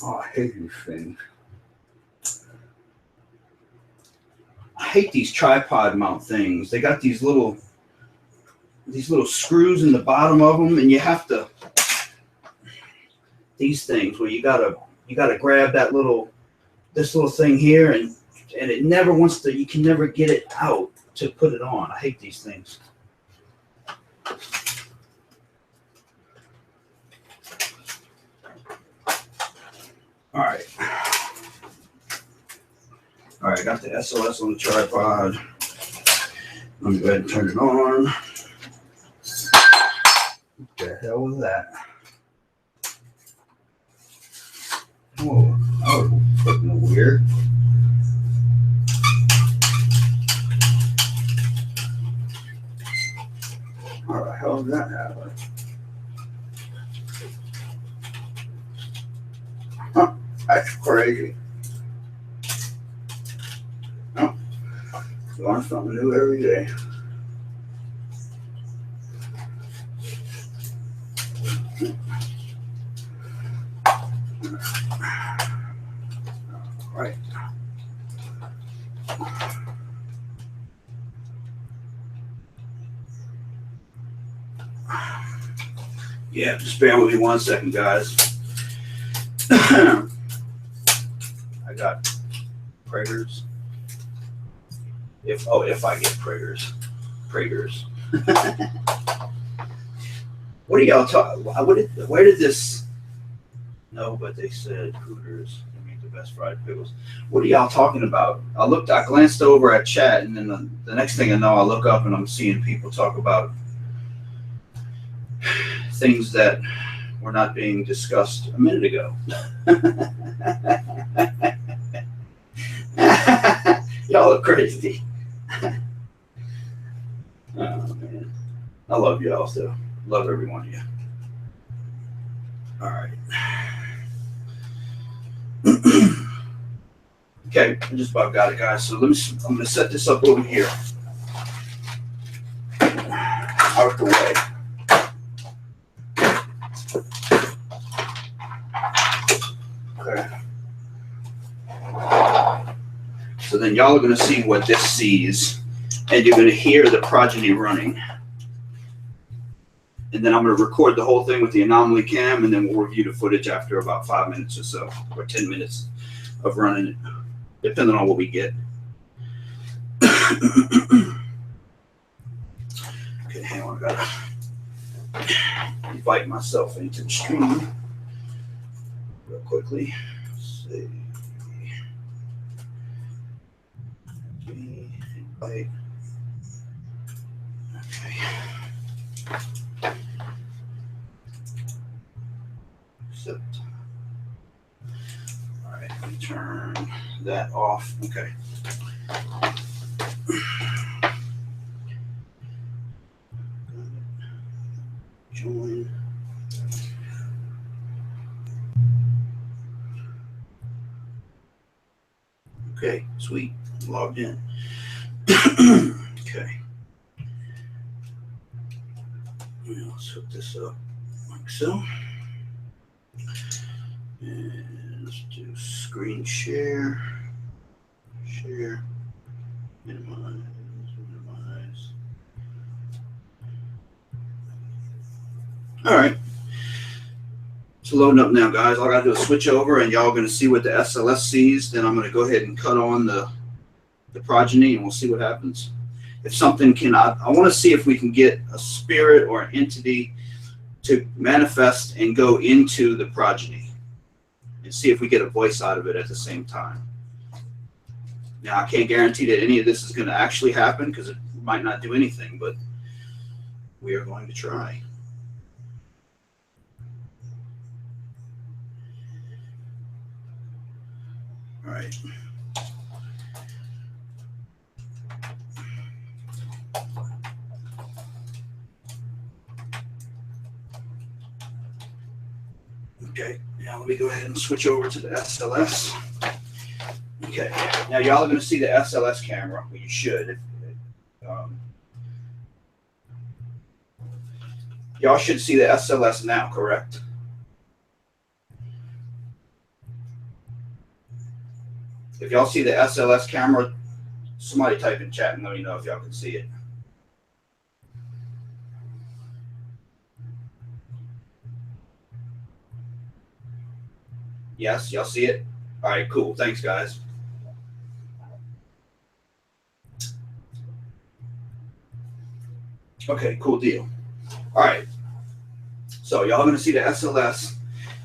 Oh, I hate these things. I hate these tripod mount things. They got these little screws in the bottom of them, and you have to these things where you gotta grab this little thing here, and it never wants to. You can never get it out to put it on. I hate these things. All right, I got the SLS on the tripod. Let me go ahead and turn it on. What the hell was that? Whoa, that was fucking weird. How the hell did that happen? Huh, that's crazy. Oh, learn something new every day. Right. Yeah, just bear with me 1 second, guys. I got Prager's. If I get Prager's. What are y'all talking? Where did this? No, but they said Hooters. They make the best fried pickles. What are y'all talking about? I glanced over at chat, and then the next thing I know, I look up and I'm seeing people talk about things that were not being discussed a minute ago. Y'all are crazy. Oh man, I love y'all still. Love every one of you. All right. Okay, I just about got it, guys. So I'm gonna set this up over here, out the way. then y'all are going to see what this sees, and you're going to hear the progeny running. And then I'm going to record the whole thing with the Anomaly cam, and then we'll review the footage after about 5 minutes or so, or 10 minutes of running it, depending on what we get. Okay, hang on, I gotta invite myself into the stream real quickly. Let's see. Invite. Okay. Accept. All right, let me turn that off. Okay. Join. Okay, sweet. Logged in. Okay. Let's hook this up like so. And let's do screen share. Share. Minimize. Minimize. All right. It's loading up now, guys. All I got to do is switch over, and y'all are going to see what the SLS sees. Then I'm going to go ahead and cut on the progeny, and we'll see what happens. If something I want to see if we can get a spirit or an entity to manifest and go into the progeny, and see if we get a voice out of it at the same time. Now, I can't guarantee that any of this is going to actually happen, because it might not do anything, but we are going to try. All right. Okay, now let me go ahead and switch over to the SLS. Okay, now y'all are going to see the SLS camera. Well, you should. Y'all should see the SLS now, correct? If y'all see the SLS camera, somebody type in chat and let me know if y'all can see it. Yes, y'all see it? All right, cool. Thanks, guys. Okay, cool deal. All right. So y'all are going to see the SLS.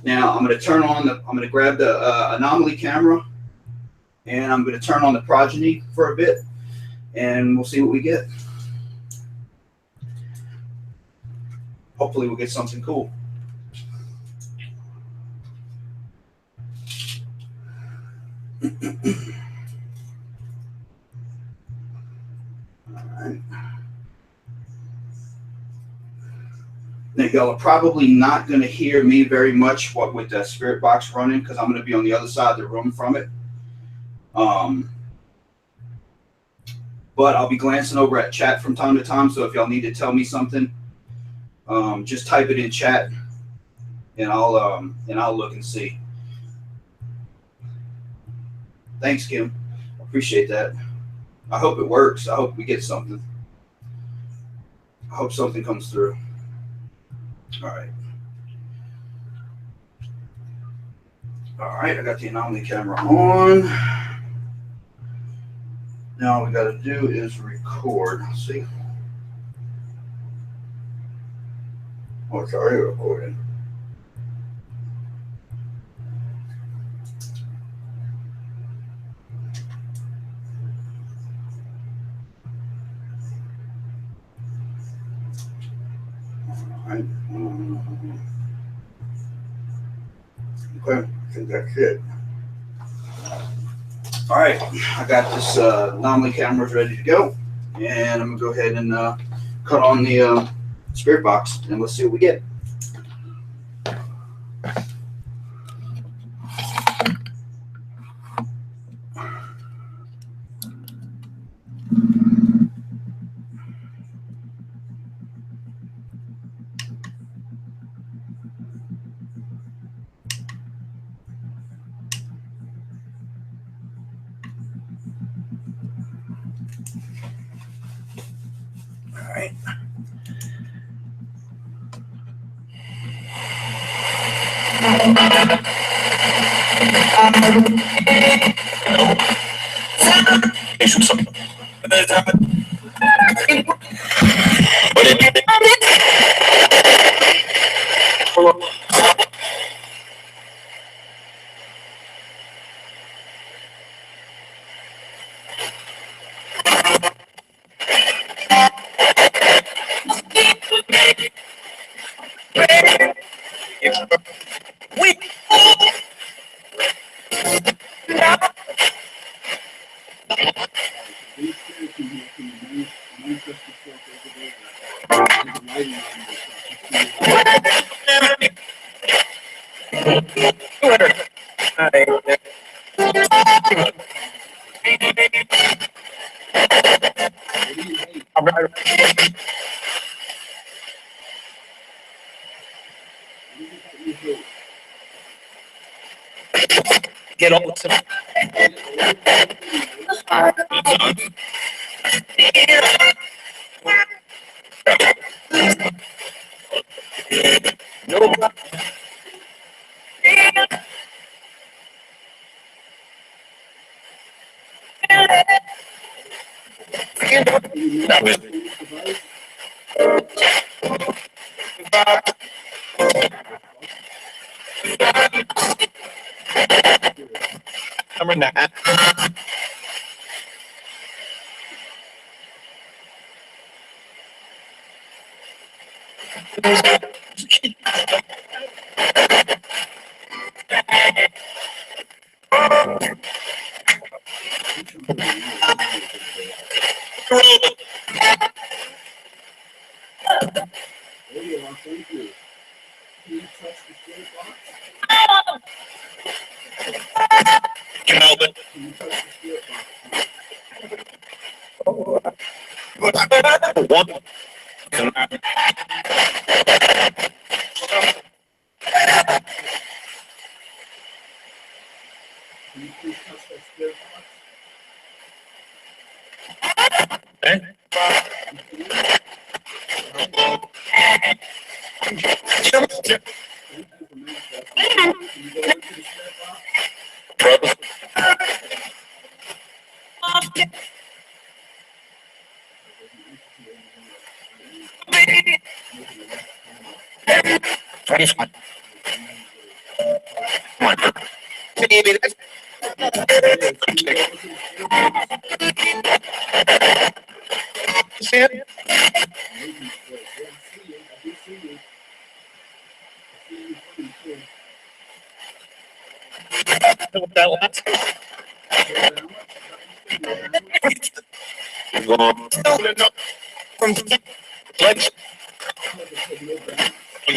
Now I'm going to turn on I'm going to grab the Anomaly camera, and I'm going to turn on the progeny for a bit, and we'll see what we get. Hopefully we'll get something cool. All right. Now, y'all are probably not going to hear me very much with the spirit box running, because I'm going to be on the other side of the room from it. But I'll be glancing over at chat from time to time, so if y'all need to tell me something, just type it in chat, and I'll look and see. Thanks, Kim. Appreciate that. I hope it works. I hope we get something. I hope something comes through. All right. All right, I got the Anomaly camera on. Now all we got to do is record. Let's see. Oh, it's already recording. All right. Okay, I think that's it. All right, I got this Anomaly cameras ready to go, and I'm gonna go ahead and cut on the spirit box, and let's see what we get. right. Get on with some. I'm in that. Can help it. One.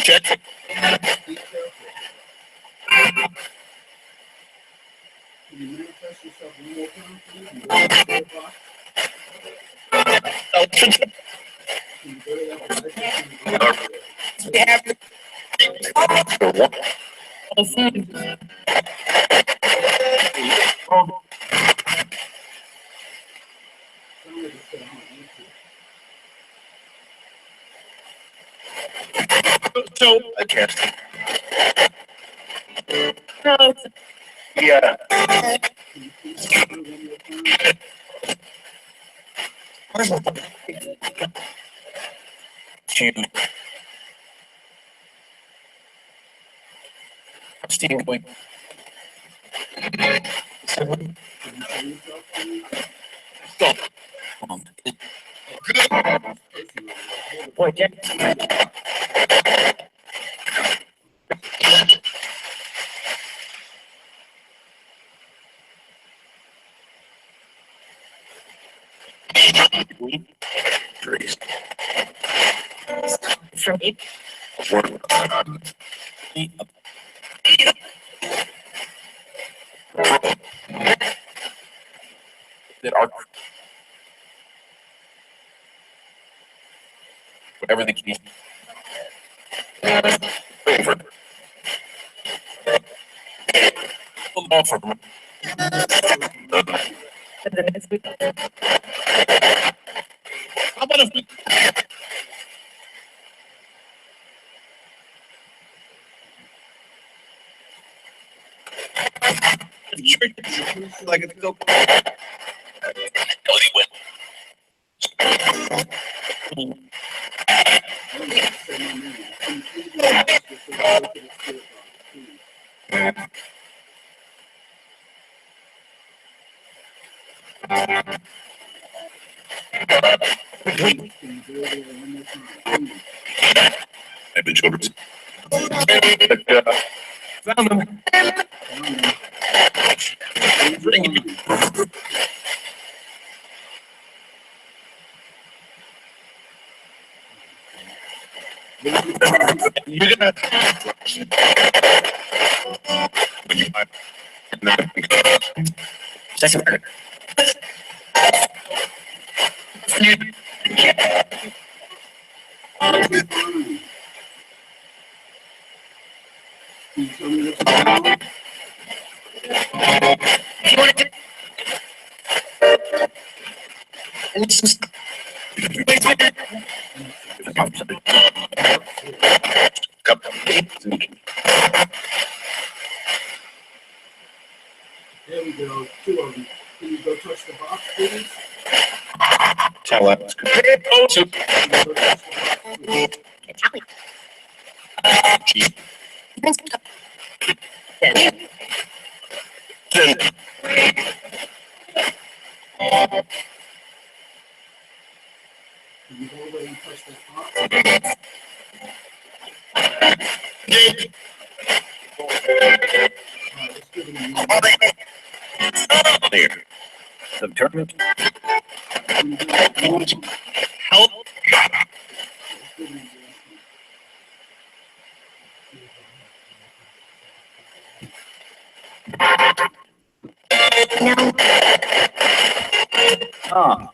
Check. So I can't. Yeah. Steve going. Stop. Boy, Jack. From it. That are whatever the key. Hold on for a minute. How about if we Like it's so. I've been children. Found him. You're gonna. Second. There we go. Two of them. Can you go touch the box, please? Tell that. Can you go touch the box, please? Can you go over and touch that box? Let's give it a minute. There. The tournament. Help. No. Ah.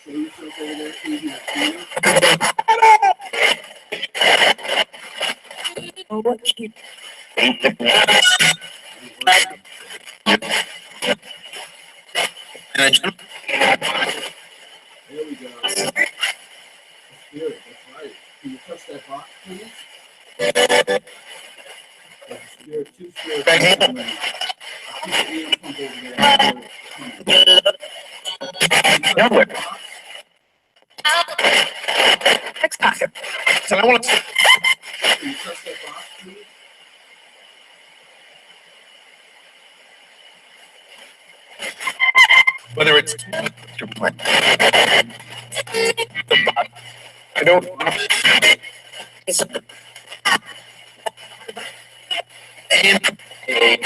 Show yourself over there, please. There we go. That's good. That's right. Can you touch that box, please? There's a spirit, two spirits. Keep the AM pump over there. Nowhere. Next pocket. So I want to. Can you touch that box, please? Whether it's. I don't. It's a. And. Hey,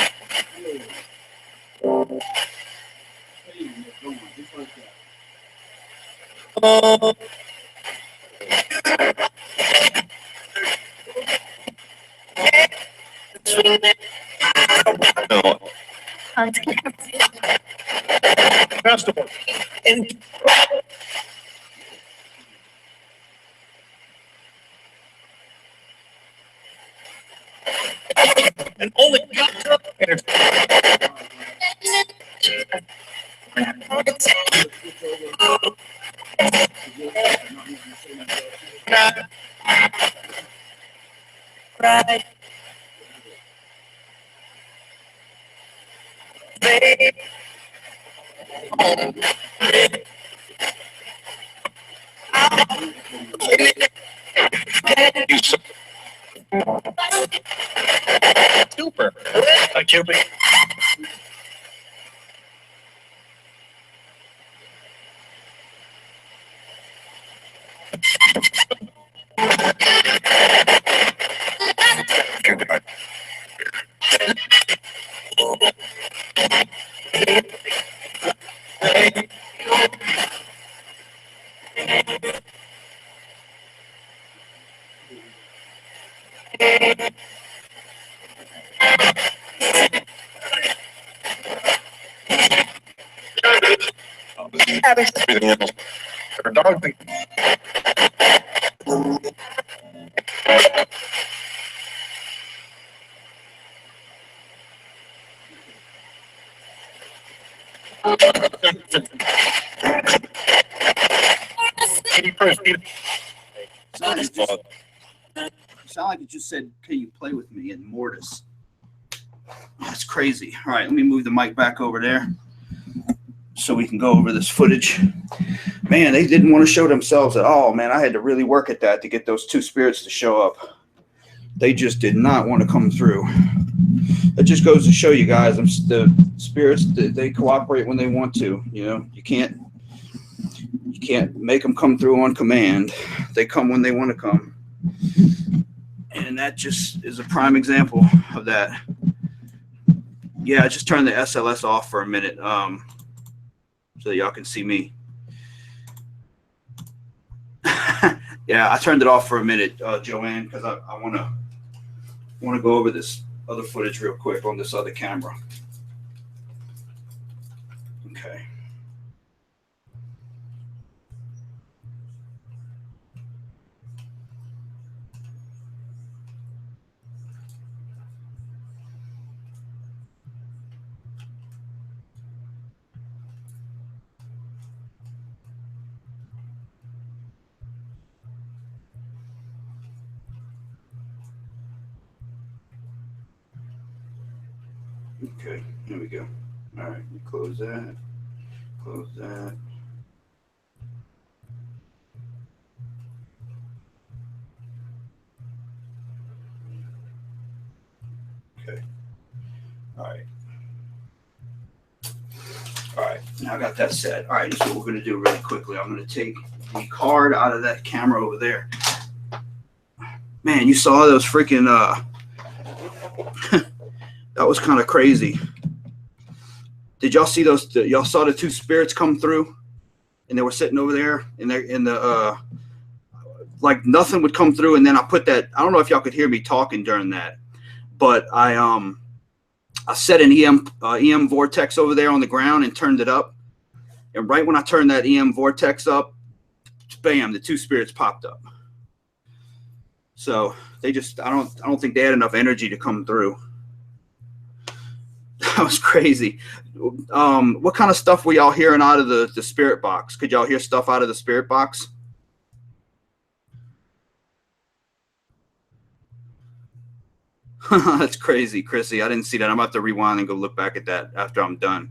go on, just like that. No. Festival. And. And only God. And right. You so Super. Cupid. Everything else. Her dog be Sound like it just said, "Can you play with me?" in Mortis. That's crazy. All right, let me move the mic back over there so we can go over this footage. Man, they didn't want to show themselves at all, man. I had to really work at that to get those two spirits to show up. They just did not want to come through. It just goes to show you guys, the spirits, they cooperate when they want to. You know, you can't make them come through on command. They come when they want to come. And that just is a prime example of that. Yeah, I just turned the SLS off for a minute so y'all can see me. Yeah, I turned it off for a minute, Joanne, because I want to go over this other footage real quick on this other camera. Okay. Okay, here we go. All right, close that. Close that. Okay. All right. All right, now I got that set. All right, this is what we're going to do really quickly. I'm going to take the card out of that camera over there. Man, you saw those freaking, that was kind of crazy. Did y'all see those? Y'all saw the two spirits come through and they were sitting over there and they're in the, like nothing would come through. And then I put that, I don't know if y'all could hear me talking during that, but I set an EM vortex over there on the ground and turned it up. And right when I turned that EM vortex up, bam, the two spirits popped up. So they just, I don't think they had enough energy to come through. That was crazy. What kind of stuff were y'all hearing out of the spirit box? Could y'all hear stuff out of the spirit box? That's crazy, Chrissy. I didn't see that. I'm about to rewind and go look back at that after I'm done.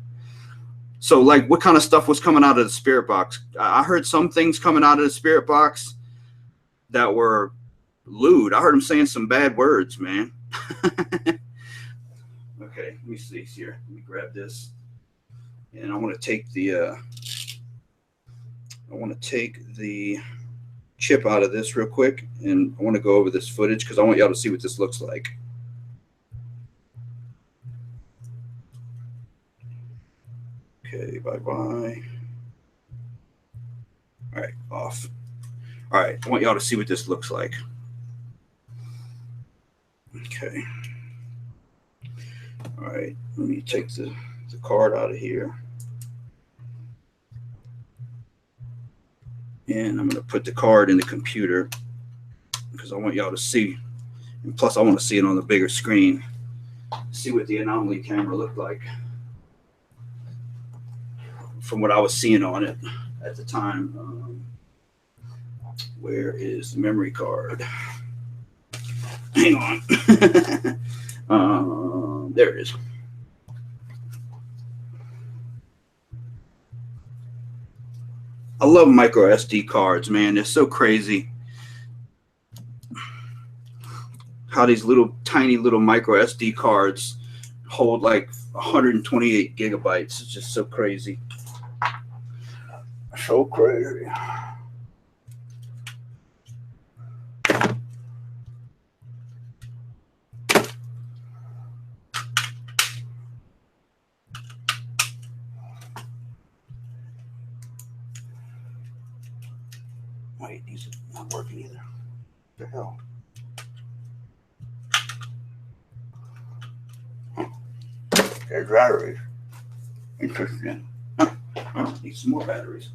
So, like, what kind of stuff was coming out of the spirit box? I heard some things coming out of the spirit box that were lewd. I heard them saying some bad words, man. Okay, let me see here. Let me grab this. And I want to take the chip out of this real quick, and I want to go over this footage because I want y'all to see what this looks like. Okay, bye-bye. All right, off. All right, I want y'all to see what this looks like. Okay. All right, let me take the card out of here. And I'm going to put the card in the computer because I want y'all to see. And plus, I want to see it on the bigger screen. See what the Anomaly camera looked like from what I was seeing on it at the time. Where is the memory card? Hang on. There it is. I love micro SD cards, man. They're so crazy. How these little tiny little micro SD cards hold like 128 gigabytes. It's just so crazy. So crazy. Wait, these are not working either. What the hell? There's batteries. Interesting. Huh. Oh, need some more batteries.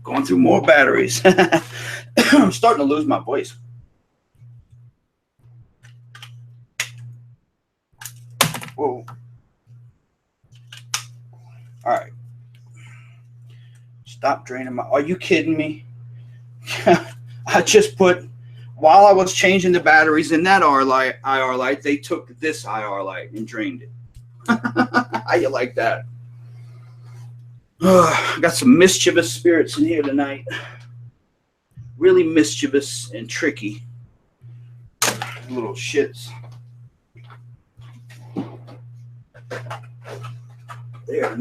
Going through more batteries. I'm starting to lose my voice. Whoa. All right. Stop draining my. Are you kidding me? I just put, while I was changing the batteries in that IR light, they took this IR light and drained it. How you like that? Got some mischievous spirits in here tonight. Really mischievous and tricky. Little shits. They're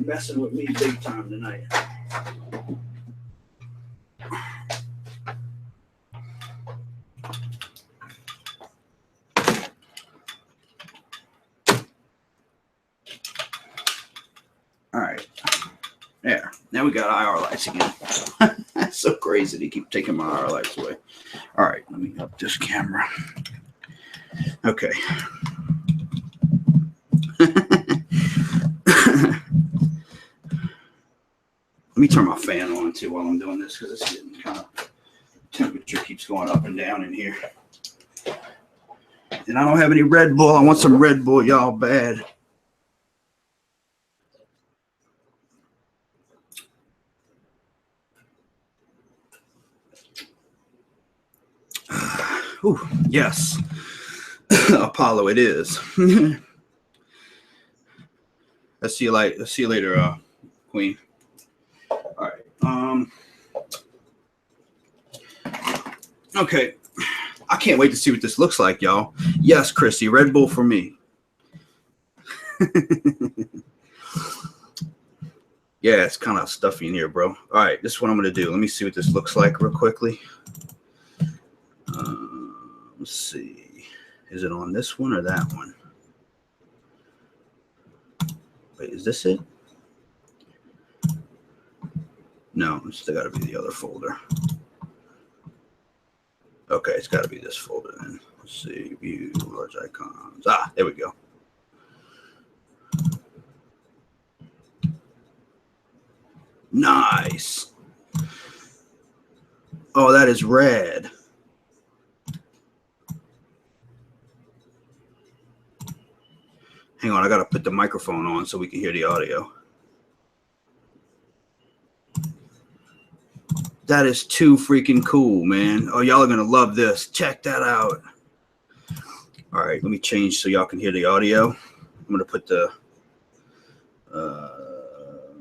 messing with me big time tonight. All right. There. Now we got IR lights again. That's so crazy to keep taking my IR lights away. All right. Let me up this camera. Okay. Let me turn my fan on too while I'm doing this because it's getting kind of, temperature keeps going up and down in here. And I don't have any Red Bull. I want some Red Bull, y'all, bad. Ooh, yes. Apollo it is. Let's see you later. Let's see you later, Queen. All right. Okay. I can't wait to see what this looks like, y'all. Yes, Chrissy, Red Bull for me. Yeah, it's kind of stuffy in here, bro. All right, this is what I'm going to do. Let me see what this looks like real quickly. Let's see. Is it on this one or that one? Wait, is this it? No, it's still got to be the other folder. Okay, it's got to be this folder then. Let's see. View, large icons. Ah, there we go. Nice. Oh, that is red. Hang on, I got to put the microphone on so we can hear the audio. That is too freaking cool, man. Oh, y'all are going to love this. Check that out. All right, let me change so y'all can hear the audio. I'm going to put the,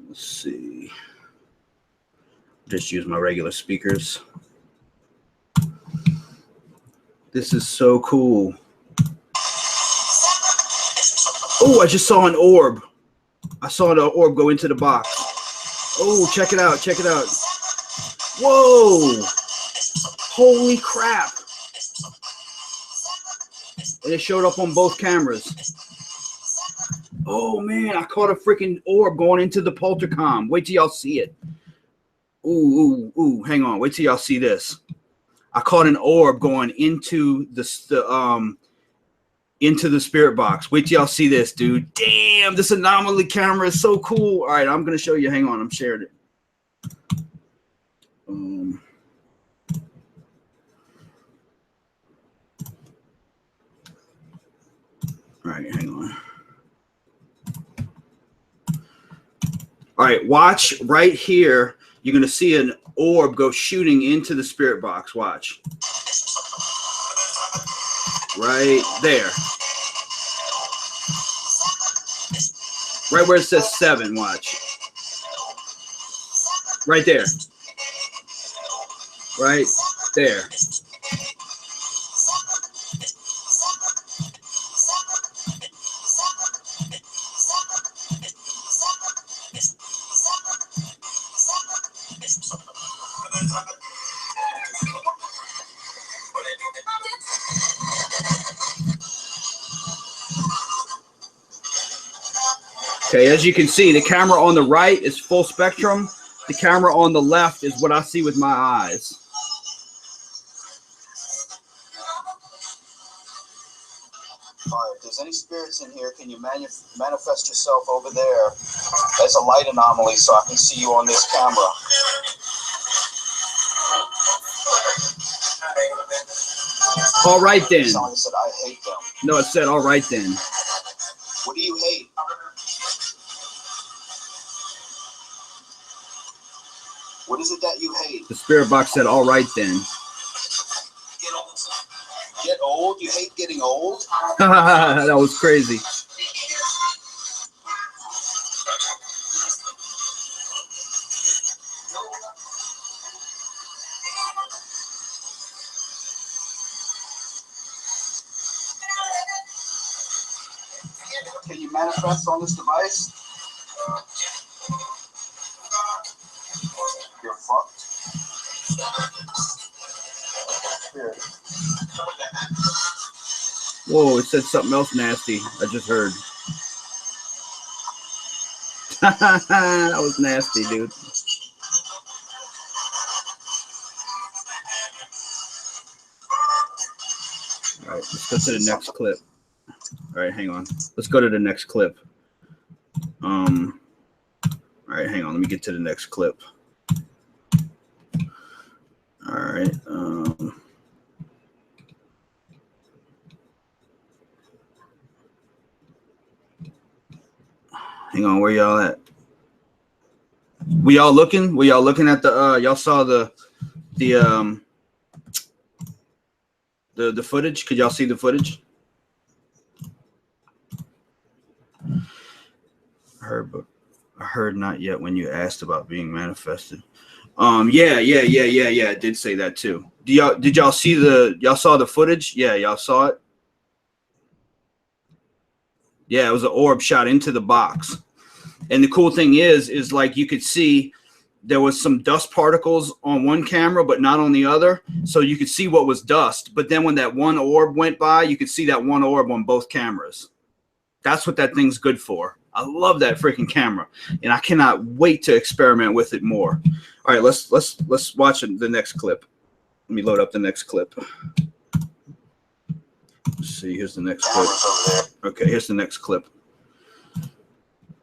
let's see. Just use my regular speakers. This is so cool. Oh, I just saw an orb. I saw the orb go into the box. Oh, check it out. Check it out. Whoa. Holy crap. And it showed up on both cameras. Oh, man. I caught a freaking orb going into the Poltercom. Wait till y'all see it. Ooh, ooh, ooh. Hang on. Wait till y'all see this. I caught an orb going into the spirit box. Wait till y'all see this, dude. Damn, this Anomaly camera is so cool. All right, I'm going to show you. Hang on. I'm sharing it. All right, hang on. All right, watch right here. You're going to see an orb go shooting into the spirit box. Watch. Right there. Right where it says 7, watch. Right there. Right there. Okay, as you can see, the camera on the right is full spectrum. The camera on the left is what I see with my eyes. All right, if there's any spirits in here, can you manifest yourself over there as a light anomaly so I can see you on this camera? All right then. Someone said, I hate them. No, it said, all right then. What do you hate? What is it that you hate? The spirit box said, all right then. Get old? You hate getting old? That was crazy. Can you manifest on this device? You're fucked. Spirit. Whoa, it said something else nasty. I just heard. That was nasty, dude. All right, let's go to the next clip. All right, hang on. Let's go to the next clip. All right, hang on. Let me get to the next clip. All right. Hang on, where y'all at? We y'all looking? Were y'all looking at the y'all saw the footage? Could y'all see the footage? I heard not yet when you asked about being manifested. Yeah, I did say that too. Did y'all see y'all saw the footage? Yeah, y'all saw it. Yeah, it was an orb shot into the box. And the cool thing is like you could see there was some dust particles on one camera, but not on the other. So you could see what was dust. But then when that one orb went by, you could see that one orb on both cameras. That's what that thing's good for. I love that freaking camera, and I cannot wait to experiment with it more. All right, let's watch the next clip. Let me load up the next clip. Let's see, here's the next clip. Okay, here's the next clip.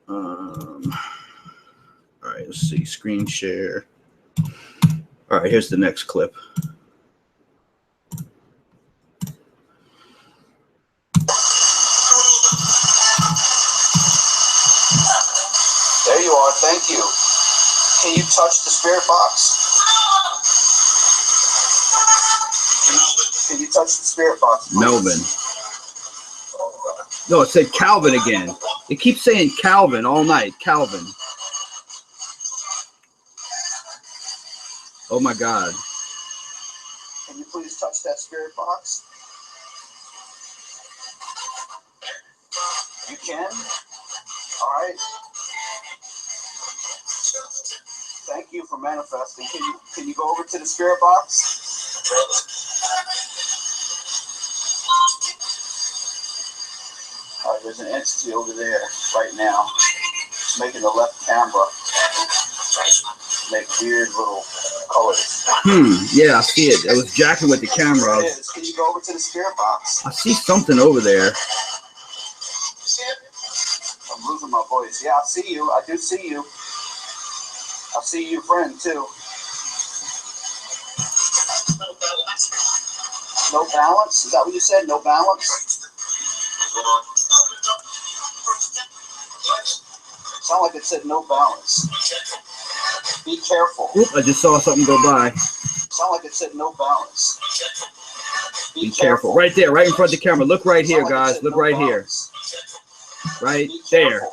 All right, let's see, screen share. All right, here's the next clip. There you are, thank you. Can you touch the spirit box? Can you touch the spirit box, please? Melvin. No, it said Calvin again. It keeps saying Calvin all night. Calvin. Oh my God. Can you please touch that spirit box? You can? All right. Thank you for manifesting. Can you go over to the spirit box? All right, there's an entity over there right now. It's making the left camera make weird little colors. Yeah, I see it. I was jacking with the camera. There it is. Can you go over to the spirit box? I see something over there. I'm losing my voice. Yeah, I see you. I do see you. I see your friend too. No balance? Is that what you said? No balance? Sound like it said no balance. Be careful. Oop, I just saw something go by. Sound like it said no balance. Be careful. Right there, right in front of the camera. Look right here, guys. Look right here. Right there.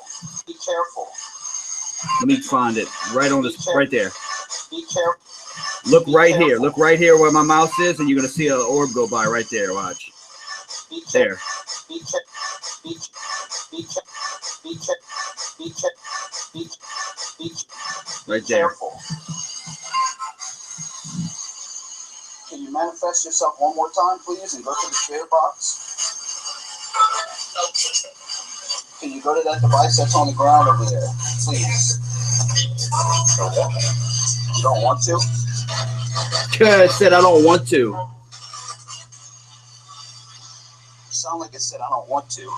Be careful. Let me find it. Right on this, right there. Be careful. Look right here. Look right here where my mouse is, and you're gonna see an orb go by right there. Watch. There. Be careful. Be careful. Be Right there. Can you manifest yourself one more time, please, and go to the spirit box? Can you go to that device that's on the ground over there, please? You don't want to? I said I don't want to. You sound like it said I don't want to.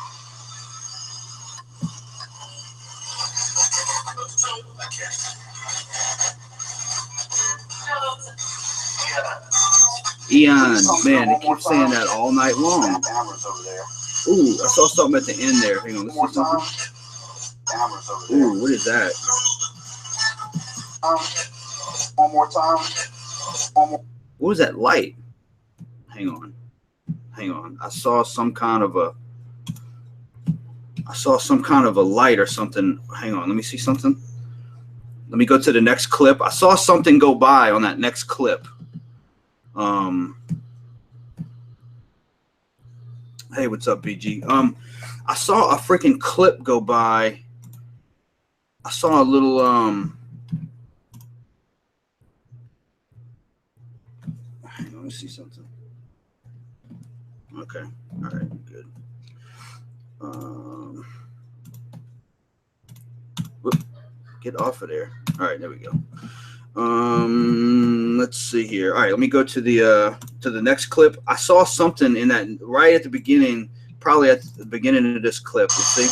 Eon, man, they keep saying that all night long. Cameras over there. Ooh, I saw something at the end there. Hang on, let's see something. Cameras over there. Ooh, what is that? One more time. One more. What was that light? Hang on. Hang on. I saw some kind of a light or something. Hang on, let me see something. Let me go to the next clip. I saw something go by on that next clip. Hey, what's up, BG? I saw a freaking clip go by. I saw a little hang on, let me see something. Okay, all right, good. Whoop, get off of there. All right, there we go. Let's see here. All right, let me go to the next clip. I saw something in that right at the beginning, probably at the beginning of this clip. You see?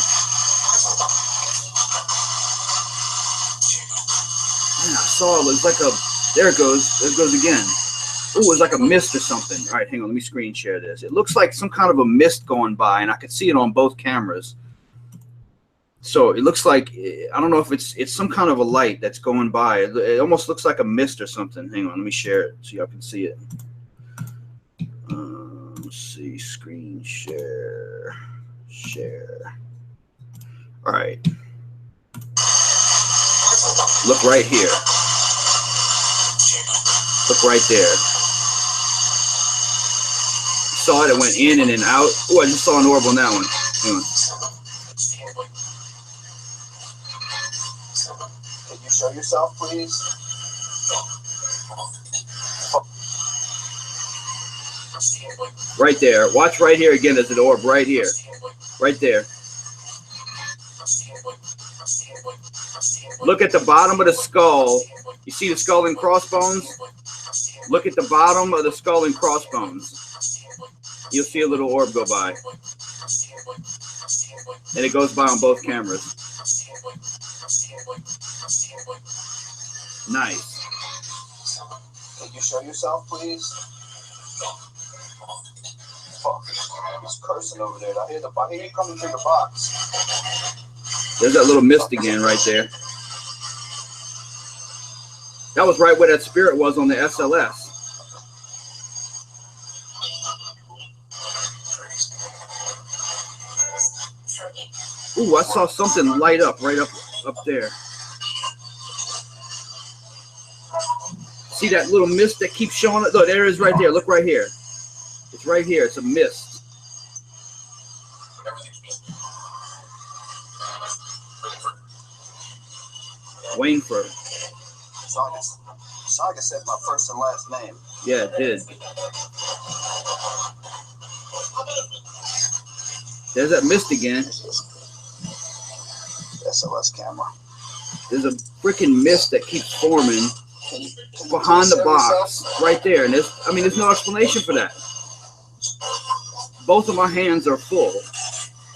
Man, I saw it was like a. There it goes. There it goes again. Oh, it was like a mist or something. All right, hang on. Let me screen share this. It looks like some kind of a mist going by, and I could see it on both cameras. So it looks like, I don't know if it's some kind of a light that's going by. It almost looks like a mist or something. Hang on, let me share it so y'all can see it. Let's see, screen share. All right. Look right here. Look right there. Saw it, it went in and then out. Oh, I just saw an orb on that one. Hang on. Can you show yourself, please? Right there. Watch right here again. There's an orb right here. Right there. Look at the bottom of the skull. You see the skull and crossbones? Look at the bottom of the skull and crossbones. You'll see a little orb go by. And it goes by on both cameras. Nice. Can you show yourself, please? Fuck. He's cursing over there. I hear you coming through the box. There's that little mist again right there. That was right where that spirit was on the SLS. Ooh, I saw something light up right up there. See that little mist that keeps showing up? Look, there it is right there. Look right here. It's right here. It's a mist. Wayne Fernandez. Saga said my first and last name. Yeah, it did. There's that mist again. SLS camera. There's a freaking mist that keeps forming Can you behind the show box, yourself? right there. And there's no explanation for that. Both of my hands are full.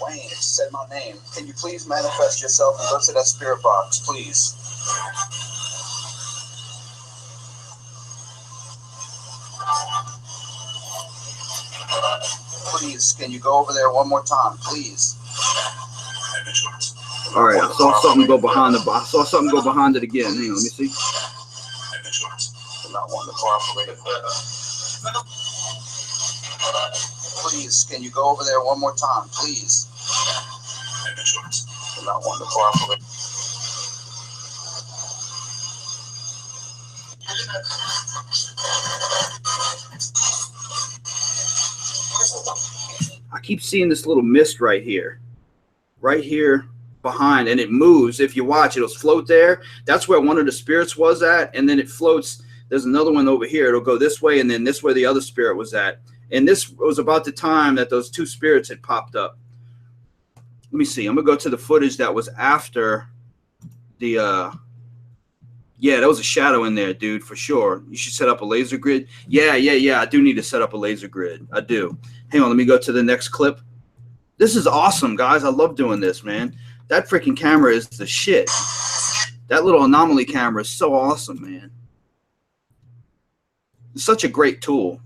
Wayne, it said my name. Can you please manifest yourself and go to that spirit box, please? Please, can you go over there one more time, please? All right, I saw something go behind the box. I saw something go behind it again. Hang on, let me see. I'm not wanting to cooperate. Please, can you go over there one more time, please? I'm not wanting to cooperate. I keep seeing this little mist right here behind, and it moves. If you watch, it'll float there. That's where one of the spirits was at, and then it floats. There's another one over here. It'll go this way, and then this way the other spirit was at. And this was about the time that those two spirits had popped up. let me see. I'm gonna go to the footage that was after the yeah, there was a shadow in there, dude, for sure. You should set up a laser grid. Yeah. I do need to set up a laser grid. I do. Hang on, let me go to the next clip. This is awesome, guys. I love doing this, man. That freaking camera is the shit. That little Anomaly camera is so awesome, man. It's such a great tool.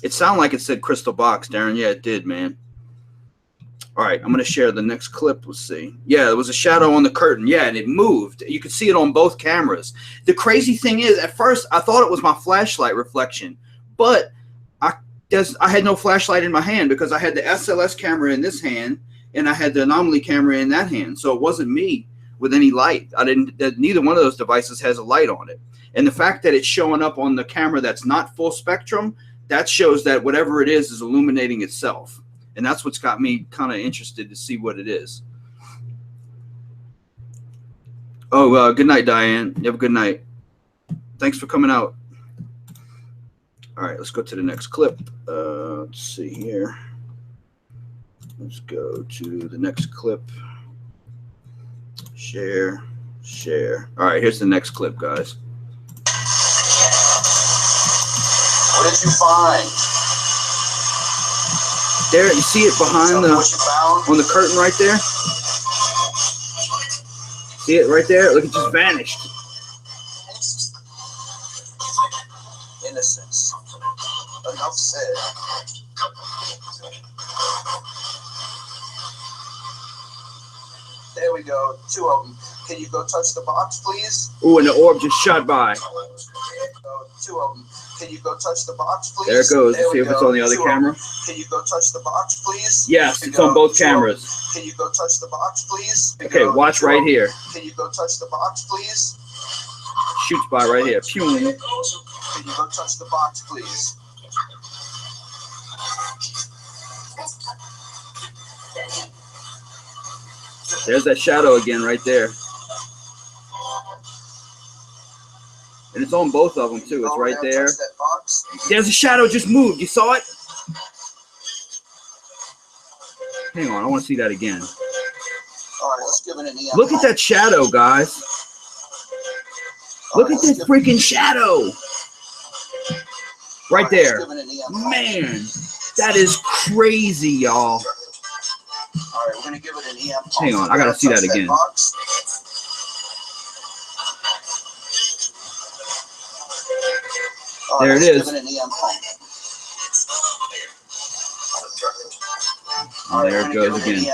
It sounded like it said crystal box, Darren. Yeah, it did, man. All right, I'm going to share the next clip. Let's see. Yeah, there was a shadow on the curtain. Yeah, and it moved. You could see it on both cameras. The crazy thing is, at first, I thought it was my flashlight reflection, but I had no flashlight in my hand because I had the SLS camera in this hand and I had the Anomaly camera in that hand. So it wasn't me with any light. Neither one of those devices has a light on it. And the fact that it's showing up on the camera that's not full spectrum, that shows that whatever it is illuminating itself. And that's what's got me kind of interested to see what it is. Oh, good night, Diane. You have a good night. Thanks for coming out. All right, let's go to the next clip. Let's see here. Let's go to the next clip. Share. All right, here's the next clip, guys. What did you find? There, you see it behind on the curtain right there? See it right there? Look, it just vanished. Innocence. Enough said. There we go. 2 of them. Can you go touch the box, please? Ooh, and the orb just shot by. 2 of them. Can you go touch the box, please? There it goes. Let's see if it's on the other camera. Can you go touch the box, please? Yes, it's on both cameras. Can you go touch the box, please? Okay, watch right here. Can you go touch the box, please? Shoots by right here. Pew. Can you go touch the box, please? There's that shadow again right there. And it's on both of them, too. It's right there. There's a shadow just moved. You saw it? Hang on. I want to see that again. All right, let's give it an EM. Look at that shadow, guys. Look at that freaking shadow. Right there. Man, that is crazy, y'all. All right, we're going to give it an EM. Hang on. I got to see that again. There it is. Oh, there it goes again.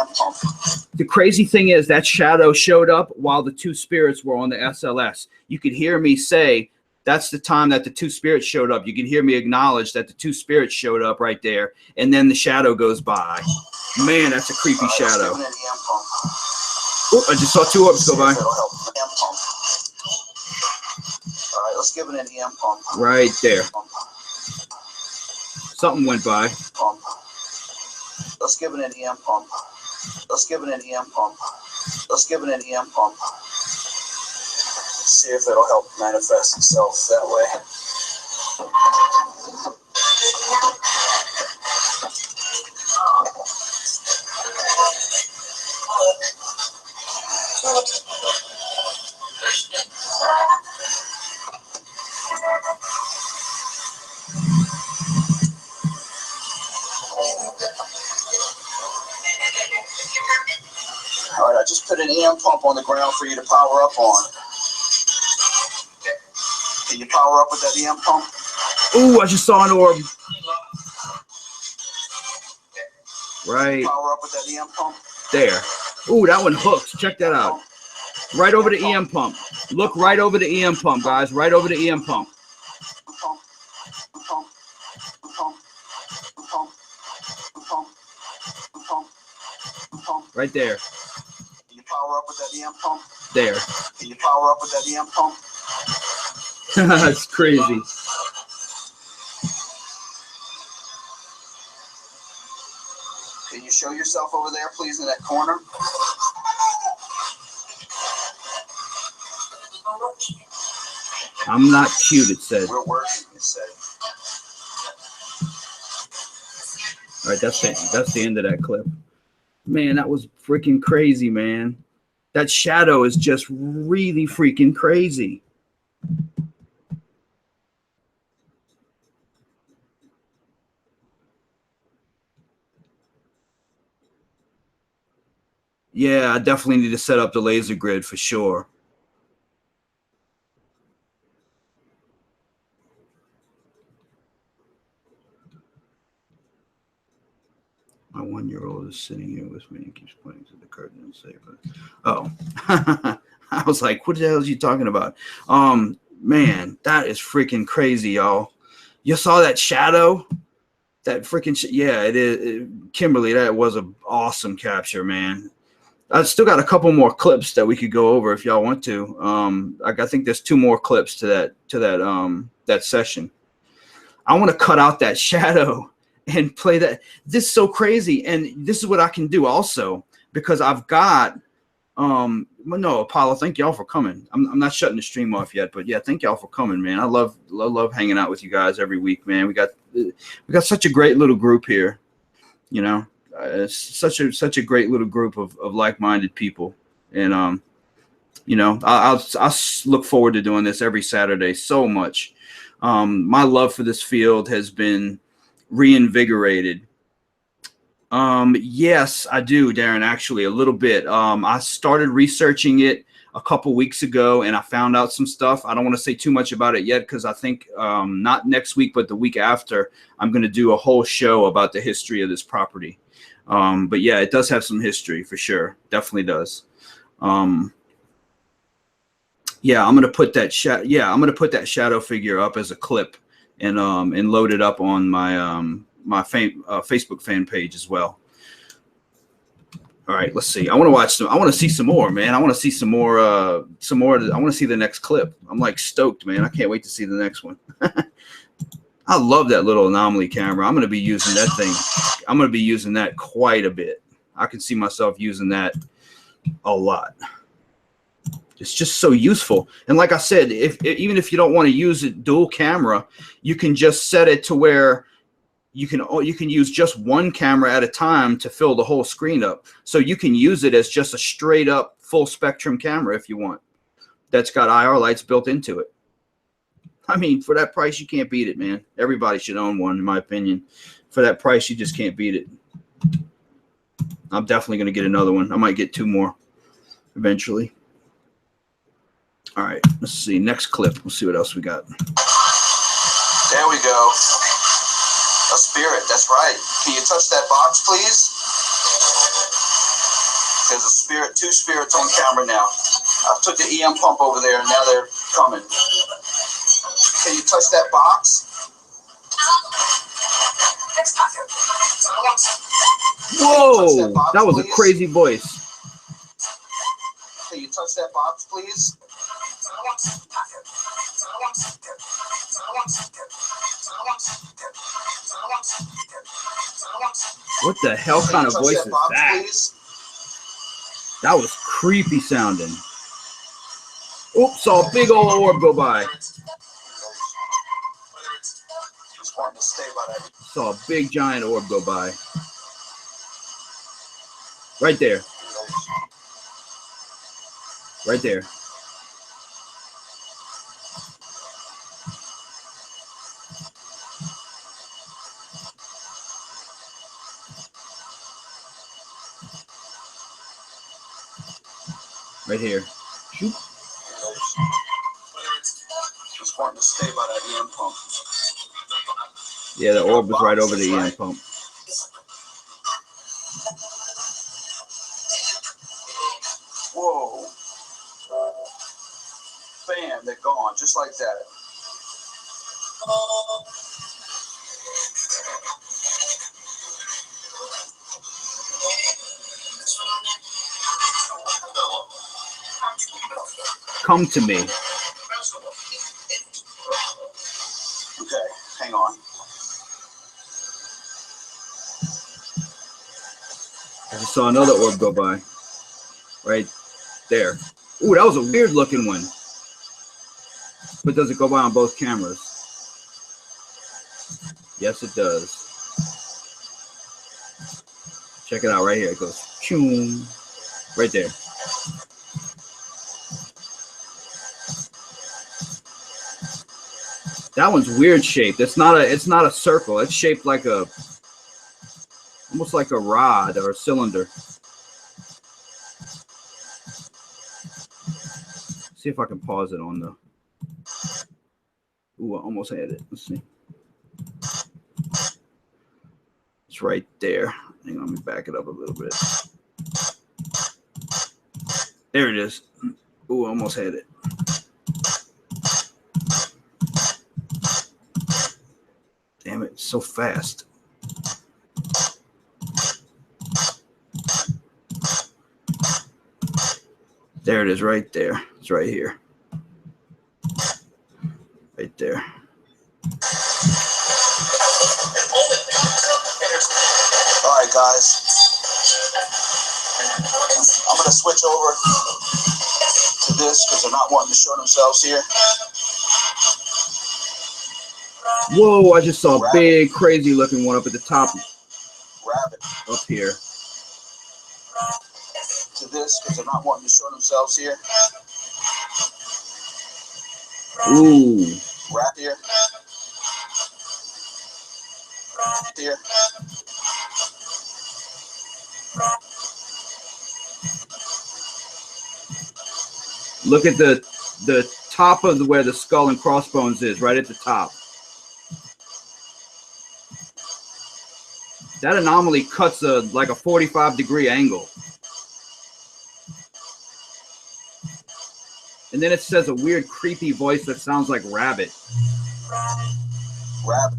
The crazy thing is that shadow showed up while the 2 spirits were on the SLS. You could hear me say that's the time that the 2 spirits showed up. You can hear me acknowledge that the 2 spirits showed up right there, and then the shadow goes by. Man, that's a creepy shadow. Oh, I just saw 2 orbs go by. All right, let's give it an EM pump. Right there. Something went by. Let's give it an EM pump. Let's give it an EM pump. Let's give it an EM pump. See if it'll help manifest itself that way. All right, I just put an EM pump on the ground for you to power up on. Can you power up with that EM pump? Ooh, I just saw an orb. Right. Power up with that EM pump. There. Ooh, that one hooked. Check that out. Right over the EM pump. Look right over the EM pump, guys. Right over the EM pump. Right there. Can you power up with that EM pump? There. Can you power up with that EM pump? That's crazy. Can you show yourself over there, please, in that corner? I'm not cute, it said. We're working, it said. All right, that's the end of that clip. Man, that was freaking crazy, man. That shadow is just really freaking crazy. Yeah, I definitely need to set up the laser grid for sure. My 1-year-old is sitting here with me and keeps pointing to the curtain and saying, "Oh," I was like, "What the hell is you talking about?" Man, that is freaking crazy, y'all. You saw that shadow? That freaking yeah, it is. Kimberly, that was an awesome capture, man. I've still got a couple more clips that we could go over if y'all want to. I think there's 2 more clips to that session. I want to cut out that shadow and play that. This is so crazy, and this is what I can do also because I've got no, Apollo, thank y'all for coming. I'm not shutting the stream off yet, but yeah, thank y'all for coming, man. I love hanging out with you guys every week, man. We got such a great little group here, you know. It's such a great little group of like-minded people, and you know, I'll look forward to doing this every Saturday so much. My love for this field has been reinvigorated. Yes, I do, Darren, actually a little bit. I started researching it a couple weeks ago and I found out some stuff. I don't want to say too much about it yet because I think not next week, but the week after, I'm going to do a whole show about the history of this property. But yeah, it does have some history for sure. Definitely does. Yeah, I'm going to put that shadow figure up as a clip and load it up on my Facebook fan page as well. All right, let's see. I want to see some more, man. I want to see some more. I want to see the next clip. I'm like stoked, man. I can't wait to see the next one. I love that little Anomaly camera. I'm going to be using that thing. I'm going to be using that quite a bit. I can see myself using that a lot. It's just so useful. And like I said, even if you don't want to use it dual camera, you can just set it to where you can use just one camera at a time to fill the whole screen up. So you can use it as just a straight up full spectrum camera if you want. That's got IR lights built into it. I mean, for that price, you can't beat it, man. Everybody should own one, in my opinion. For that price, you just can't beat it. I'm definitely going to get another one. I might get 2 more eventually. All right, let's see. Next clip. We'll see what else we got. There we go. A spirit, that's right. Can you touch that box, please? There's a spirit, 2 spirits on camera now. I took the EM pump over there, and now they're coming. Can you touch that box? Whoa, that was a crazy voice. Can you touch that box, please? What the hell kind of voice is that? That was creepy sounding. Oops, saw a big old orb go by. Saw a big giant orb go by. Right there. Right there. Right here. Shoop. Just wanting to stay by that EM pump. Yeah, the orb was right over the EM pump. Whoa. Bam, they're gone, just like that. Come to me. Okay, hang on. I just saw another orb go by. Right there. Ooh, that was a weird looking one. But does it go by on both cameras? Yes, it does. Check it out right here. It goes. Choom. Right there. That one's weird shaped. It's not a circle. It's shaped like almost like a rod or a cylinder. See if I can pause it on the. Ooh, I almost had it. Let's see. It's right there. Hang on, let me back it up a little bit. There it is. Ooh, I almost had it. Damn it, it's so fast. There it is right there. It's right here. Right there. All right, guys. I'm going to switch over to this because they're not wanting to show themselves here. Whoa, I just saw a big, crazy looking one up at the top. Rabbit. Up here. To this because they're not wanting to show themselves here. Ooh. Right here. Here. Look at the top of where the skull and crossbones is, right at the top. That anomaly cuts like a 45-degree angle. And then it says a weird, creepy voice that sounds like rabbit. Rabbit.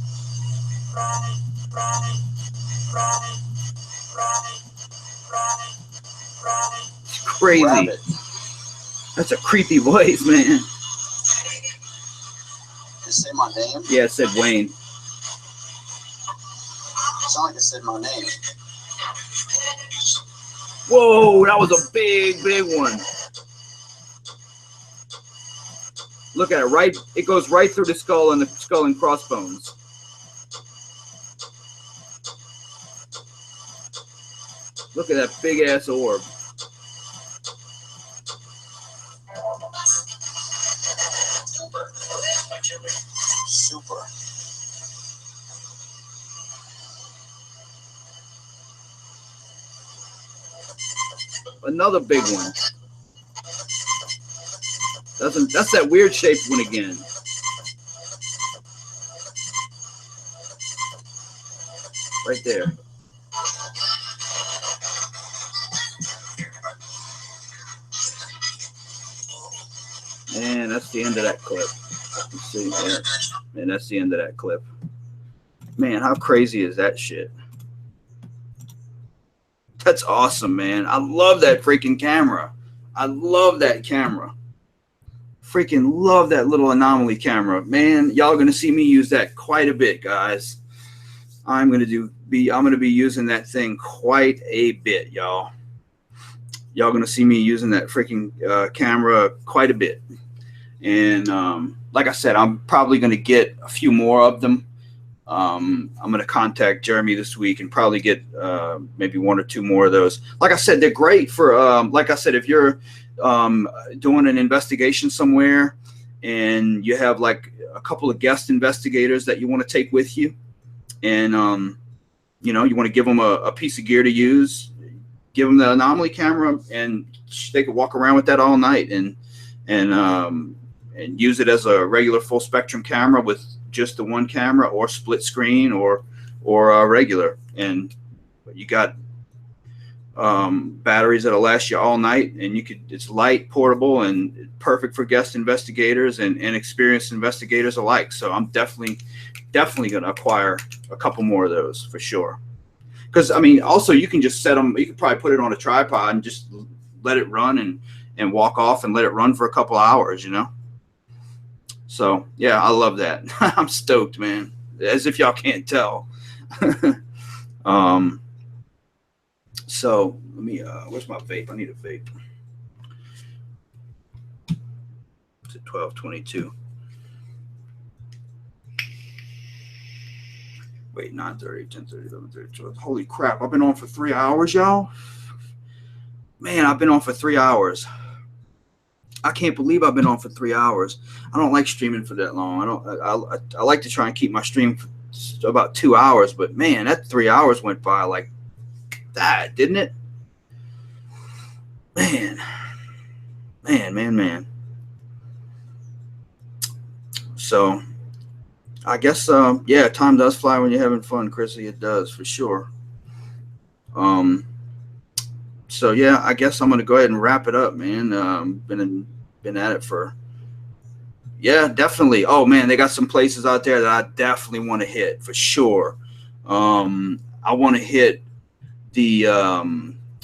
It's crazy. Rabbit. That's a creepy voice, man. Did it say my name? Yeah, it said Wayne. It sounded like it said my name. Whoa, that was a big, big one. Look at it, right? It goes right through the skull and crossbones. Look at that big ass orb. Super. Another big one. That's that weird shaped one again. Right there. And that's the end of that clip. Let's see there. And that's the end of that clip. Man, how crazy is that shit? That's awesome, man. I love that freaking camera. I love that camera. Freaking love that little Anomaly camera. Man, y'all gonna see me use that quite a bit, guys. I'm gonna be using that thing quite a bit, y'all. Y'all gonna see me using that freaking camera quite a bit. And like I said, I'm probably gonna get a few more of them. I'm going to contact Jeremy this week and probably get maybe one or two more of those. Like I said, they're great for, like I said, if you're doing an investigation somewhere and you have like a couple of guest investigators that you want to take with you, and, you know, you want to give them a piece of gear to use, give them the Anomaly camera, and they could walk around with that all night and use it as a regular full spectrum camera with just the one camera, or split screen, or regular. And you got batteries that'll last you all night, and it's light, portable, and perfect for guest investigators and experienced investigators alike. So I'm definitely going to acquire a couple more of those for sure. Because I mean, also you can just set them. You can probably put it on a tripod and just let it run and walk off and let it run for a couple hours, you know. So yeah, I love that. I'm stoked, man. As if y'all can't tell. So let me. Where's my vape? I need a vape. It's at 12:22. Wait, 9:30, 10:30, 11:30, 12. Holy crap! I've been on for 3 hours, y'all. Man, I've been on for 3 hours. I can't believe I've been on for 3 hours. I don't like streaming for that long. I like to try and keep my stream for about 2 hours, but man, that 3 hours went by like that, didn't it? Man. So I guess yeah, time does fly when you're having fun, Chrissy. It does for sure. So yeah, I guess I'm gonna go ahead and wrap it up, man. Been at it for, yeah, definitely. Oh man, they got some places out there that I definitely want to hit for sure. I want to hit the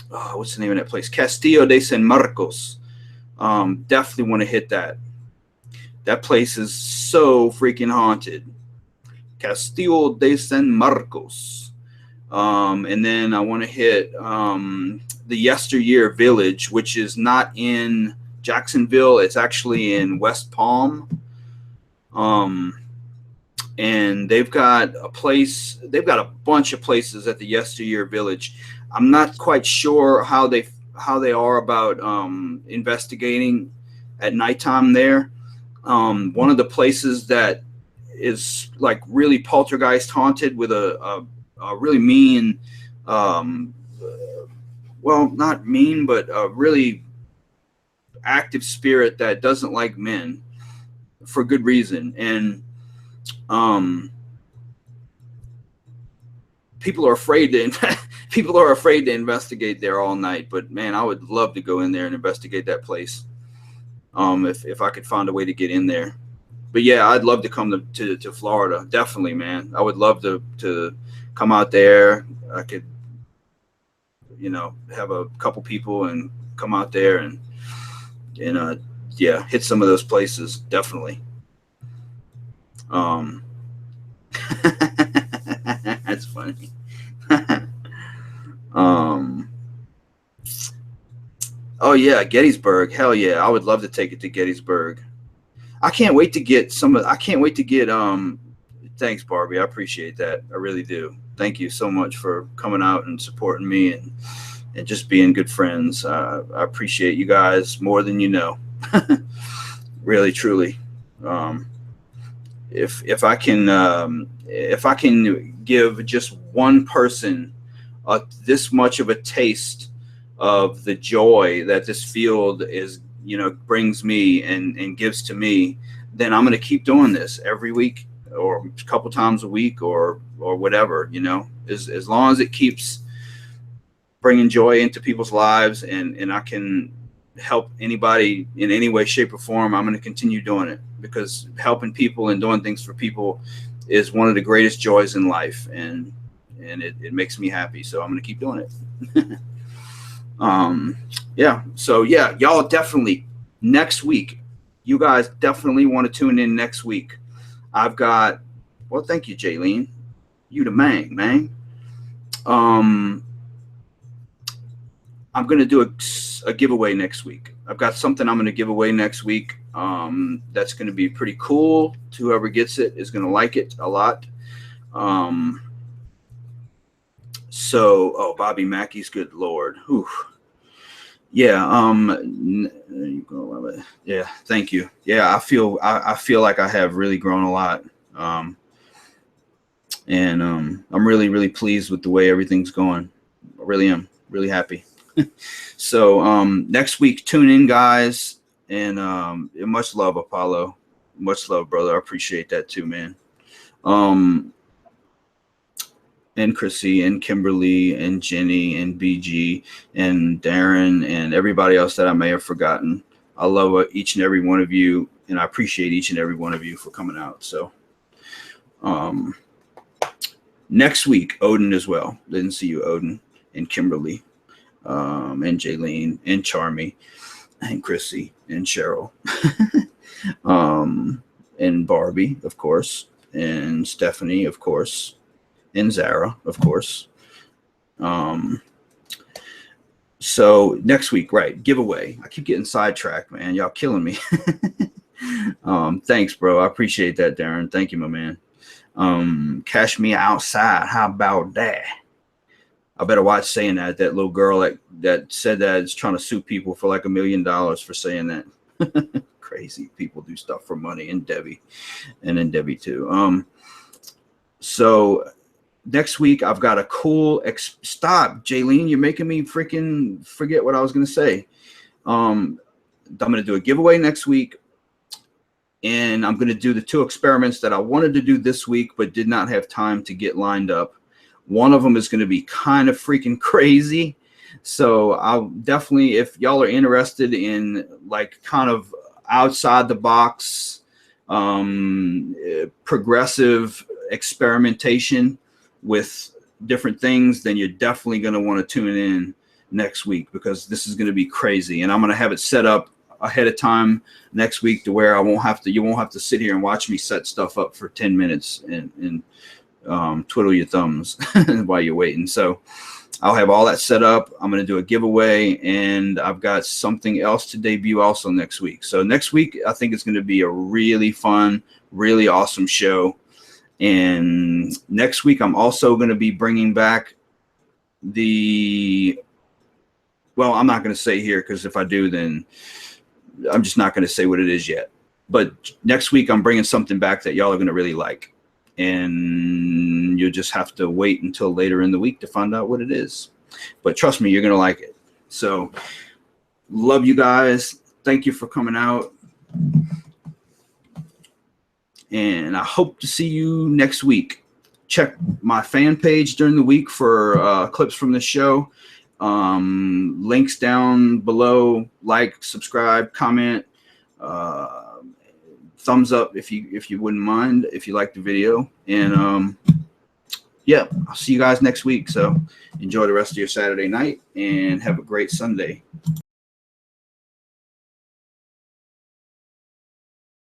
what's the name of that place? Castillo de San Marcos. Definitely want to hit that. That place is so freaking haunted. Castillo de San Marcos. And then I want to hit the Yesteryear Village, which is not in Jacksonville. It's actually in West Palm. And they've got a place. They've got a bunch of places at the Yesteryear Village. I'm not quite sure how they are about investigating at nighttime there. One of the places that is like really poltergeist haunted with a really mean, well, not mean, but a really active spirit that doesn't like men for good reason. And people are afraid to investigate there all night. But man, I would love to go in there and investigate that place. If I could find a way to get in there. But yeah, I'd love to come to Florida. Definitely, man. I would love to come out there. I could, have a couple people and come out there and yeah, hit some of those places. Definitely. That's funny. Oh yeah, Gettysburg. Hell yeah, I would love to take it to Gettysburg. I can't wait to get thanks, Barbie. I appreciate that. I really do. Thank you so much for coming out and supporting me and just being good friends. I appreciate you guys more than you know. Really, truly. If I can give just one person this much of a taste of the joy that this field is, brings me and gives to me, then I'm going to keep doing this every week or a couple times a week or whatever, as long as it keeps bringing joy into people's lives and I can help anybody in any way, shape, or form, I'm going to continue doing it, because helping people and doing things for people is one of the greatest joys in life, and it makes me happy. So I'm going to keep doing it. Yeah. So yeah, y'all definitely next week, you guys definitely want to tune in next week. I've got, well, thank you, Jaylene. You the man. I'm going to do a giveaway next week. I've got something I'm going to give away next week. That's going to be pretty cool. Whoever gets it is going to like it a lot. So, Bobby Mackey's good Lord. Whew. Yeah. There you go. Yeah. Thank you. Yeah. I feel like I have really grown a lot. And I'm really, really pleased with the way everything's going. I really am really happy. So next week, tune in, guys. And much love, Apollo. Much love, brother. I appreciate that too, man. And Chrissy and Kimberly and Jenny and BG and Darren and everybody else that I may have forgotten. I love each and every one of you, and I appreciate each and every one of you for coming out. So next week, Odin as well. Didn't see you, Odin, and Kimberly, and Jaylene and Charmy and Chrissy and Cheryl, and Barbie, of course, and Stephanie, of course, and Zara, of course. So next week, right, giveaway. I keep getting sidetracked, man. Y'all killing me. Thanks, bro. I appreciate that, Darren. Thank you, my man. Cash me outside. How about that? I better watch saying that. That little girl that said that is trying to sue people for like $1 million for saying that. Crazy people do stuff for money, and Debbie too. So next week I've got a cool stop, Jaylene. You're making me freaking forget what I was gonna say. I'm gonna do a giveaway next week, and I'm gonna do the 2 experiments that I wanted to do this week but did not have time to get lined up. One of them is going to be kind of freaking crazy. So I'll definitely, if y'all are interested in like kind of outside the box, progressive experimentation with different things, then you're definitely going to want to tune in next week, because this is going to be crazy. And I'm going to have it set up ahead of time next week to where you won't have to sit here and watch me set stuff up for 10 minutes and twiddle your thumbs while you're waiting. So I'll have all that set up. I'm going to do a giveaway, and I've got something else to debut also next week. So next week, I think it's going to be a really fun, really awesome show. And next week, I'm also going to be bringing back well, I'm not going to say here, because if I do, then I'm just not going to say what it is yet. But next week, I'm bringing something back that y'all are going to really like. And you'll just have to wait until later in the week to find out what it is. But trust me, you're going to like it. So love you guys. Thank you for coming out. And I hope to see you next week. Check my fan page during the week for clips from the show. Links down below. Like, subscribe, comment. Thumbs up if you wouldn't mind, if you like the video. And yeah, I'll see you guys next week. So enjoy the rest of your Saturday night and have a great Sunday.